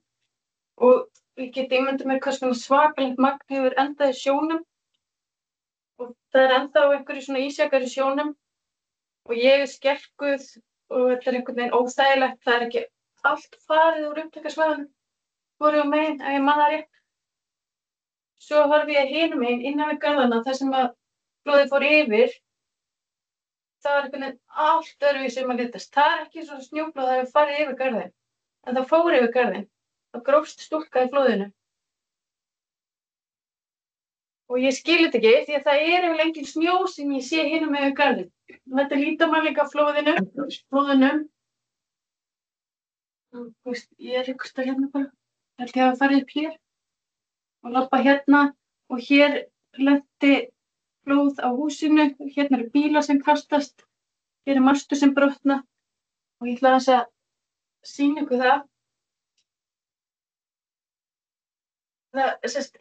og ég get ímynda mér hvers konar svakalegt magn hefur endað í sjónum og það er ennþá einhverju svona ísjakar í sjónum og ég er skelkuð og þetta er einhvern veginn óþægilegt. Það er ekki allt farið úr upptakasvæðunum, voru á megin, ef ég man það rétt. Svo horfi ég hinum megin innan við garðana þar sem að flóðið fór yfir. Það var einhvern veginn allt öðruvísi að litast. Það er ekki svona snjóflóð að það hefur farið yfir garðinn, en það fór yfir garðinn. Það grófst stúlka í flóðinu. Og ég skil þetta ekki því að það er yfirleitt engin snjó sem ég sé hinum megin við garðinn. Þetta lítur maður líka flóðunum. Þú veist, ég er einhvers staðar hérna bara. Held ég hafi farið upp hér og labba hérna og hér lenti flóð á húsinu. Hérna eru bílar sem kastast, hér er mastur sem brotna og ég ætla aðeins að sýna ykkur það. Það er sérst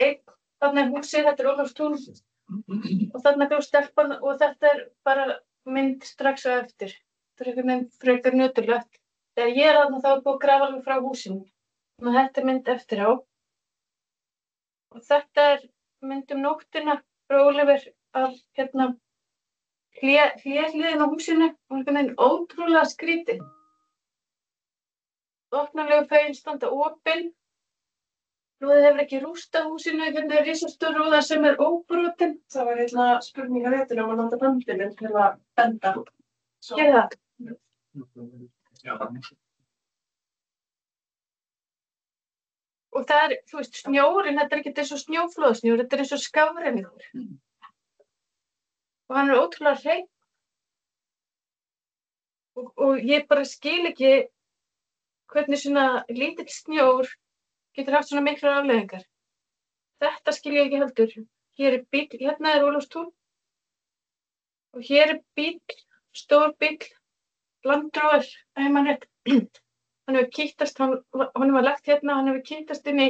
þarna er húsið, þetta er Ólafstún og þarna gaf stelpan og þetta er bara mynd strax á eftir. Þetta er einhvern veginn frekar nöturlegt. Þegar ég er þarna þá er búið að grafa alveg frá húsinu. Og þetta er mynd eftir á. Og þetta er mynd nóttina frá Oliver af hérna hliðin á húsinu og einhvern veginn ótrúlega skrítið. Opnarlegu fögin standa opin. Flóðið hefur ekki rústað húsinu, hérna er risastór rúða sem er óbrotin. Það var hérna spurning á netinu að nota bandinu til að benda. Gerðu það? Já. Og það er, þú veist, snjórinn, þetta er ekki eins og snjóflóðsnjór, þetta er eins og skafrenningur. Og hann er ótrúlega hreinn. Og ég bara skil ekki hvernig svona lítill snjór getur haft svona miklar afleiðingar. Þetta skil ég ekki heldur. Hér er bíll, hérna er Ólafstún. Og hér er bíll, stór bíll, Land Rover, ef ég man rétt. Hann hefur kýttast, honum var lagt hérna, hann hefur kýttast inn í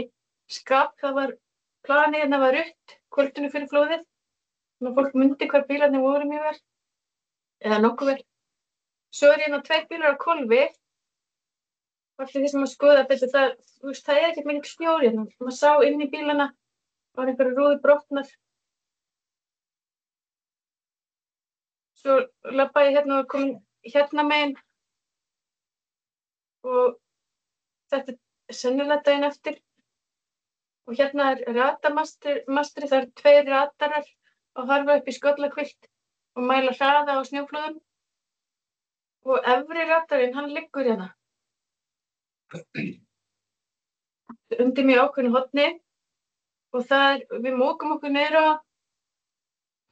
skap. Það var, planið hérna var rutt, kvöldinu fyrir flóðið. Þannig að fólk myndi hvar bílarnir voru mjög vel. Eða nokkuð vel. Svo er hérna 2 bílar á hvolfi. Allir því sem að skoða betur, það er ekkert mikil snjór hérna. Maður sá inn í bílana, var einhverju rúður brotnar. Svo labbaði ég hérna og kom hérna megin. Og þetta er sennilega daginn eftir. Og hérna er radarmastri, það eru 2 radarar að horfa upp í skollakvilt og mæla hraða á snjóflóðum. Og efri radarinn, hann liggur hérna. Undir mjög ákveðnu horni og það er, við mókum okkur niður á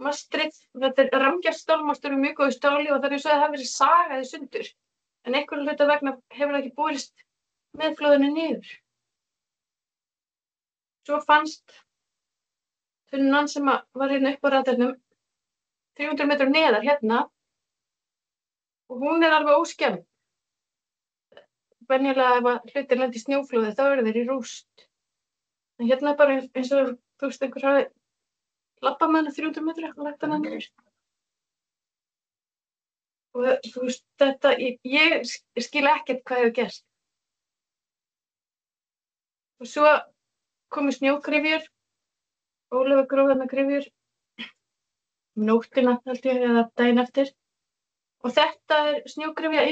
mastrið. Þetta er ramgjastálmastur mjög góðu stáli og það er eins og það hafi verið sagað í sundur. En einhverju hluta vegna hefur það ekki borist með flóðinu niður. Svo fannst tunnan sem var hérna upp á radarnum 300 metrar neðar hérna og hún er alveg óskemmd. Venjulega ef að hlutir lenda í snjóflóði þá eru þeir í rúst. En hérna er bara eins og þú veist einhver hafi labbað með hana 300 metra og lagt hana niður. Og þú veist þetta, ég skil ekkert hvað hefur gerst. Og svo komu snjógryfjur, Ólafur gróf þarna gryfjur, nóttina held ég eða daginn eftir. Og þetta er snjógryfja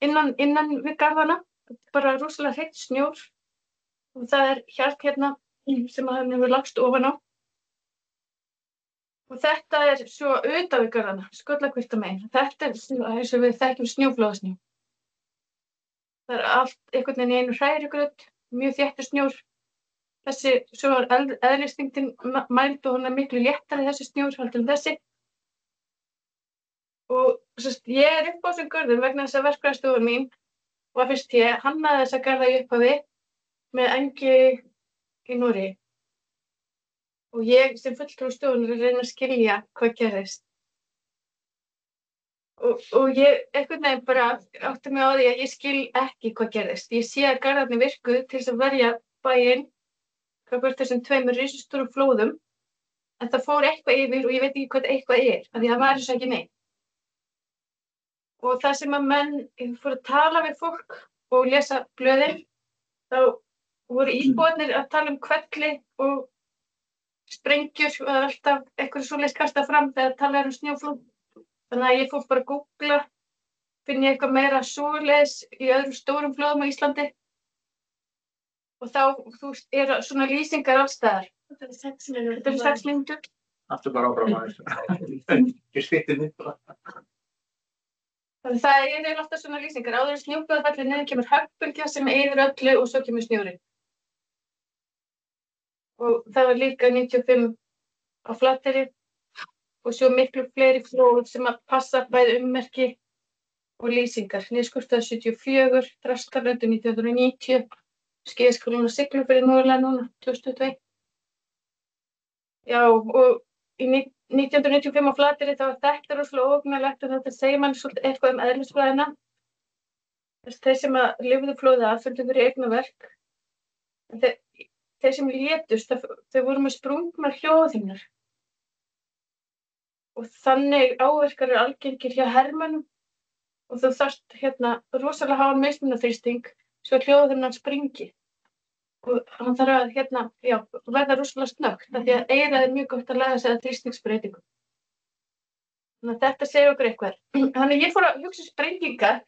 innan við garðana, bara rosalega hreinn snjór og það er hérna sem hann hefur lagst ofan á. Og þetta er svo utan við garðana, skollakvilta megin. Þetta er eins og við þekkjum snjóflóðasnjó. Það er allt einhvern veginn í einu hrærigraut, mjög þéttur snjór. Þessi, svo var eðlisþyngdin mæld og hún er miklu léttari þessi snjór heldur en þessi. Og ég upp á þessum görðum vegna þess að verkfræðistofan mín var fyrst ég hannaði þessa garða í upphafi með Engi í Noregi. Og ég sem fulltrúi stofunnar reyna að skilja hvað gerðist. Og ég einhvern veginn bara átti mig á því að ég skil ekki hvað gerðist. Ég sé að garðarnir virkuðu til þess að verja bæinn gagnvart þessum 2 risastórum flóðum. En það fór eitthvað yfir og ég veit ekki hvað eitthvað af því það var ekki neitt. Og það sem að menn fóru að tala við fólk og lesa blöðin, þá voru íbúarnir að tala hvelli og sprengjur og það er alltaf eitthvað svoleiðis kastað fram þegar talað snjóflóð. Þannig að ég fór bara að googla, finn ég eitthvað meira svoleiðis í öðrum stórum flóðum á Íslandi. Og þá eru svona lýsingar alls staðar. Þetta er 6 mínútur. Aftur bara áfram aðeins. Ég stytti mig bara. Þannig það eru alltaf svona lýsingar. Áður en snjóflóð fellur niður kemur höggbylgja sem eyðir öllu og svo kemur snjórinn. Og það var líka 95 á Flateyri. Og svo miklu fleiri flóð sem að passa bæði ummerki og lýsingar. Niðurskurðar 74, Þrastarlöndu 1990, Skeiðaskálinn og Siglufirði mögulega núna 2021. Já, og í 1995 á Flateyri þá var þetta rosalega óhugnanlegt og þetta segir manni svolítið eitthvað eðlisfræðina. Þeir sem að lifðu flóðið af fundu fyrir eignaverk. Þeir sem létust, þau voru með sprungnar hljóðhimnur. Og þannig áverkar eru algengir hjá hermönnum og þú þarft rosalega háan mismunarþrýsting svo að hljóðhimnan springi. Og hann þarf að verða rosalega snöggt af því að eyrað er mjög gott að laga sig að þrýstingsbreytingum. Þannig að þetta segir okkur eitthvað. Þannig ég fór að hugsa sprengingar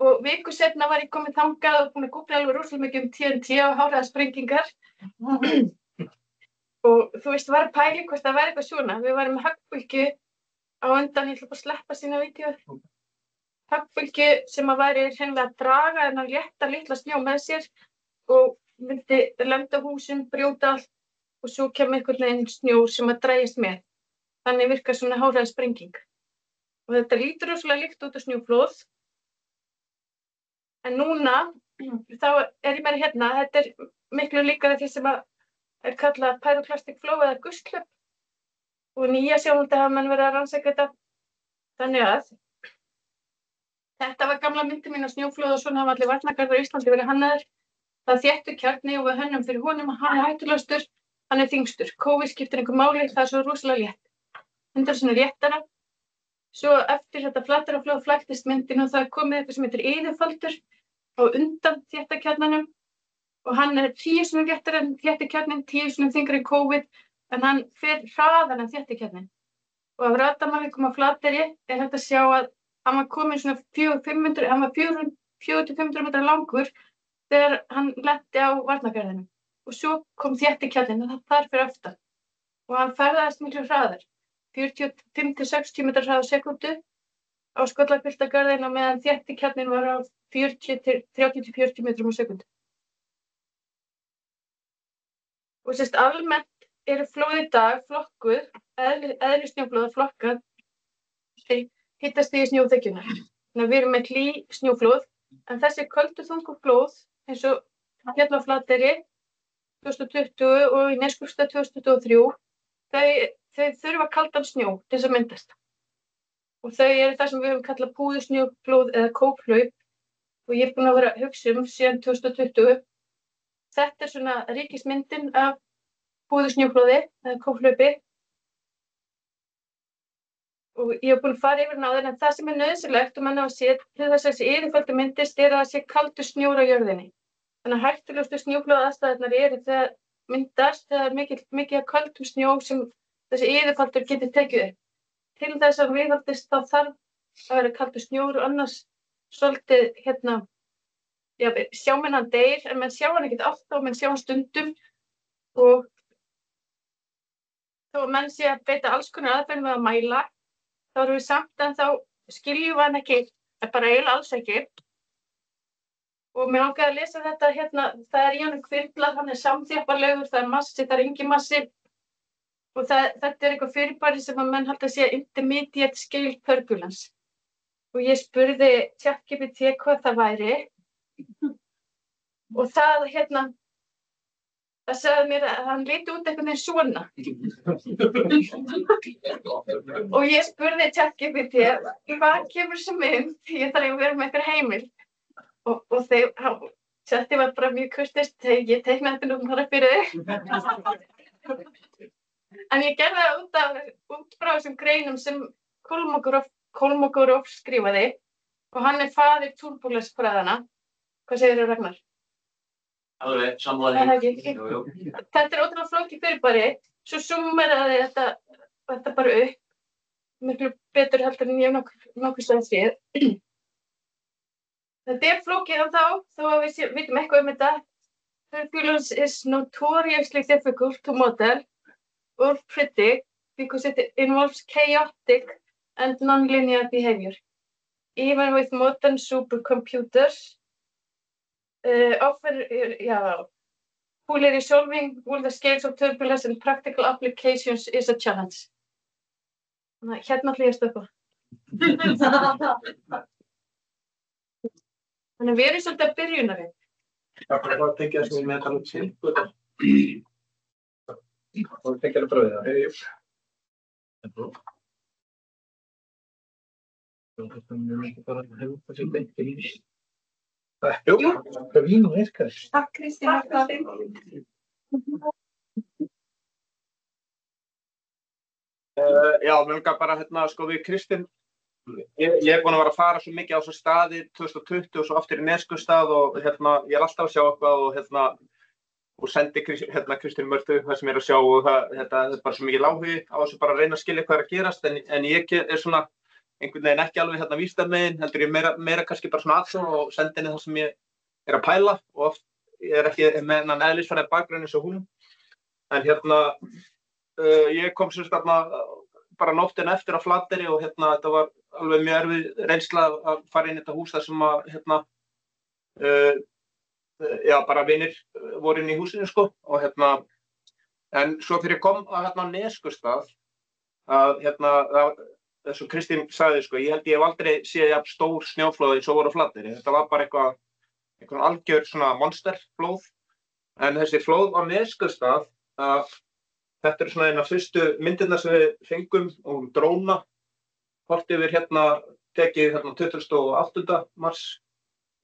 og viku seinna var ég komin þangað og búin að googla alveg rosalega mikið TNT og háhraðasprengingar. Og þú veist, var að pæla hvort það væri eitthvað svona. Við varum með höggbylgju á undan, ég ætla bara að sleppa sína vídeóið. Höggbylgju sem að væri hreinlega að draga þennan létta litla snjó með sér og myndi lenda á húsum, brjóta allt og svo kemur einhvern veginn snjór sem að drægjast með. Þannig virkar svona háhraðasprenging. Og þetta lítur rosalega líkt út á snjóflóð. En núna, þá er ég meira þetta er miklu líkara því sem að er kallað pyroclastic flow eða gusthlaup. Og Nýja-Sjálandi hafa menn verið að rannsaka þetta. Þannig að þetta var gamla myndin mín á snjóflóð og svona hafa allir varnargarðar á Íslandi verið hannaðir. Það er þéttur kjarni og við hönnum fyrir honum að hann er hættulegastur, hann er þyngstur. COVID skiptir einhver máli, það er svo rosalega létt. 100 sinnum léttara. Svo eftir þetta Flateyrarflóð flæktist myndin og það er komið eitthvað sem heitir iðufaldur á undan þéttakjarnanum og hann er 10 sinnum léttari en þéttikjarnin, 10 sinnum þyngri en COVID en hann fer hraðar en þéttikjarnin. Og af radamælikum á Flateyri er hægt að sjá að hann var komin svona 400-500 metra langur þegar hann lenti á varnargarðinum. Og svo kom þéttikjarnin og það þar fyrir aftan. Og hann ferðaðist miklu hraðar, 45-60 metrar hraða á sekúndu á Skollahvilftargarðinu og meðan þéttikjarnin var á 30-40 metrum á sekúndu. Og almennt eru flóð í dag flokkuð, eðli snjóflóða flokkað til hitastigi snjóþekjunnar. Þannig að við erum með hlý snjóflóð, en þessi köldu þungu flóð, eins og féll á Flateyri 2020 og í Neskaupstað 2023, þau þurfa kaldan snjó til þess að myndast. Og þau eru það sem við höfum kallað púðusnjóflóð eða kóphlaup og ég er búin að vera að hugsa síðan 2020. Þetta er svona ríkismyndin af púðusnjóflóði eða kóphlaupi. Og ég hef búin að fara yfir náður, en það sem er nauðsynlegt og mann á að sé til þess að þessi yfirfaldi myndist er að það sé kaldur snjór á jörðinni. Þannig að hættulegustu snjóflóðaaðstæðurnar eru þegar myndast, þegar mikið af köldum snjó sem þessi yfirfaldur getur tekið upp. Til þess að viðhaldist þá þarf að vera kaldur snjór og annars svolítið sjá menn hann deyr, en menn sjá hann ekkert alltaf, menn sjá hann stundum og þó að menn sé að beita alls konar aðferðum við að mæla, þá erum við samt en þá skiljum við hann ekki, bara eiginlega alls ekki. Og mér langaði að lesa þetta það er í honum hvirflar, hann er samþjapparlegur, það er massi, það er engin massi. Og þetta er eitthvað fyrirbæri sem að menn halda að sé intermediate scale turbulence. og ég spurði ChatGPT hvað það væri og það það sagði mér að hann liti út einhvern veginn svona. Og ég spurði ChatGPT hvað kemur sem mynd, ég þarf að vera með einhver heimild. Og Chatti var bara mjög kurteist, ég teiknaði þetta nú bara fyrir þig. En ég gerði það út frá þessum greinum sem Kolmogorov skrifaði og hann faðir túrbúlesfræðanna. Hvað segirðu, Ragnar? Alveg, sammála því. Þetta ótrúlega flókið fyrirbæri, svo súmmeraði þetta bara upp, miklu betur heldur en ég nokkuð staðar séð. Þetta flókið þó að við vitum eitthvað þetta. Turbulence is notoriously difficult to model or predict because it involves chaotic and non-linear behavior. Even with modern supercomputers, often, fully resolving all the scales of turbulence and practical applications is a challenge. Hérna ætla ég að stöpa. Þannig við erum svolítið að byrjunarinn. Það tekja þess að við með tala til. Það tekja það bröðið það. Það ekki bara að hefur það sér beint í lífi. Jú, það vín og virkar. Takk, Kristín. Já, mér langar bara við Kristín. Ég búinn að vera að fara svo mikið á svo staði 2020 og svo aftur í Neskaupstað og ég alltaf að sjá eitthvað og sendi Kristín Mörtu það sem ég að sjá og þetta bara svo mikið áhugi á þessu bara að reyna að skilja hvað að gerast en ég svona einhvern veginn ekki alveg vísindamenn, heldur ég meira kannski bara svona aðsókn og sendi henni það sem ég að pæla og oft ég ekki með hennan eðlisfræði bakgrunn eins og hún en ég kom sem sagt bara nóttin eftir á Flateyri og þetta var alveg mjög erfið reynsla að fara inn í þetta hús þar sem bara vinir voru inn í húsinu og en svo þegar ég kom á Neskaupstað að eins og Kristín sagði ég held ég hef aldrei séð jafn stór snjóflóð eins og voru á Flateyri. Þetta var bara eitthvað algjör svona monsterflóð en þessi flóð á Neskaupstað þetta svona eina fyrstu myndirnar sem við fengum og dróna hvort yfir tekið 28. mars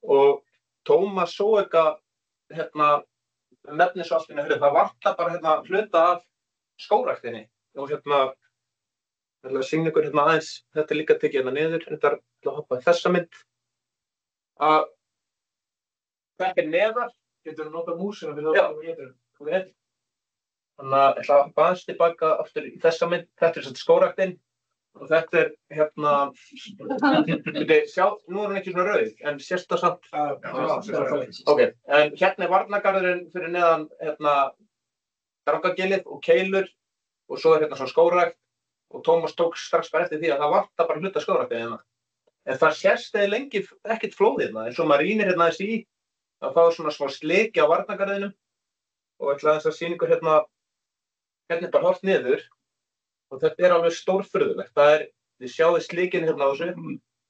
og Tómas Sóeka nefnir svo allt það vantar bara hluta af skógræktinni og ég sýna ykkur aðeins þetta líka tekið niður þetta að hoppa í þessa mynd að þetta neðar getur notað músina fyrir það og getur Þannig að ég ætla að hoppa aðeins tilbaka aftur í þessa mynd. Þetta skógræktin og þetta sjá, nú hún ekki svona rauð, en sést það samt. Ok, en hérna varnargarðurinn fyrir neðan Drangagilið og Keilur og svo svona skógrækt og Tómas tók strax bara eftir því að það vantar bara hluta skógræktin hérna. En það sést eða lengi ekkert flóðið eins og maður rýnir aðeins í að fá svona smá sliki á varnargarðinum og ég ætla aðeins að sýna ykkur hérna bara horft niður og þetta alveg stórfurðulegt. Þið sjáið slikinn á þessu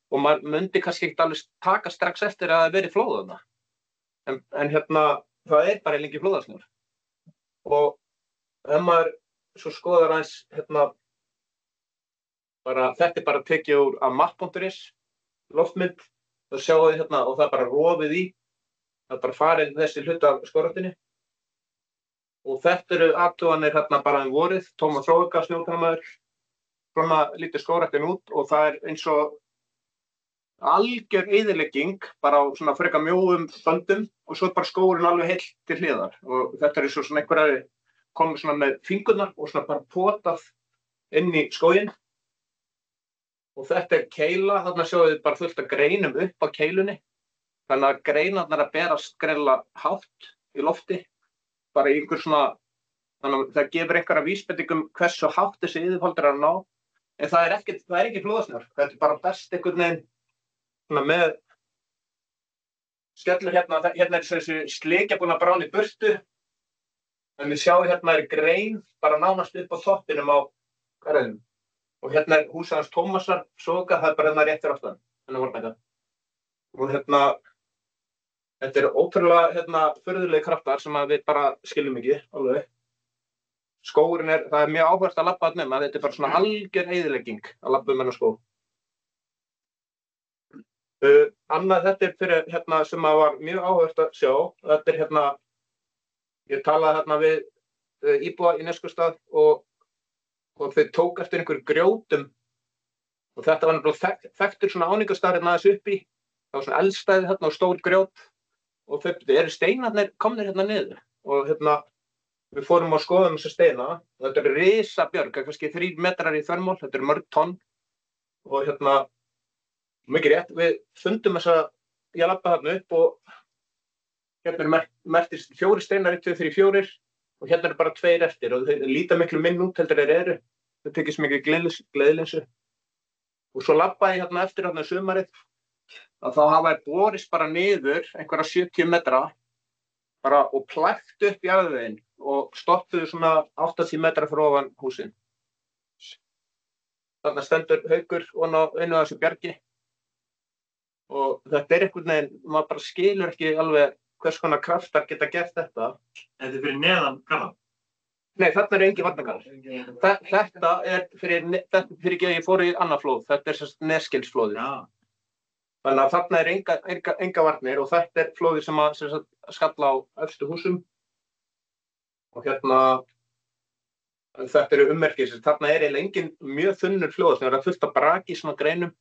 og maður myndi kannski ekki alveg taka strax eftir að það veri flóð þarna. En það bara lengi flóðasnjór. Og ef maður svo skoðar aðeins þetta bara tekið úr af map.is loftmynd og sjáu þið og það bara rofið í. Það bara farið þessi hluta af skógræktinni. Og þetta eru athuganir bara vorið, Tómas Sóeka, snjótannamaður, svona lítið skógræktin út og það eins og algjör eyðilegging bara á svona frekar mjóum böndum og svo bara skógurinn alveg heill til hliðar og þetta eins og svona einhverja komið svona með fingurnar og svona bara potað inn í skóginn og þetta keila, þarna sjáum við bara fullt af greinum upp á keilunni þannig að greinarnar að berast greinilega hátt í lofti bara í einhver svona, þannig að það gefur einhverja vísbendingum hversu hátt þessi yfirfaldur að ná, en það ekki flóðasnjór, þetta bara best einhvern veginn svona með skellur hérna þessi slikja búin að brána í burtu, en við sjáum grein bara nánast upp á toppinum á garðinum og húsið hans Tómasar Sóeka, það bara rétt fyrir aftan. þennan varnargarð. Og þetta eru ótrúlega furðulegi kraftar sem að við bara skiljum ekki alveg. Skógurinn það er mjög áhugavert að labba þarna um, að þetta er bara svona algjör eyðilegging að labba um þennan skóg. Annað þetta fyrir sem að var mjög áhugavert að sjá, þetta er ég talaði við íbúa í Neskaupstað og þau tók eftir einhverjum grjótum og þetta var náttúrulega þekktur svona áningarstaður aðeins upp í. Það var svona eldstæði og stór grjót og þau eru steinarnir komnir niður og við fórum og skoðum þessa steina. Þetta er risabjörg, kannski 3 metrar í þvermál, þetta er mörg tonn og mikið rétt, við fundum ég labbaði þarna upp og hérna mertist 4 steinar, 1, 2, 3, 4 og hérna bara 2 eftir og þeir líta miklu minn út heldur þeir eru. Þau tekist mikið gleðilinsu. Og svo labbaði ég eftir sumarið að þá hafa þeir borist bara niður einhverja 70 metra bara og plægt upp jarðveginn og stoppuðu svona 80 metra frá ofan húsin. Þarna stendur Haukur ofan á einu af þessu bjargi. Og þetta einhvern veginn, maður bara skilur ekki alveg hvers konar kraftar geta gert þetta. Þetta er fyrir neðan garðan? Nei, þarna engin varnargarður. Þetta fyrir ekki að ég fór í annað flóð, þetta er Nesgilsflóðið. Þannig að þarna enga varnir og þetta er flóðið sem að skalla á efstu húsum. Og þetta eru ummerkir, þarna eiginlega engin mjög þunnur flóðasnjór, það er fullt af braki í svona greinum.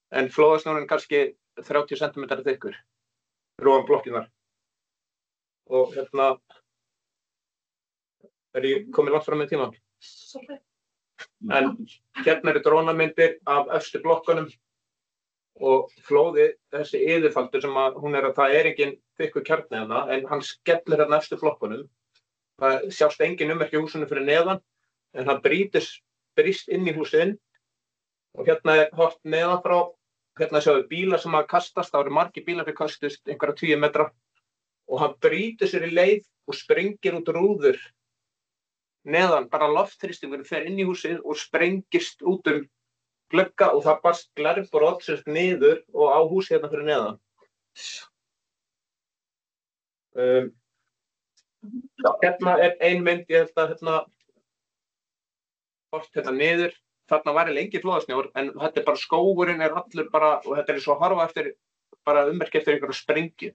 En flóðasnjórinn kannski 30 cm þykkur, fyrir ofan blokkinnar. Og er ég komið langt fram með tímann. En hérna eru drónamyndir af efstu blokkunum og flóðið, þessi yfirfaldur sem að það er engin þykkur kjarni hérna, en hann skellir efstu blokkunum. Það sjást engin ummerki í húsinu fyrir neðan, en hann brýst inn í húsin og hérna er horft neðan frá. Hérna sjáum við bílar sem að kastast, það eru margir bílar sem kastust einhverja 20 metra og hann brýtur sér í leið og sprengir út rúður neðan, bara loftþrýstingurinn fer inn í húsið og sprengist út glugga og það barst glerbrot niður og á húsið hérna fyrir neðan. Hérna er ein mynd, ég held að horft niður. Þarna var engin flóðasnjór, en þetta er bara skógurinn allur bara, og þetta er svo að horfa eftir, bara ummerki eftir einhverja sprengju.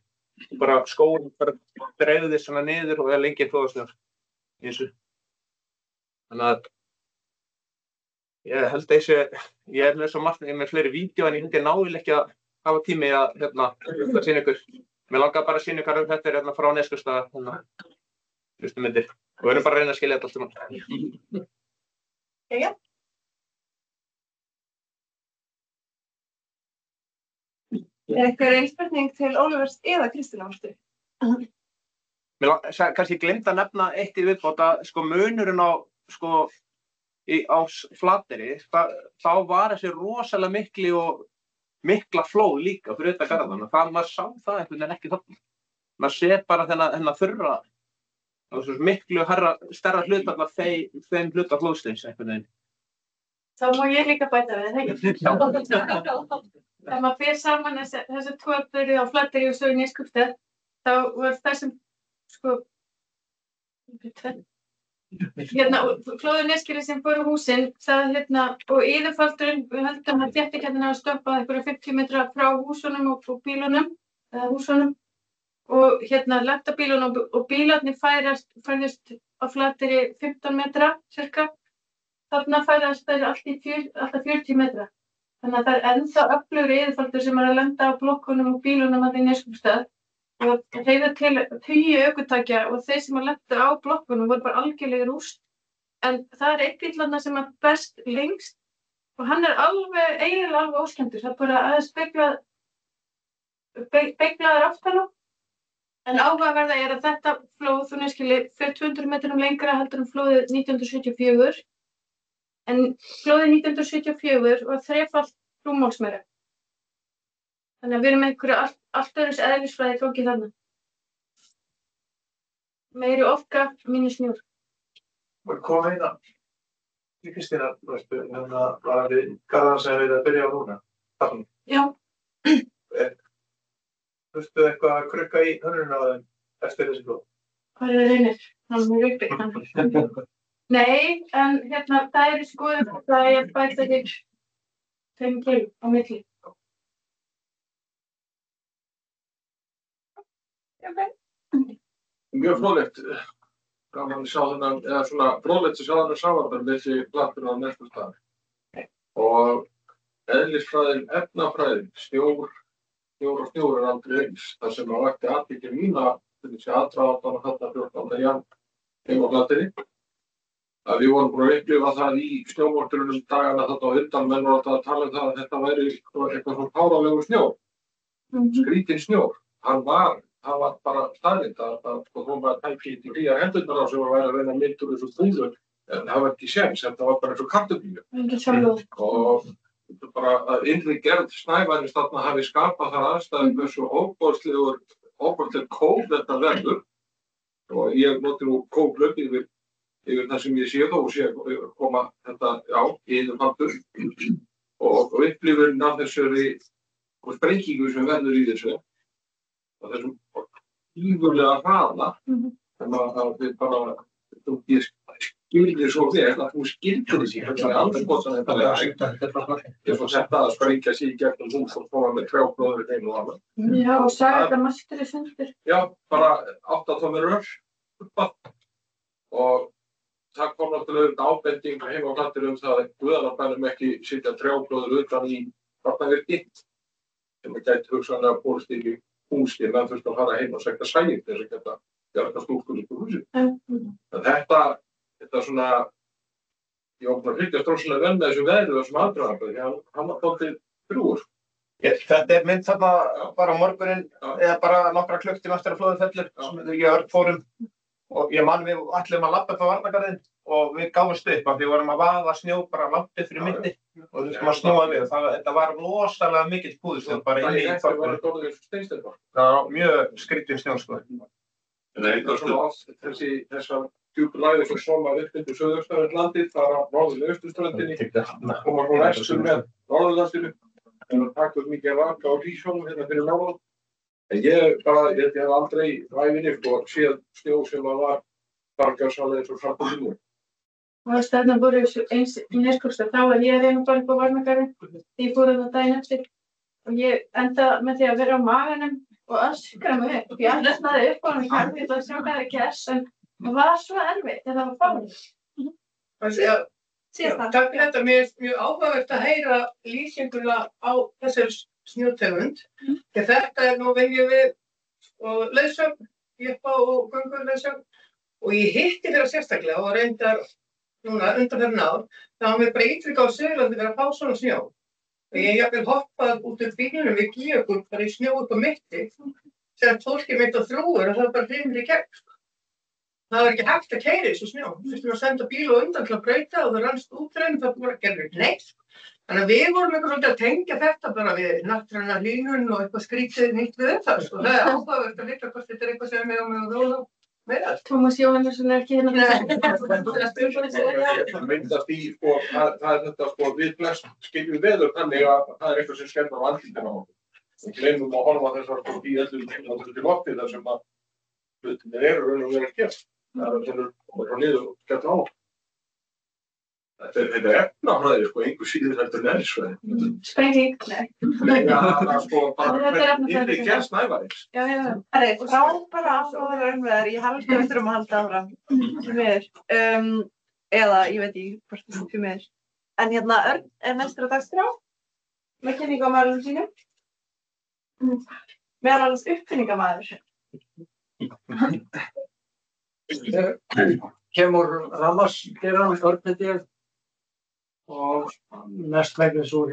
Bara skógurinn bara dreifðist svona niður og engin flóðasnjór í þessu. Þannig að ég held þessi, ég er með svo margt, ég er með fleiri vídeo en ég held ég náðilega ekki að hafa tími að sýna ykkur. Mér langar bara að sýna ykkur þetta er frá Neskaupstað, fyrstu myndir. Og við erum bara að reyna að skilja þetta allt saman. Jæja. Er eitthvað spurning til Ólafurs eða Kristínar? Kannski gleymd að nefna eitt í viðbót að munurinn á Flateyri, þá var þessi rosalega mikla flóð líka fyrir utan garðana. Maður sá það einhvern veginn ekki þarna. Maður sér bara þennan þurra, miklu stærra hlutfall af þeim hluta flóðsteins einhvern veginn. Þá má ég líka bæta við það. Þegar maður fer saman þessi 2 byrju á Flateyri og svo í Neskaupstað, þá var það sem, flóðið Neskili sem fór á húsin, og yfirfaldurinn, við höldum að þéttikjarnir hafa stoppað einhverja 50 metra frá húsunum og bílunum, og lenta bílunum og bílarnir færðist á Flateyri 15 metra, cirka. Þarna færðast þeir alltaf 40 metra. Þannig að það er ennþá öflugri yfirfaldur sem að lenda á blokkunum og bílunum að í Neskaupstað og hreyfðu til 10 ökutækja og þeir sem að lentu á blokkunum voru bara algjörlega rúst. En það er einn bíll þarna sem að berst lengst og hann er eiginlega alveg óskemmdur. Það er bara aðeins beyglaður aftan á. En áhugaverða er að þetta flóð þú Neskili fer 200 metrum lengra heldur en flóðið 1974. En flóðið 1974 var 3-falt rúmmálsmeira. Þannig að við erum með einhverju allt öðru eðlisfræði gangi þarna. Meiri orka, minni snjór. Var komið hérna? Kristínar, var við garðan sem við að byrja á núna? Já, Þurftu eitthvað að krukka í hönnunina á þeim eftir þessi próf? Hvað er reynir? Hann er mjög uppbyggt. Nei, en það er í skoðun það er bæta til 5 kíló á milli. Mjög fróðlegt. Gaman að sjá þennan, eða svona fróðlegt að sjá þennan samanburð milli Platón og Neskarsstaðar. Og eðlisfræðin, efnafræðin, snjór og snjór er aldrei eins. Það sem vakti athygli mína til þessi aðdragandana þarna 14. jan heima á Flateyri. Að við vorum búin að upplifa það í snjómortunum dagana þarna á undan, menn voru alltaf að tala um það að þetta væri eitthvað svona fáránlegur snjór. Skrítinn snjór. Hann var bara staðrind að hún var tæki í hlýjar hendurnar á sem var að reyna mynd úr þessu þúlu, en það var ekki séns, þetta var bara eins og kartöflu. Og bara að innri gerð Snævarins þarna hafi skapað þar aðstæður hversu óbóðsleg kóf þetta verður. Og ég noti nú kóflöp yfir það sem ég sé þó og sé koma þetta, yfirfantur. Og upplifurinn af þessari sprengingu sem verður í þessu. Og þessum lífurlega hraða, sem að við bara, ég skildi svo vel að þú skildir þessi, það er alveg gott að þetta lega. Ég svo sett að sprengja sig í gegnum hús og koma með trjáblóður í einu og annað. Já, og sagði þetta mastur í sundur. Já, bara 8 tómur upp og það kom náttúrulega ábending heima á Flateyri það að guðanabænum ekki sitja trjáblóður utan í vatnavirki, sem gæti hugsanlega borist í húsi, menn þurfti að fara heim og sækja sæðir til þess að geta bjarga stúlkur upp úr húsi. En þetta svona, ég var bara fylgjast rosalega vel með þessu veðri og þessum aðdraganda, því hann var dálítið drjúgur. Þetta er mynd þarna bara morguninn, eða bara nokkra klukktíma eftir að flóðið fellur, sem ég og Örn fórum. Og ég man við ætlum að labba upp á Varnargarðinn og við gáfumst upp af því við vorum að vaða snjó bara langt upp fyrir myndi og við þurftum að snúa við. Þetta var rosalega mikill púðursnjór bara inni í þorpinu. Það var mjög skrítinn snjór sko. Þessar djúpu lægðir sem soma upp undir suðausturlandið, fara norður austurströndinni og koma frá vestur með Norðurlandinu. En það takk mikið raka á Hrísholum hérna fyrir norðan. En ég hef aldrei ræfinni og séð snjó sem var fargarsálið eins og kartöflur. Og þarna voru eins í Neskarsstað, þá var ég að reyna bara upp á Varnargarðinn. Ég fór það daginn eftir og ég endaði með því að vera á maganum og öskra mig upp. Ég ætlaði upp á hann og kærði þetta að sjá hvað gerst, en það var svo erfitt en það var fáránlegt. Takk fyrir þetta, mér er mjög áhugavert að heyra lýsinguna á þessari snjótegund. Þetta nú viljum við leiðsögn, jeppa og gönguleiðsögn og ég hitti fyrir sérstaklega og reyndar núna undanfarin ár, þá hafa við bara ítrekka á Suðurlandi verið að fá svona snjó. Og ég jafnvel hoppað út úr bílunum við Gígjökul bara í snjó upp á mitti, sem fólkið mitt á þrúgur og það var bara hrynur í gegn. Það var ekki hægt að keyra í þessu snjó. Þurftum að senda bíl og undan til að breyta og það rannst útrein, það var ekki gerður neitt. Þannig að við vorum eitthvað svolítið að tengja þetta bara við náttúruna hlýnun og eitthvað skrítið nýtt við það. Það er áhugavert að vita hvort þetta er eitthvað sem við á með að róla með það. Tómas Jóhannesson er ekki hérna. Það myndast í, það er þetta, við flest skiljum veður þannig að það er eitthvað sem skemmar á andlitinu á okkur. Við gleymum að horfa þessar í lofti þar sem að hlutinir eru raun og verið að gera. Það er sem frá niður og skemmt á okkur. Þetta er efnafræði, einhver síður heldur en eðlisfræði. Sprenging, nei. Bara innri gerð Snævarins. Já. Það er frábæra áhugaverðar umræður, ég held að við þurfum að halda áfram. Því miður. Eða, ég veit ekki hvort það er því miður. En hérna, Örn er næstur á dagskrá með kynningu á maðurinn sínum. Meðal annars uppfinningamæður. Kemur rafmagnsgeiranum, Örn heiti ég, og mestmegnis úr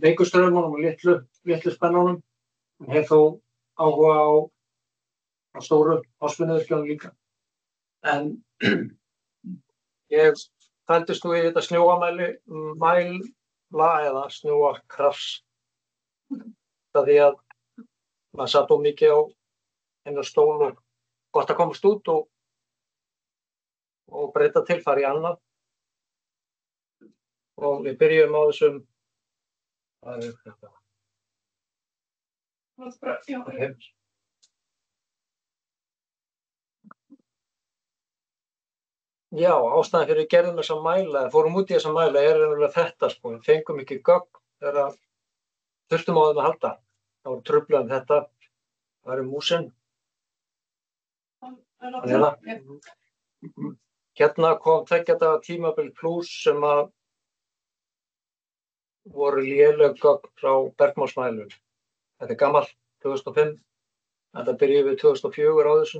veikustraumunum og litlu spennunum. En hef þó áhuga á stóru háspennuvírkjunum líka. En ég fældist nú í þetta snjóamæla eða snjóakrafs. Það því að maður satt mikið á einu stól og gott að komast út og breyta til, fara í annað. Og við byrjum á þessum, Já, ástæðan fyrir við gerðum þessa mæla, fórum út í þessa mæla raunverulega þetta sko, við fengum ekki gögn þegar þurftum á þeim að halda. Það voru truflað þetta, það músin. Hérna kom 2 daga tímabil plus sem að voru léleg gögn frá bergmálsmælum. Þetta gamalt, 2005, þetta byrjuði við 2004 á þessu.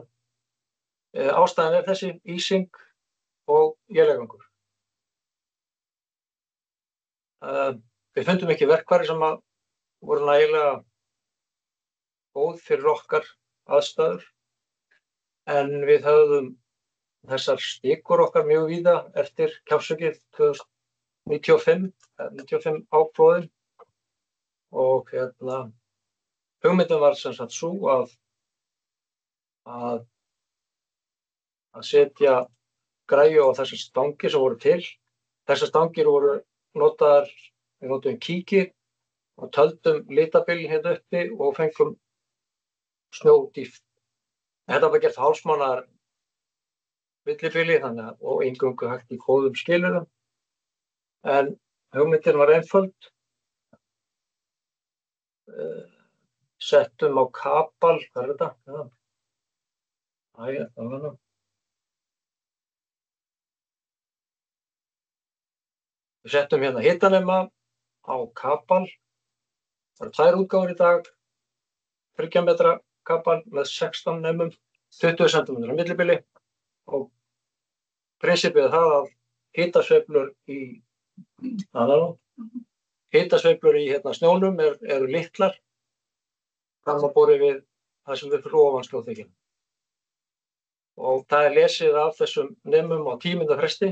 Ástæðan þessi, ísing og élegangur. Við fundum ekki verkfæri sem að voru nægilega góð fyrir okkar aðstæður, en við höfðum þessar stikur okkar mjög víða eftir Kjafsvíkið 95 áflóðin og hugmyndin var sem sagt sú að setja græju á þessar stangir sem voru til. Þessar stangir voru notaðar, við notuðum kíki og töldum litabylinn hérna uppi og fengum snjódýpt. Þetta var gert hálfsmánaðar millibili og eingöngu hægt í góðum skilurum. En hugmyndin var einföld. Settum á kapal, hvað er þetta? Það var nú. Við settum hérna hitanema á kapal. Það eru 2 útgáfur í dag. 30 metra kapal með 16 nemum, 20 cm millibili og prinsipið er það að hitasveiflur í snjónum eru litlar samanborið við það sem er fyrir ofan snjóþekjuna. Og það er lesið af þessum nemum á 10 mínútna fresti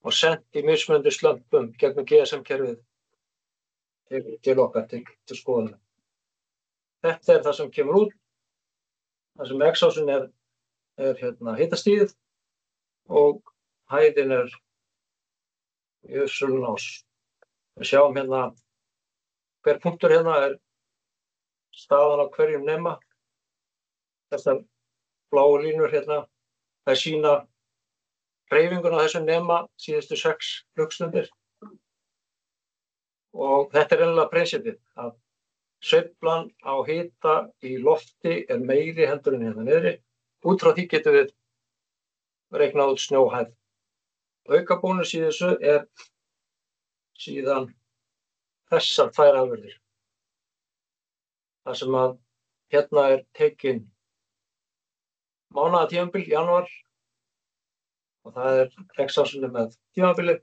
og sent í mismunandi slömpum gegnum GSM-kerfið til okkar, til skoðunar. Þetta er það sem kemur út. Það sem X-ásin er hitastigið og hæðin er Jökulsárás. Við sjáum hérna hver punktur hérna er staðan á hverjum nema. Þessar bláu línur hérna, það sýna hreyfinguna á þessum nema síðustu 6 klukkstundir. Og þetta er eiginlega prinsipið að sveiflan á hita í lofti er meiri heldur en hérna niðri. Út frá því getum við reiknað út snjóhæð. Aukabónus í þessu er síðan þessar 2 afurðir. Það sem að hérna er tekin mánaðatímabil, janúar, og það er X-ásunni með tímabilið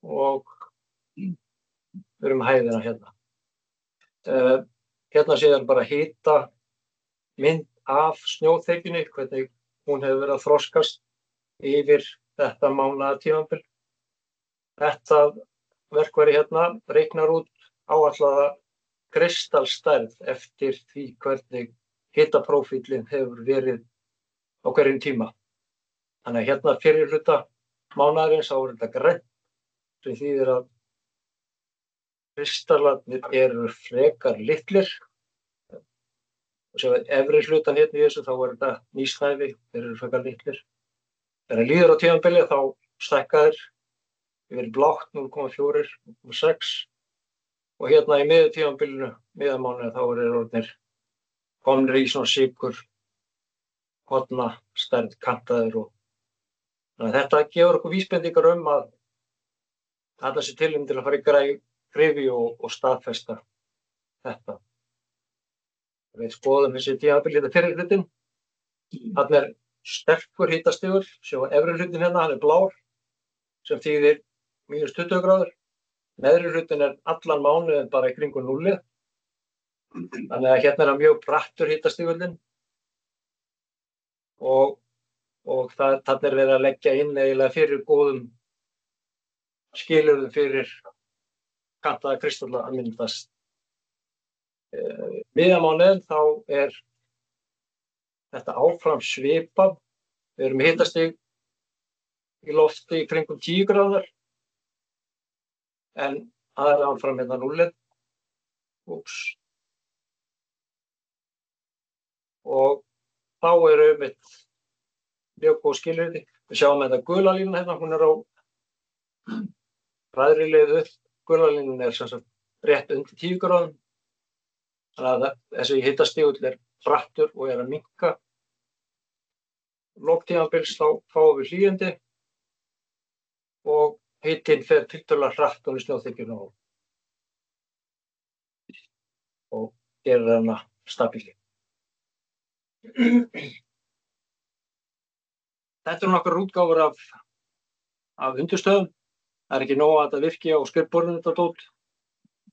og við erum hæðina hérna. Hérna séðan bara hita mynd af snjóþekjunni, hvernig hún hefur verið að þroskast yfir þetta mánaðatímabil. Þetta verkfæri hérna reiknar út áætlaða kristalstærð eftir því hvernig hitaprófíllinn hefur verið á hverjum tíma. Þannig að hérna fyrir hluta mánaðarins þá er þetta grænt, sem þýðir að kristallarnir eru frekar litlir. Og sem efri hlutan hérna í þessu þá er þetta nýsnæfi, þeir eru frekar litlir. Þegar líður á tímabilið þá stækka þeir yfir blátt 0,4, 0,6 og hérna í miðju tímabilinu, miðamánuði, þá eru orðnir komnir í svona sykur, horna, stærð, kantaðir og þetta gefur okkur vísbendingar að þetta sé tilefni til að fara í gryfju og staðfesta þetta. Við skoðum þessi tímabilið fyrir hlutin. Þarna er sterkur hitastigur, sjá efri hlutin hérna, hann er blár, sem þýðir -20 gráður. Neðri hlutin er allan mánuðinn bara í kringum 0. Þannig að hérna er hann mjög brattur hitastigurinn og þarna er verið að leggja inn eiginlega fyrir góðum skilyrðum fyrir kantaða kristalla að myndast. Miðamánuðinn þá er þetta áfram svipað. Við erum með hitastig í lofti í kringum 10 gráður en það er áfram hérna 0. og þá eru einmitt mjög góð skilyrði. Við sjáum þetta gula línan hérna, hún á hraðri leið upp. Gula línan sem sagt rétt undir 10 gráðum. Þannig að þessi hitastígull hrattur og að minnka. Lok tímabils þá fáum við hlýindi og hitinn fer tiltölulega hratt ofan í snjóþekjuna og gerir hana stabíli. Þetta nokkrar útgáfur af undirstöðum. Það ekki nóg að þetta virki á skrifborðinu þetta dót.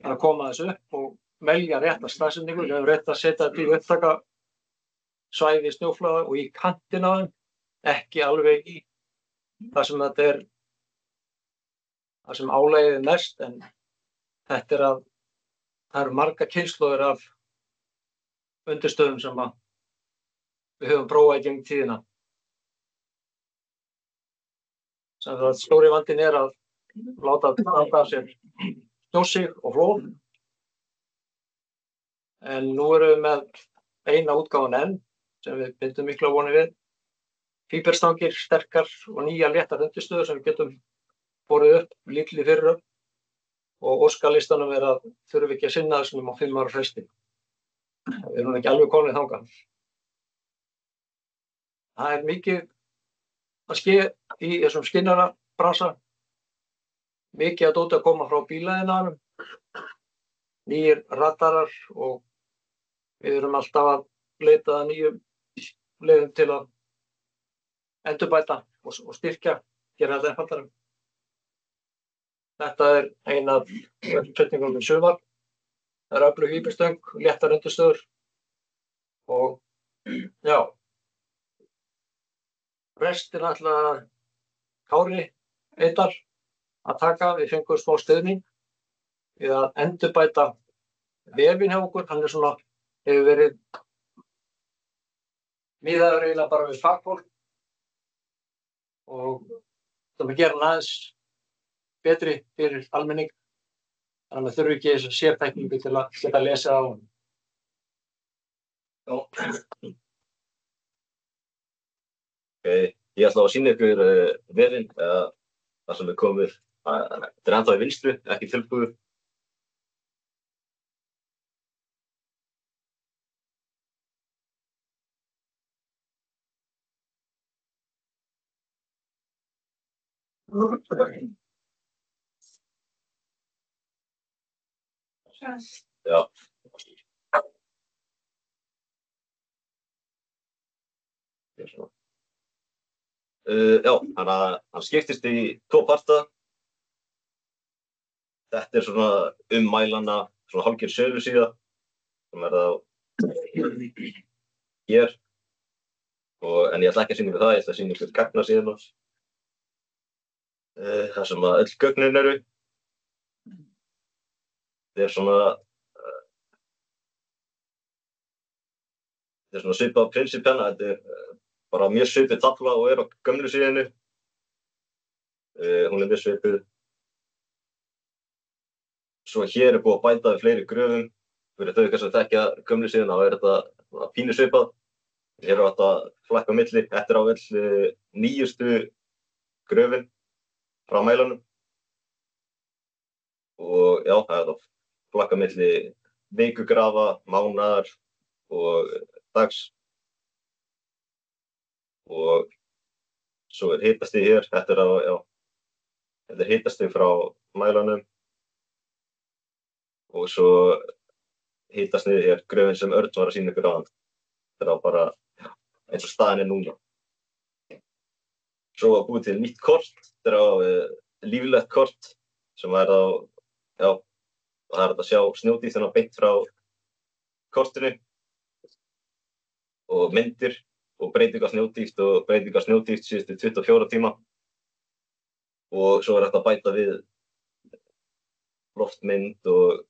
Það að koma þessu upp og velja rétta staðsetningu. Við höfum rétt að setja þetta í upptaka svæði snjóflóða og í kantinn á þeim, ekki alveg í það sem þetta það sem álagið mest, en þetta það eru margar kynslóðir af undirstöðum sem við höfum prófað í gegnum tíðina. Sem það stóri vandinn að láta standa sér snjósig og flóð. En nú erum við með eina útgáfan enn sem við bindum mikla vonir við. Fíberstangir, sterkar og nýjar léttar undirstöður sem við getum borið upp líklega fyrir og óskalistanum að þurfum ekki að sinna þessum á 5 ára fresti. Við erum ekki alveg komin þangað. Það mikið að ske í þessum skinnarabransa. Mikið að dóti að koma frá bílaiðnaðinum. Nýjir radarar og við erum alltaf að leita að nýjum leiðum til að endurbæta og styrkja, gera þetta einfaldara. Þetta ein af setningunum í sumar. Það öflug hýbistöng, léttar undirstöður og já. Restin ætla Kári Eydal að taka. Við fengum smá stuðning við að endurbæta vefinn hjá okkur. Hann hefur verið miðaður eiginlega bara við fagfólk og það gera hann aðeins betri fyrir almenning. Þannig að maður þurfi ekki þessa sértækningu til að geta að lesa á hann. Ég ætla að sýna ykkur vefinn, það sem komið. Þetta ennþá í vinstri, ekki tilbúið. Já. Já, þannig að hann skiptist í 2 parta. Þetta svona mælana, svona hálfgerð sölusíða sem það hér. En ég ætla ekki að sýna ykkur það, ég ætla að sýna ykkur gagnasíðuna. Það sem að öll gögnin eru. Þetta svona svipað prinsippenna, þetta bara mjög svipið tafla og á gömlu síðunni. Hún mjög svipið. Svo hér búið að bæta við fleiri gröfum. Fyrir þau kannski að þekkja gömlu síðuna, þá þetta pínu svipað. Hér þetta flakka á milli. Þetta á öll nýjustu gröfin frá mælanum. Og já, það þetta flakka á milli vikugrafa, mánaðar og dags. Og svo hitastig hér, þetta hitastig frá mælanum og svo hitastig hér, gröfin sem Örn var að sýna ykkur áðan. Þetta bara eins og staðan núna. Svo var búið til nýtt kort, þetta líflegt kort sem það að sjá snjódýptina beint frá kortinu og myndir og breyting á snjódýpt síðustu 24 tíma. Og svo hægt að bæta við loftmynd og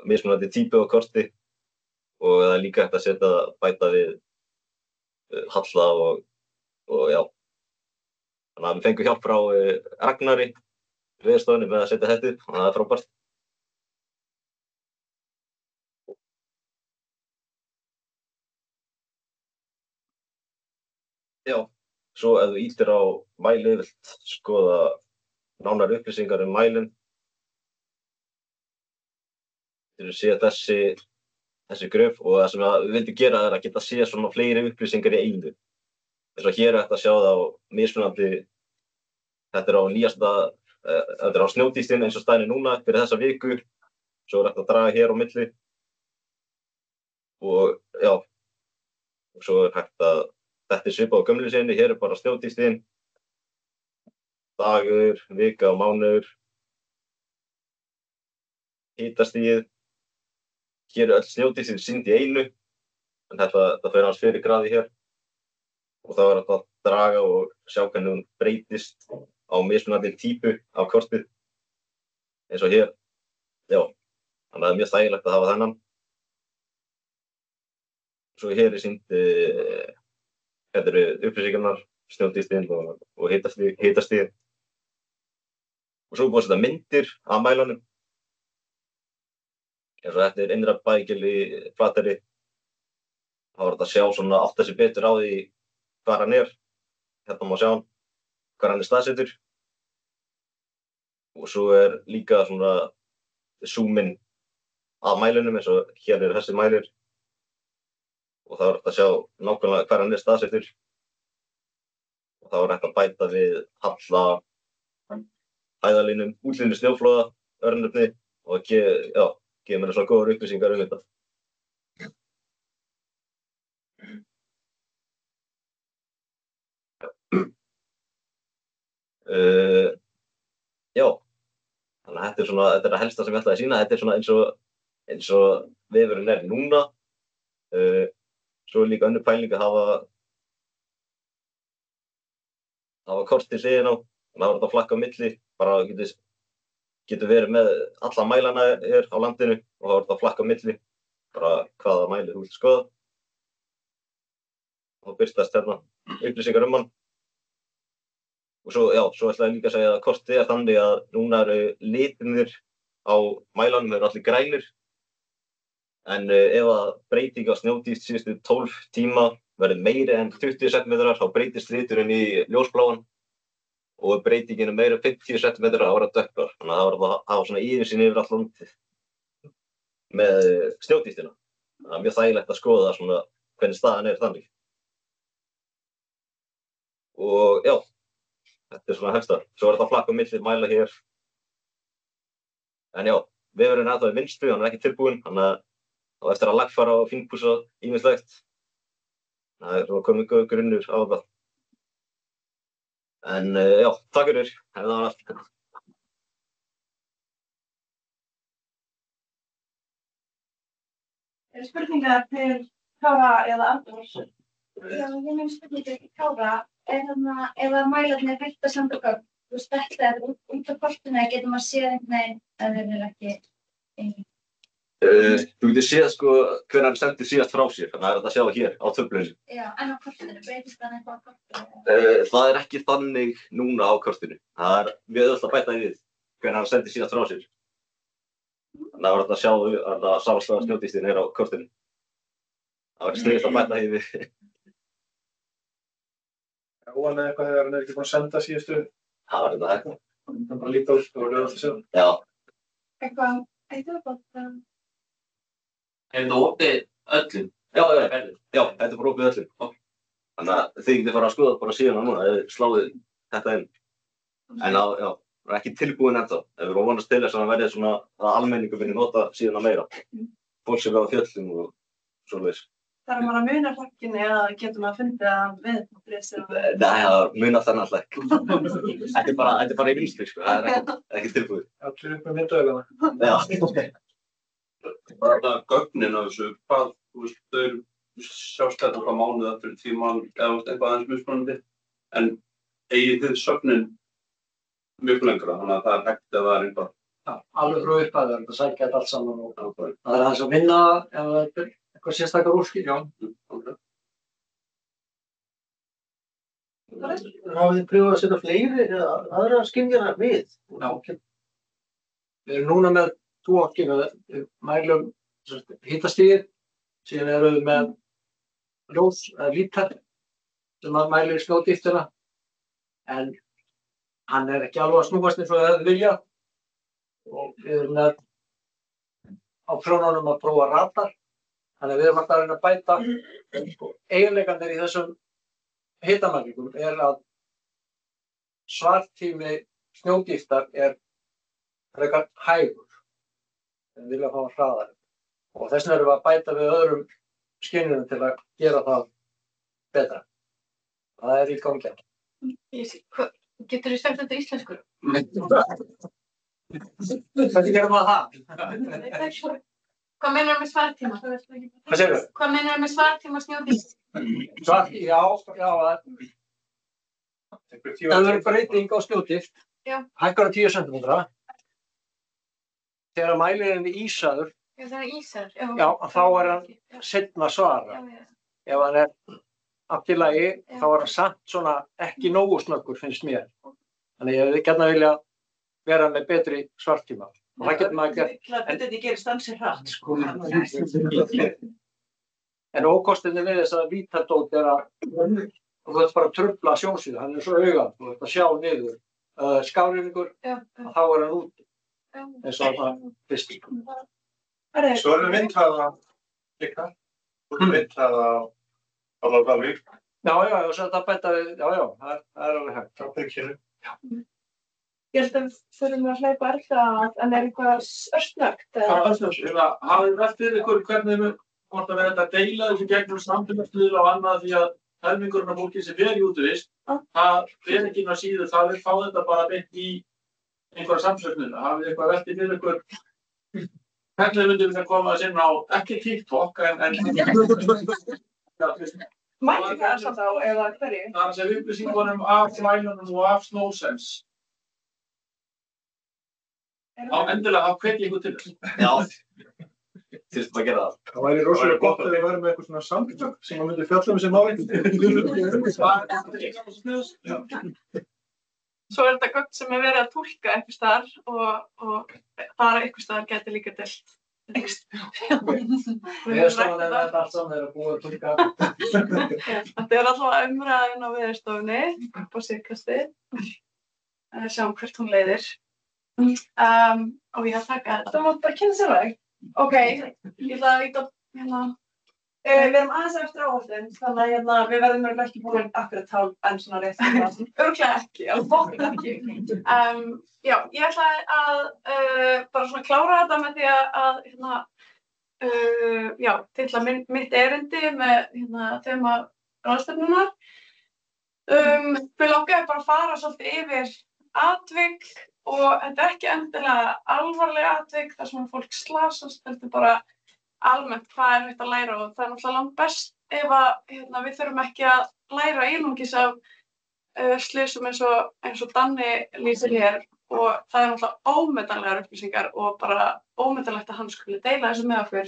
mismunandi típu á korti og það líka hægt að bæta við halla og já. Þannig að við fengum hjálp frá Ragnari Veðurstofunni með að setja þetta upp og það frábært. Já, svo ef þú ítir á mæli, vilt skoða nánari upplýsingar mælinn. Þú sé þessi gröf og það sem við vildum gera að geta séð svona fleiri upplýsingar í einu. Eins og hér hægt að sjá það á mismunandi, þetta á snjótístin eins og staðinni núna fyrir þessa viku, svo hægt að draga hér á milli og já, og svo hægt að þetta svipað á gömlu sinni, hér bara snjótístin, dagur, vika og mánuður, hitastigið, hér öll snjótístin sýnd í einu, en þetta fer hans fyrir graði hér og þá hægt að draga og sjá hvernig hún breytist á mismunandi típu af kortið eins og hér, já, þannig að það mjög þægilegt að hafa þennan. Svo hér sýnd upplýsingarnar, snjótístin og hitastigið. Og svo búið að setja myndir af mælanum. Eins og þetta innra bægil í Flateyri. Þá var þetta að sjá svona átta sig betur á því hvar hann Hérna má sjá hann, hvar hann staðsettur. Og svo líka svona zoom-in af mælunum eins og hér þessi mælir. Og þá hægt að sjá nákvæmlega hvar hann staðsettur. Og þá hægt að bæta við halla, hæðalínum, útlínu snjóflóða, örnefni og gefa mér svona góðar upplýsingar þetta. Já, þannig að þetta þetta það helsta sem ég ætlaði að sýna. Þetta svona eins og vefurinn núna. Svo líka önnur pæling að hafa kortið hliðina á, þannig að það að flakka á milli, bara getur verið með alla mælana á landinu og það að flakka á milli, bara hvaða mæli þú vilt skoða. Og birtast hérna upplýsingar hann. Og svo ætla ég líka að segja að kortið þannig að núna litirnir á mælanum allir grænir. En ef að breyting á snjótíst síðustu 12 tíma verður meiri en 20 cm þá breytist liturinn í ljósbláan og breytingin meira en 50 cm þá verður það dökkar. Þannig að það verður að hafa svona yfirsýn yfir allt landið með snjótístina. Það mjög þægilegt að skoða svona hvernig staðan þannig. Og já, þetta svona helsta. Svo þetta að flakka á milli mæla hér. En já, vefurinn ennþá í vinstri, hann ekki tilbúinn, þannig að og eftir að lagfara og fínpússa ýmislegt. Það svona komið góð grunnur á það. En já, takk fyrir. Það var allt. Spurningar til Kára eða Arnórs? Já, ég meina spurningar til Kára. Ef mælarnir hægt að senda gögn, þú veist þetta út á kortinu, getur maður séð einhvern veginn að þeir ekki einu? Þú getur séð hvenær hann sendir síðast frá sér, þannig að þetta að sjá hér á töflunni. Já, en á kortinu, breytist það eitthvað á kortinu? Það ekki þannig núna á kortinu. Það mjög auðvelt að bæta við hvenær hann sendir síðast frá sér. Þannig að þetta að sjá að samsvaða snjótístin á kortinu. Það var sniðugt að bæta við. Já, en eitthvað þegar hann ekki búinn að senda síðustu. Það var þetta eitthvað. Það bara líta út og lögða þetta sjálf. Já. Eitthvað, þetta þetta opið öllum? Já, þetta bara opið öllum. Þannig að þið getið fara að skoða bara síðan núna, ef þið sláið þetta inn. En það er ekki tilbúin ennþá. Ef við erum vonast til þess að það verði svona að almenningu vilji nota síðan meira. Fólk sem á fjöllum og svoleiðis. Þarf maður að muna hrakkinu eða getur maður að fundið að við? Nei, það munar það náttúrulega ekki. Þetta er bara í vinstri, það er ekki tilbúið. Allir upp með myndavélana. Já. Bara gögnin af þessu, þau sjást þetta hvað mánuð eftir tíman eða eitthvað aðeins mismunandi. En eigið þið sögnin mjög lengra, þannig að það hægt að það eitthvað. Já, alveg frá upphæði, það að sækja þetta allt saman og það aðeins að vinna ef það eitthvað sérstakar úrskil, já. Hafið þið pröfað að setja fleiri eða aðra skynjara við? Já. Við erum núna með tvo mælum hitastigið, síðan erum við með ljós, lítar sem að mælir snjódýptina, en hann ekki alveg að snúast eins og það hefði viljað. Og við erum með á prjónunum að prófa radar, þannig að við erum alltaf að reyna að bæta. Eiginleikarnir í þessum hitamælingum að svartími snjódýptar frekar hægur, en vilja fá hann hraðari. Og þess vegna erum við að bæta við öðrum skynjunum til að gera það betra. Það í gangi. Geturðu sagt þetta íslensku? Hvernig gerum maður það? Hvað meinarðu með svartíma? Hvað segirðu? Hvað meinarðu með svartíma snjódýptar? Já, það verður breyting á snjódýpt, hækkar á 10 cm. Þegar mælirinn ísaður, Já, það ísaður. Já, þá hann seinna svara. Ef hann allt í lagi, þá hann samt svona ekki nógu snöggur, finnst mér. Þannig ég hefði gjarna vilja vera með betri svartíma. Og það getur maður gert. Þetta gerist ansi hratt, sko. En ókostinni við þess að vítardót að þú þarft bara að trufla sjónsviðið, hann svo augað, þú þarft að sjá niður skafrýmingur, þá hann úti. Eins og það fyrst. Svo erum vindhraða líka. Vindhraða á Dalvík. Já, og svo þetta bæta við, það alveg hægt. Frá Byrkjunu. Ég held að þurfum við að hleypa erla en eitthvað örsnögt. Hafið velt fyrir ykkur hvernig hvort að vera þetta að deila þessu gegnum samfélagsmiðla og annað því að helmingurinn af fólki sem fer í útivist, það fer ekki inn á síðu, það vil fá þetta bara beint í einhverja samfélagsmiðla. Hafið eitthvað velt fyrir ykkur hvernig myndum við það koma að sinna á ekki TikTok en Mætti það samt á eða hverju? Það er sem upplýsingunum af flælunum og af Snowsense. Á endilega þá hvet ég ykkur til þess. Já, þurftum að gera það. Það væri rosalega gott að við værum með eitthvað svona samtök sem að myndi fjalla þessi máli. Svo þetta gott sem verið að túlka einhvers staðar og bara einhvers staðar gæti líka deilt. Veðurstofan þetta allt saman að búa að túlka. Þetta alltaf umræðin á Veðurstofunni upp á síðkasti. Sjáum hvert hún leiðir. Og ég að taka þetta. Þú mátt bara kynna sér það. Ok, ég ætla að líta hérna. Við erum aðeins eftir áhaldin, þannig að við verðum ekki búin akkurat tál en svona rétt. Örugglega ekki, alveg bókn ekki. Já, ég ætla að bara svona klára þetta með því að titla mitt erindi með þema ráðstefnunnar. Við langaði bara að fara svolítið yfir atvik og þetta ekki endilega alvarleg atvik þar sem fólk slasast, heldur bara almennt hvað hægt að læra og það náttúrulega langt best ef að við þurfum ekki að læra einungis af slysum eins og Danni lýsir hér og það náttúrulega ómetanlegar upplýsingar og bara ómetanlegt að hann skuli deila þessu með okkur.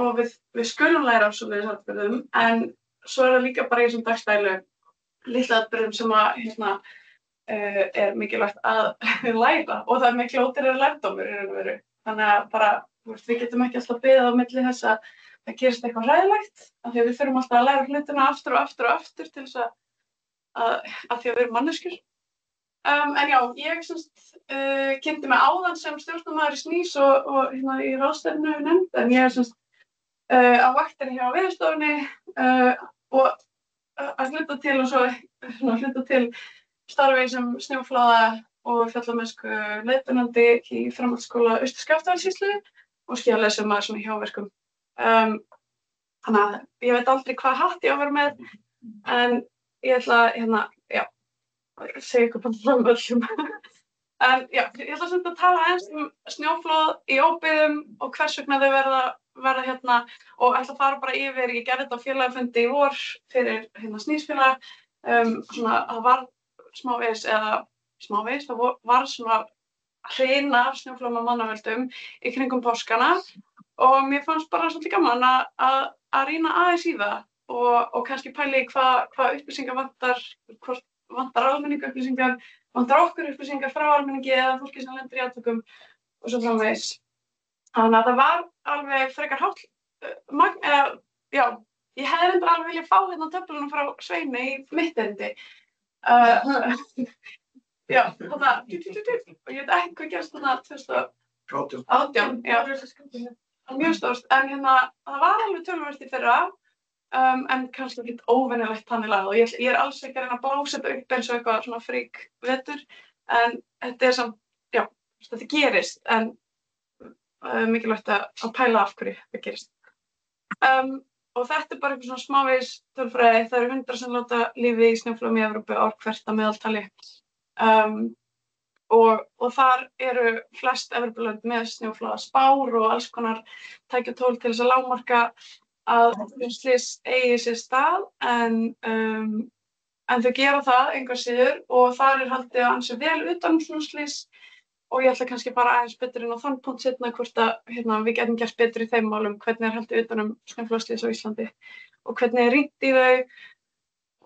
Og við skulum læra af svoleiðis atburðum en svo það líka bara í þessum dagstælu litla atburðum sem að mikilvægt að læra og það miklu ódýrari lærdómur í raun og veru. Þannig að bara við getum ekki alltaf beðið á milli þess að það gerist eitthvað hræðilegt af því að við þurfum alltaf að læra hlutina aftur og aftur og aftur til þess að því að við erum manneskjur. En já, ég kynnti mig áðan sem stjórnarmaður í Snís og í ráðstefnu nefnd en ég á vaktinni hjá Veðurstofunni og að hluta til og svo hluta til starfi sem snjóflóða og fjallamennsku leiðbeinandi í framhaldsskóla Austur-Skaftafellssýslu og skíðaleiðsögumaður svona í hjáverkum. Þannig að ég veit aldrei hvað hatt ég á að vera með, en ég ætla að segja ykkur bara frá öllum. En já, ég ætla að tala aðeins snjóflóð í óbyggðum og hvers vegna þau verða hérna og ætla að fara bara yfir, ég gerði þetta á félagafundi í vor fyrir Snýsfélag, svona að var smávegis, það var svona hrina af snjóflóðum af mannavöldum í kringum páskana og mér fannst bara svolítið gaman að rýna aðeins í það og kannski pæli hvað upplýsingar hvort vantar almenningu upplýsingar, vantar okkur upplýsingar frá almenningi eða fólki sem lendir í átökum og svo framvegis. Þannig að það var alveg frekar hátt magn, Ég hefði reyndar alveg viljað fá hérna töfluna frá Sveini í mitt erindi. Já, þarna, og ég veit ekki hvað gerst þarna 2018, já, mjög stórt, en hérna, það var alveg töluvert í fyrra, en kannski ekkert óvenjulegt þannig lagað og ég alls ekki að reyna að blása þetta upp eins og eitthvað svona frík vetur, en þetta samt, já, þetta gerist, en mikilvægt að pæla af hverju það gerist. Og þetta bara eitthvað svona smávegis tölfræði, það eru 100 sem láta lífið í snjóflóðum í Evrópu ár hvert að meðaltali. Og þar eru flest Evrópulönd með snjóflóðaspár og alls konar tæki og tól til þess að lágmarka að slys eigi sér stað, en þau gera það engu að síður og þar haldið ansi vel utan svona slys og ég ætla kannski bara aðeins betur inn á þann punkt seinna hvort að við getum gert betur í þeim málum, hvernig haldið utan snjóflóðaslys á Íslandi og hvernig rýnt í þau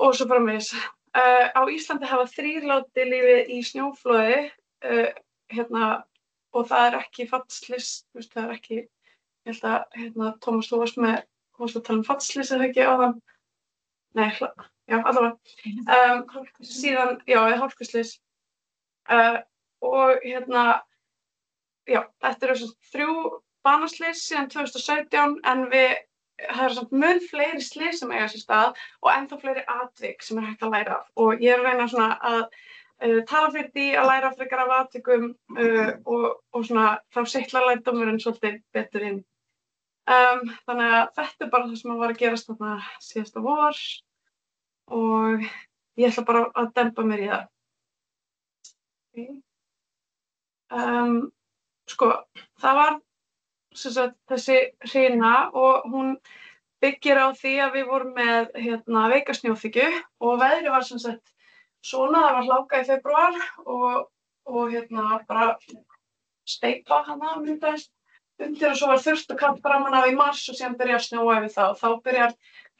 og svo framvegis. Á Íslandi hafa 3 látið lífið í snjóflóði og það ekki fallslys, það ekki, ég held að Tómas, þú varst að tala fallslys eða ekki áðan? Nei, já, allavega. Síðan, já, hálkuslys. Og já, þetta eru 3 banaslys síðan 2017 en það eru samt mun fleiri slys sem eiga sér stað og ennþá fleiri atvik sem hægt að læra af og ég að reyna svona að tala fyrir því að læra frekar af atvikum og svona þá sitlar lærdómurinn svolítið betur inn. Þannig að þetta bara það sem var að gerast þarna síðasta vor og ég ætla bara að dempa mér í það. Sko, það var þessi hrina og hún byggir á því að við vorum með veika snjóþykju og veðrið var svona, það var hláka í febrúar og bara steypa hana myndaðist undir og svo var þurrt og kalt framan af í mars og síðan byrjar að snjóa yfir það og þá byrjar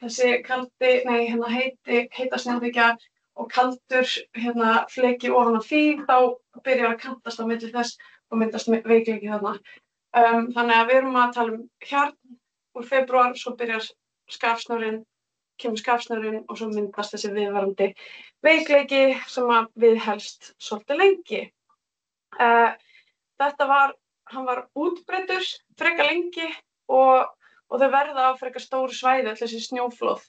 þessi heita snjóþykja og kaldur fleki ofan af því, þá byrjar að kantast á milli þess og myndast veikleiki þarna. Þannig að við erum að tala hjarn úr febrúar, svo byrjar kemur skafsnörinn og svo myndast þessi viðvarandi veikleiki sem að við helst svolítið lengi. Hann var útbreiddur frekar lengi og þau verða á frekar stóru svæði, öll þessi snjóflóð.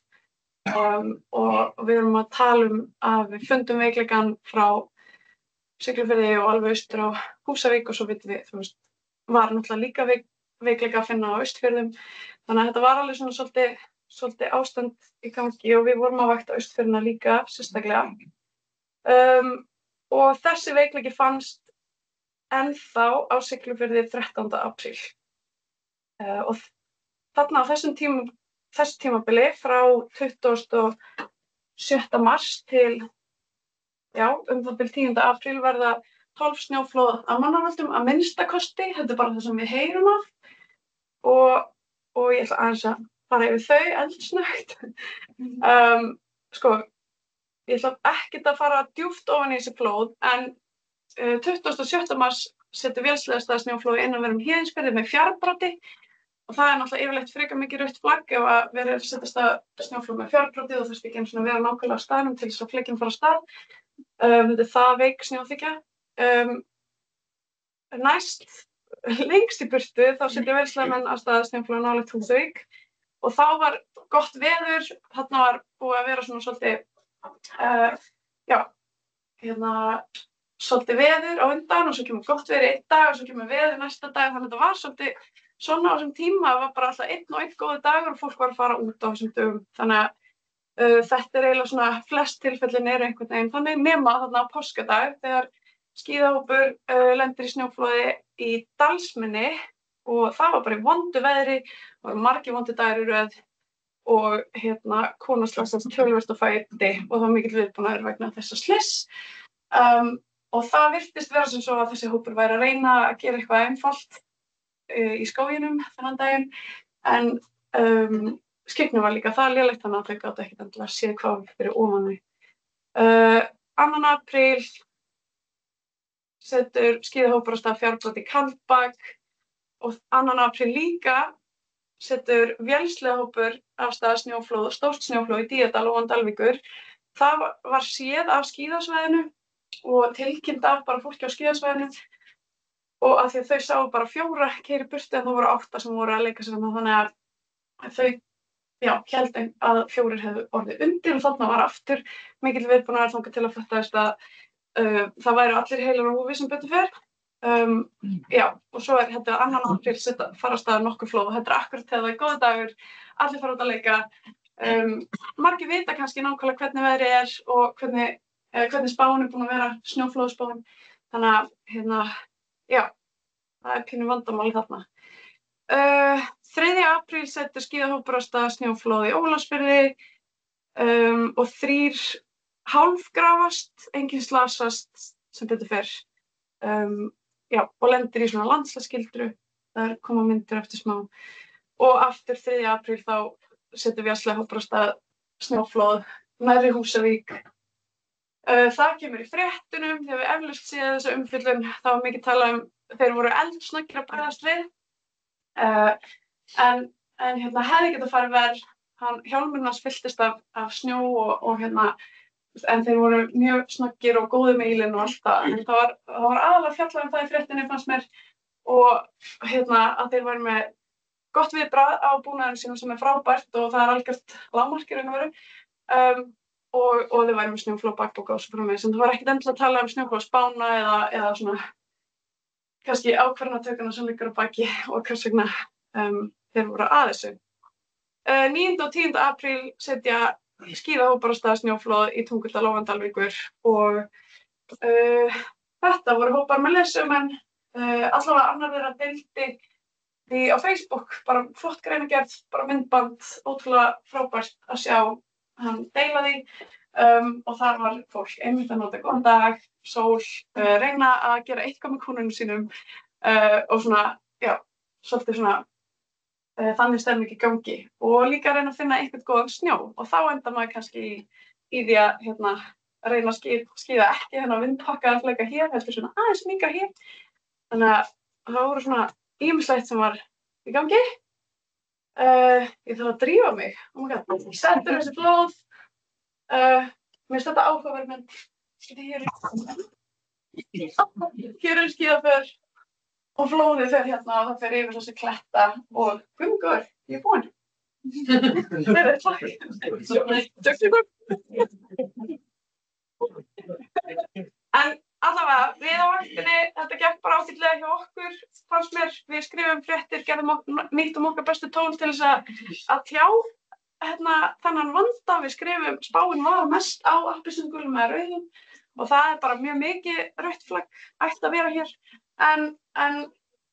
Og við erum að tala að við fundum veikleikan frá Siglufirði og alveg austur á Húsavík og svo vitum við, var náttúrulega líka veikleika að finna á Austfjörðum. Þannig að þetta var alveg svona svolítið ástand í gangi og við vorum að vakta Austfjörðina líka sérstaklega. Og þessi veikleiki fannst ennþá á Siglufirði 13. apríl. Og þarna á þessu tímabili frá 27. mars til það bil 10. apríl verða 12 snjóflóð af mannavöldum að minnsta kosti, þetta bara það sem við heyrum af og ég ætla aðeins að fara yfir þau eldsnöggt. Sko, ég ætla ekkert að fara djúpt ofan í þessi flóð en 27. mars setur vélsleðasta snjóflóð innanverðum Héðinsfirði með fjarbroddi og það náttúrulega yfirleitt frekar mikið rautt flagg ef að verið að setjast að snjóflóð með fjarbroddi og þess ekki einu svona vera nákvæmlega á staðnum til þess að flekkinn fara á stað. Þetta það veik snjóþykja. Næst, lengst í burtu, þá setja vélsleðamenn á stað snjóflóð nálægt Húsavík og þá var gott veður, þarna var búið að vera svona svolítið, svolítið veður á undan og svo kemur gott veður einn dag og svo kemur veður næsta dag, þannig að þetta var svolítið svona á þessum tíma, það var bara alltaf einn og einn góður dagur og fólk var að fara út á þessum dögum, þannig að þetta eiginlega svona flest tilfellin eru einhvern veginn þannig nema þarna á páskadag þegar skíðahópur lendir í snjóflóði í Dalsmynni og það var bara í vondu veðri, það voru margir vondu dagar í röð og kona slagsast töluvert á fæti og það var mikill viðbúnaður vegna þessa slyss. Og það virtist vera sem svo að þessi hópur væri að reyna að gera eitthvað einfalt í skóginum þennan daginn en skyggni var líka það lélegt þannig að þau gátu ekkert endilega séð hvað fyrir ofan þau. 2. apríl setur skíðahópur á stað fjarbrodd í Kaldbak og 2. apríl líka setur vélsleðahópur af stað snjóflóð, stórt snjóflóð í Dýjadal og Dalvíkur. Það var séð af skíðasvæðinu og tilkynnt af bara fólki á skíðasvæðinu og af því að þau sáu bara 4 keyra í burtu en það voru 8 sem voru að leika sér þannig að þau héldu að 4 hefðu orðið undir og þarna var aftur mikill viðbúnaður þangað til að fattaðist að það væru allir heilir á húfi sem betur fer. Og svo þetta annan apríl fara af stað nokkuð flóð og þetta akkurat þegar það góður dagur, allir fara út að leika. Margir vita kannski nákvæmlega hvernig veðrið og hvernig spáin búin að vera, snjóflóðspáin. Þannig að, það pínu vandamál þarna. 3. apríl setur skíðahópur af stað snjóflóð í Ólafsfirði og 3 hálfgrafast, enginn slasast sem betur fer. Og lendir í svona landslagsgildru, það koma myndir eftir smá. Og aftur 3. apríl þá setur vélsleðahópur af stað snjóflóð nærri Húsavík. Það kemur í fréttunum, þegar við eflaust séð þessa umfjöllun, þá var mikið talað þeir voru eldsnöggir að bregðast við. En hefði getað farið verr, hjálmurinn hans fylltist af snjó en þeir voru mjög snöggir og góðir með ílinn og allt það. En það var aðalega fjallað það í fréttinni fannst mér og að þeir væru með gott viðbragð á búnaðinum sínum sem frábært og það algjört lágmark í raun og veru. Og þeir væru með snjóflóð bakpoka og svo framvegis. En það var ekkert endilega að tala snjóflóðspána eða svona kannski ákvarðanatökuna sem liggur á baki og hvers vegna þeir voru að þessu. 9. og 10. apríl setja skíðahópar af stað snjóflóð í Tungudal og Dalvíkur og þetta voru hópar með leiðsögumenn, allavega annar þeirra deildi því á Facebook, bara flott greinagerð, bara myndband, ótrúlega frábært að sjá hann deila því og þar var fólk einmitt að nota góðan dag, sól, reyna að gera eitthvað með kúnunum sínum og svona, svolítið svona þannig stemning í gangi og líka reyna að finna einhvern góðan snjó og þá endar maður kannski í því að reyna að skíða ekki vindpakkaðan fleka hér, heldur svona aðeins minga hér. Þannig að það voru svona ýmislegt sem var í gangi. Ég þarf að drífa mig. Oh my god, sendur þessi blóð. Mér finnst þetta áhugaverð mynd. Hér skíðaför. Og flóðið fer og það fer yfir þessi kletta og guðmungur, ég búinn. Þeir takk. En allavega, við á vaktinni, þetta gekk bara ágætlega hjá okkur, fannst mér, við skrifum fréttir, nýttum okkar bestu tól til þess að tjá þennan vanda, við skrifum, spáin var mest á appelsínugulum eða rauðum og það bara mjög mikið rautt flagg ætti að vera hér. En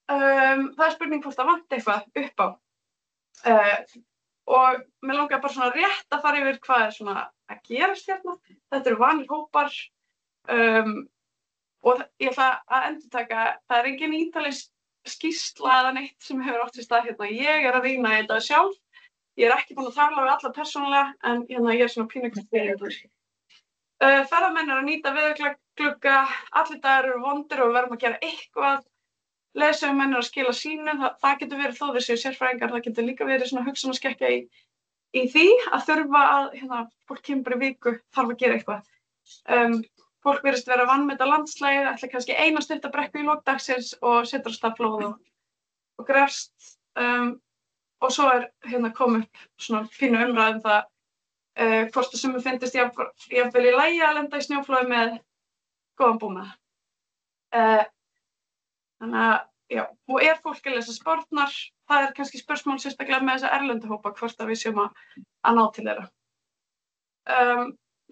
það spurning hvort það vanti eitthvað upp á. Og mér langar bara svona rétt að fara yfir hvað svona að gerast hérna. Þetta eru vanir hópar og ég ætla að endurtaka, það engin ítaleg skýrsla eða neitt sem hefur átt sér stað hérna. Ég að rýna þetta sjálf. Ég ekki búin að tala við alla persónulega en ég svona pínukvæmt. Ferðamenn að nýta veðurglugga, allir dagar eru vondir og við verðum að gera eitthvað. Leiðsögumenn að skila sínu, það getur verið þó þessi sérfræðingar, það getur líka verið svona hugsunarskekkja í því að þurfa að, fólk kemur bara í viku, þarf að gera eitthvað. Fólk virðist vera að vanmeta landslagið, ætla kannski eina stutta brekku í lok dagsins og setur á stað flóð og grefst. Og svo komið upp svona fínu umræðum það hvort það sem finnst jafnvel í lagi að lenda í snjóflóði með góðan búnað. Þannig að, og fólk að lesa spárnar, það kannski spursmál sérstaklega með þessa erlendu hópa, hvort að við séum að ná til þeirra.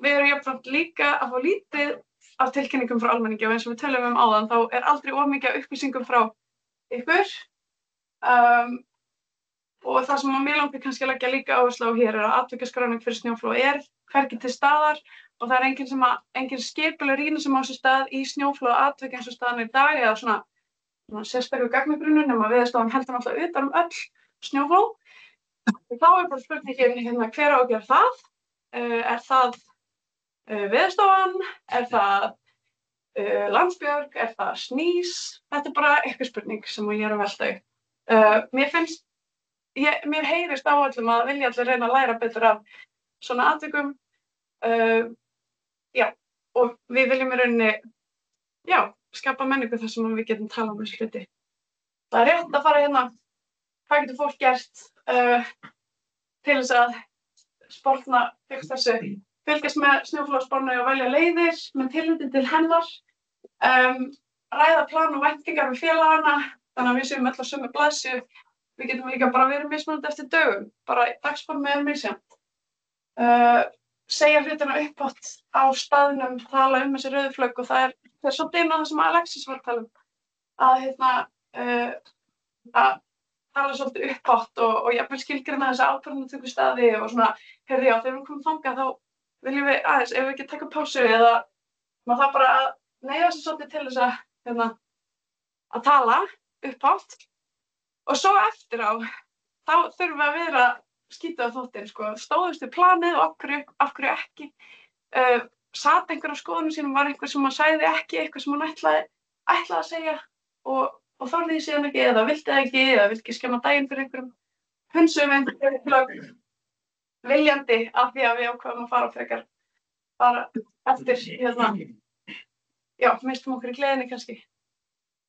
Við erum jafnframt líka að fá lítið af tilkynningum frá almenningi og eins og við tölum áðan, þá aldrei of mikið af upplýsingum frá ykkur. Og það sem mér langar kannski að leggja líka áherslu á hér að atvikaskráning fyrir snjóflóð hvergi til staðar og það engin skipuleg rýni sem á sér stað í snjóflóð atvik eins og staðan í dag eða svona sérstaklega gagnagrunnur nema Veðurstofan heldur náttúrulega utan öll snjóflóð. Þá bara spurningin hver á að gera það? Það Veðurstofan? Það Landsbjörg? Það Snís? Þetta bara eitthvað spurning sem ég að velta upp. Mér finnst mér heyrist á öllum að vilja allir reyna að læra betur af svona atvikum. Já, og við viljum í rauninni, já, skapa menningu þar sem við getum talað þessu hluti. Það rétt að fara hérna, hvað getur fólk gert til þess að sporna gegn þessu, fylgjast með snjóflóðaspánni og velja leiðir með tilliti til hennar, ræða plan og væntingar við félagana, þannig að við séum öll á sömu blaðsíðu. Við getum líka bara verið mismunandi eftir dögum, bara dagsformið misjafnt. Segja hlutina upphátt á staðnum, tala þessi rauðu flögg og það er svolítið inn á það sem Alexis var að tala að tala svolítið upphátt og jafnvel skilgreina þessi ákvarðanatökustaði og svona, heyrðu já, þegar við komum þangað þá viljum við aðeins, ef við ekki taka pásu eða maður þarf bara að neyða sig svolítið til þess að tala upphátt og svo eftir á, þá þurfum við að vera skítið á þóttinn, sko, stóðust við planið og af hverju ekki. Sat einhver á skoðunum sínum, var einhver sem sagði ekki eitthvað sem hann ætlaði að segja og þorði því síðan ekki eða vildi það ekki eða vildi ekki skemma daginn fyrir einhverjum hundsum einhverjum viljandi af því að við ákveðum að fara frekar bara eftir, já, mistum okkur í gleðinni kannski.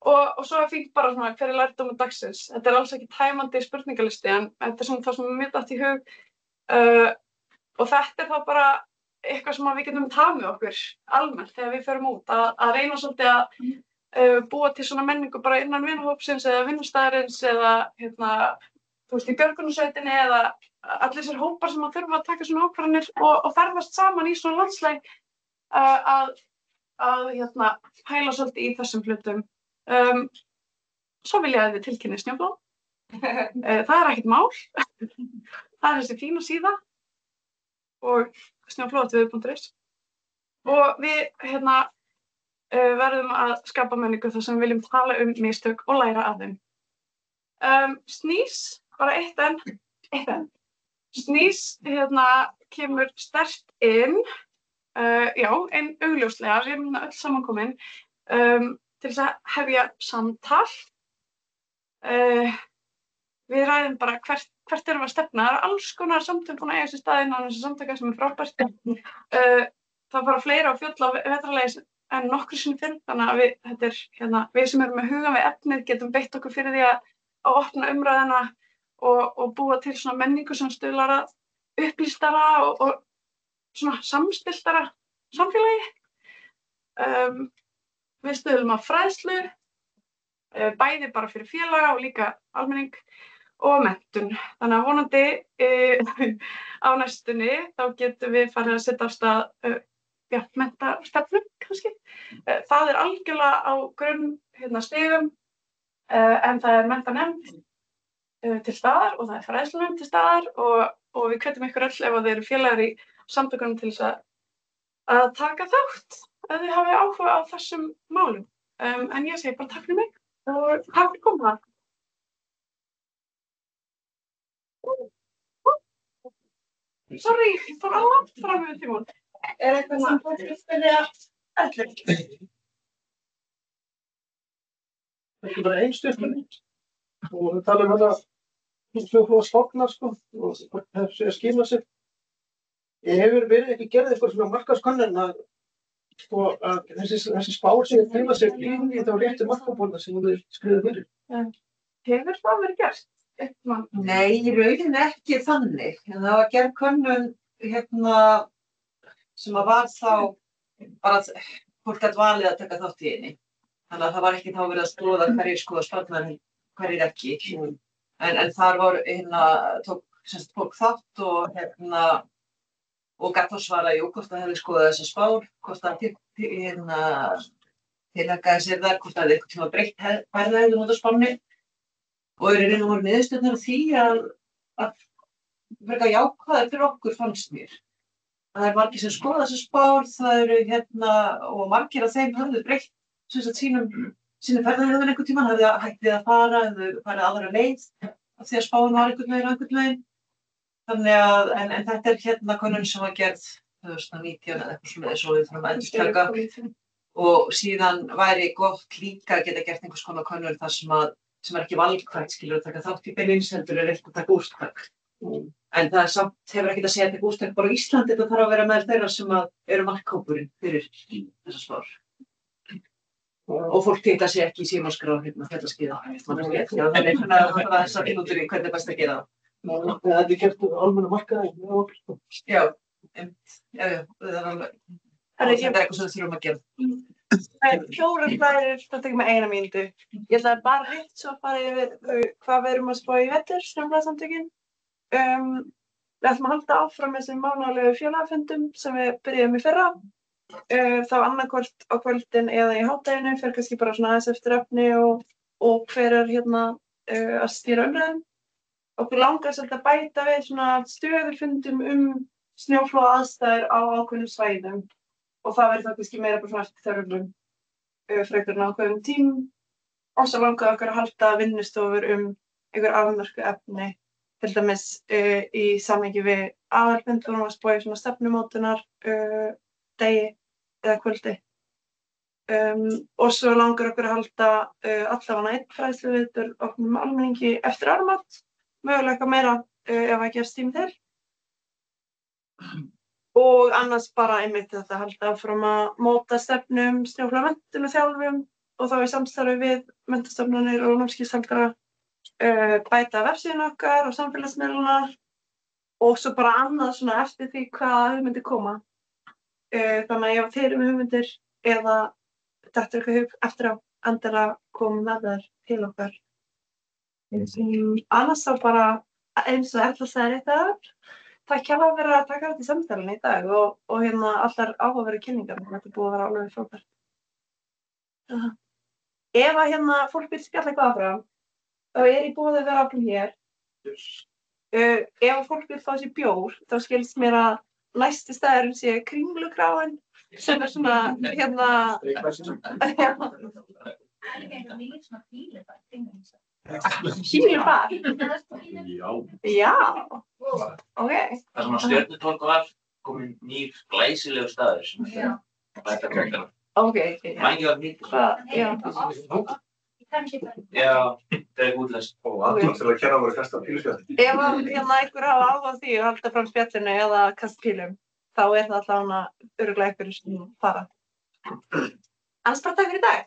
Og svo fínt bara svona hver lærdómur dagsins. Þetta alls ekki tæmandi spurningalisti en þetta svona það sem mér datt í hug og þetta þá bara eitthvað sem við getum tafið með okkur almennt þegar við förum út að reyna svolítið að búa til svona menningu bara innan vinahópsins eða vinnustæðarins eða þú veist í björgunarsveitinni eða allir þessir hópar sem þurfa að taka svona ákvarðanir og ferðast saman í svona landsleik að pæla svolítið í þessum hlutum. Svo vil ég að við tilkynni snjóflóð. Það ekkert mál. Það þessi fína síða og snjóflóðatvið.is og við verðum að skapa menningu þar sem við viljum tala mistök og læra af þeim. Snís, bara eitt enn. Snís kemur sterkt inn, já, einn augljóslega, við erum öll samankomin til þess að hefja samtal. Við ræðum bara hvert erum við að stefna. Það alls konar samtöl búin að eiga sér stað innan þessu samtaka sem frábært. Það fara fleira á fjöll á vetrarlagi en nokkru sinni fyrr, þannig að við sem erum með hugann við efnið getum beitt okkur fyrir því að opna umræðuna og búa til svona menningu sem stuðlar að upplýstara og svona samstilltara samfélagi. Við stuðlum að fræðslu, bæði bara fyrir félaga og líka almenning og menntun. Þannig að vonandi á næstunni þá getum við farið að setja af stað menntastefnu kannski. Það algjörlega á stigum en það menntanefnd til staðar og það fræðslunefnd til staðar og við hvetjum ykkur öll ef þeir eru félagar í samtökunum til þess að taka þátt ef þið hafið áhuga á þessum málum. En ég segi bara takk fyrir mig og takk fyrir koma. Sorry, ég fór alveg langt fram yfir tímann. Eitthvað sem þú vilt spyrja Erlu? Ekki bara ein stuttmynd og við talum snjóflóðastofnar sko og þessi að skila sig. Ég hefur verið ekki gerð eitthvað svona markaðskönnun að þessi spár sem fela sig lífni þá réttu markabóla sem þau skriðu fyrir. Hefur það verið gert? Nei, í rauninni ekki þannig. En það var gerð könnun sem var þá bara fólk gat valið að taka þátt í henni. Þannig að það var ekki þá verið að skoða hverjir skoða sparnaðinn, hverjir ekki. En þar var tók fólk þátt og gat þá svara, jú, hvort það hefði skoðað þessa spár, hvort það tilhakaði sér þar, hvort það hefði einhvern tíma breytt ferðahegðun út á spánni. Og í raun og veru niðurstöðurnar af því að verka jákvæðar fyrir okkur fannst mér. Það margir sem skoða þessa spár, það eru og margir af þeim höfðu breytt sínum ferðahegðun einhvern tímann, höfðu hætt við að fara, höfðu farið aðra leið af því að spáin var einhvern veginn. Þannig að, en þetta er könnun sem var gerð 2019 eða eitthvað svoleiðis og við þurfum að endurtaka og síðan væri gott líka að geta gert einhvers konar könnun þar sem að sem ekki valkvætt, skilur, að taka þátt í beinlínis heldur reynt að taka úrstak. En það samt hefur ekkert að segja að taka úrstak bara á Íslandi, þetta þarf að vera með þeirra sem eru markhópurinn fyrir þessar spár. Og fólk tita sig ekki í símaskrá fjallaskíða. Já, þannig það var þessar mínútur í hvernig best að gera það. Þetta er gert almenna markaði. Já, það er alveg. Þetta er eitthvað sem við þurfum að gera. Það er 4 flæðir, það tekur mig 1 mínútu. Ég ætlaði bara rétt svo að fara yfir hvað við erum að spá í vetur, snjóflóðasamtökin. Við ætlum að halda áfram með þessum mánaðarlegu félagafundum sem við byrjuðum í fyrra. Þá annarkvort á kvöldin eða í hádeginu, fer kannski bara svona aðeins eftir efni og hver er að stýra umræðum. Okkur langar svolítið að bæta við svona stöðufundum snjóflóðaaðstæður á ákveðnum svæðum. Og það verður þá kannski meira bara svona eftir þörfum frekar en ákveðnum tímum. Og svo langar okkur að halda vinnustofur einhver afmörkuð efni, til dæmis í samhengi við aðalfund, vorum að spá í svona stefnumótunar degi eða kvöldi. Og svo langar okkur að halda allavega 1 fræðsluviðburð opnum almenningi eftir áramót, mögulega meira ef að gefst tími til. Og annars bara einmitt þetta halda áfram að móta stefnu snjóflóðamenntun og þjálfum og þá í samstarfi við menntastofnanir og námskeiðshaldara, bæta vefsíðuna okkar og samfélagsmiðlunar og svo bara annað svona eftir því hvað hugmyndir koma. Þannig að ef þeir eru með hugmyndir eða dettur eitthvað hug eftir á, endilega koma með þær til okkar. Annars þá bara eins og Erla sagði rétt áðan. Takk kærlega fyrir að taka þátt í samtalinu í dag og allar áhugaverðu kynningar. Þetta er búið að vera alveg frábært. Ef að fólk vill spjalla eitthvað áfram, þá er í boði að vera áfram hér. Ef fólk vill fá sér bjór, þá skilst mér að næsti staðurinn sé Kringlugráin, sem er svona Fílubar? Já. Ok. Það sem að Stjörnutorg var, kominn nýr glæsilegur staður sem bæta krakkana. Ok. Mængið var nýtt. Já, það er útlest. Og allar til að kenna voru kasta píluspjalli. Ef einhver hafa áhuga á því og halda fram spjallinu eða kasta pílum, þá er það allavega örugglega einhverju sem fara. Annars bara takk fyrir í dag.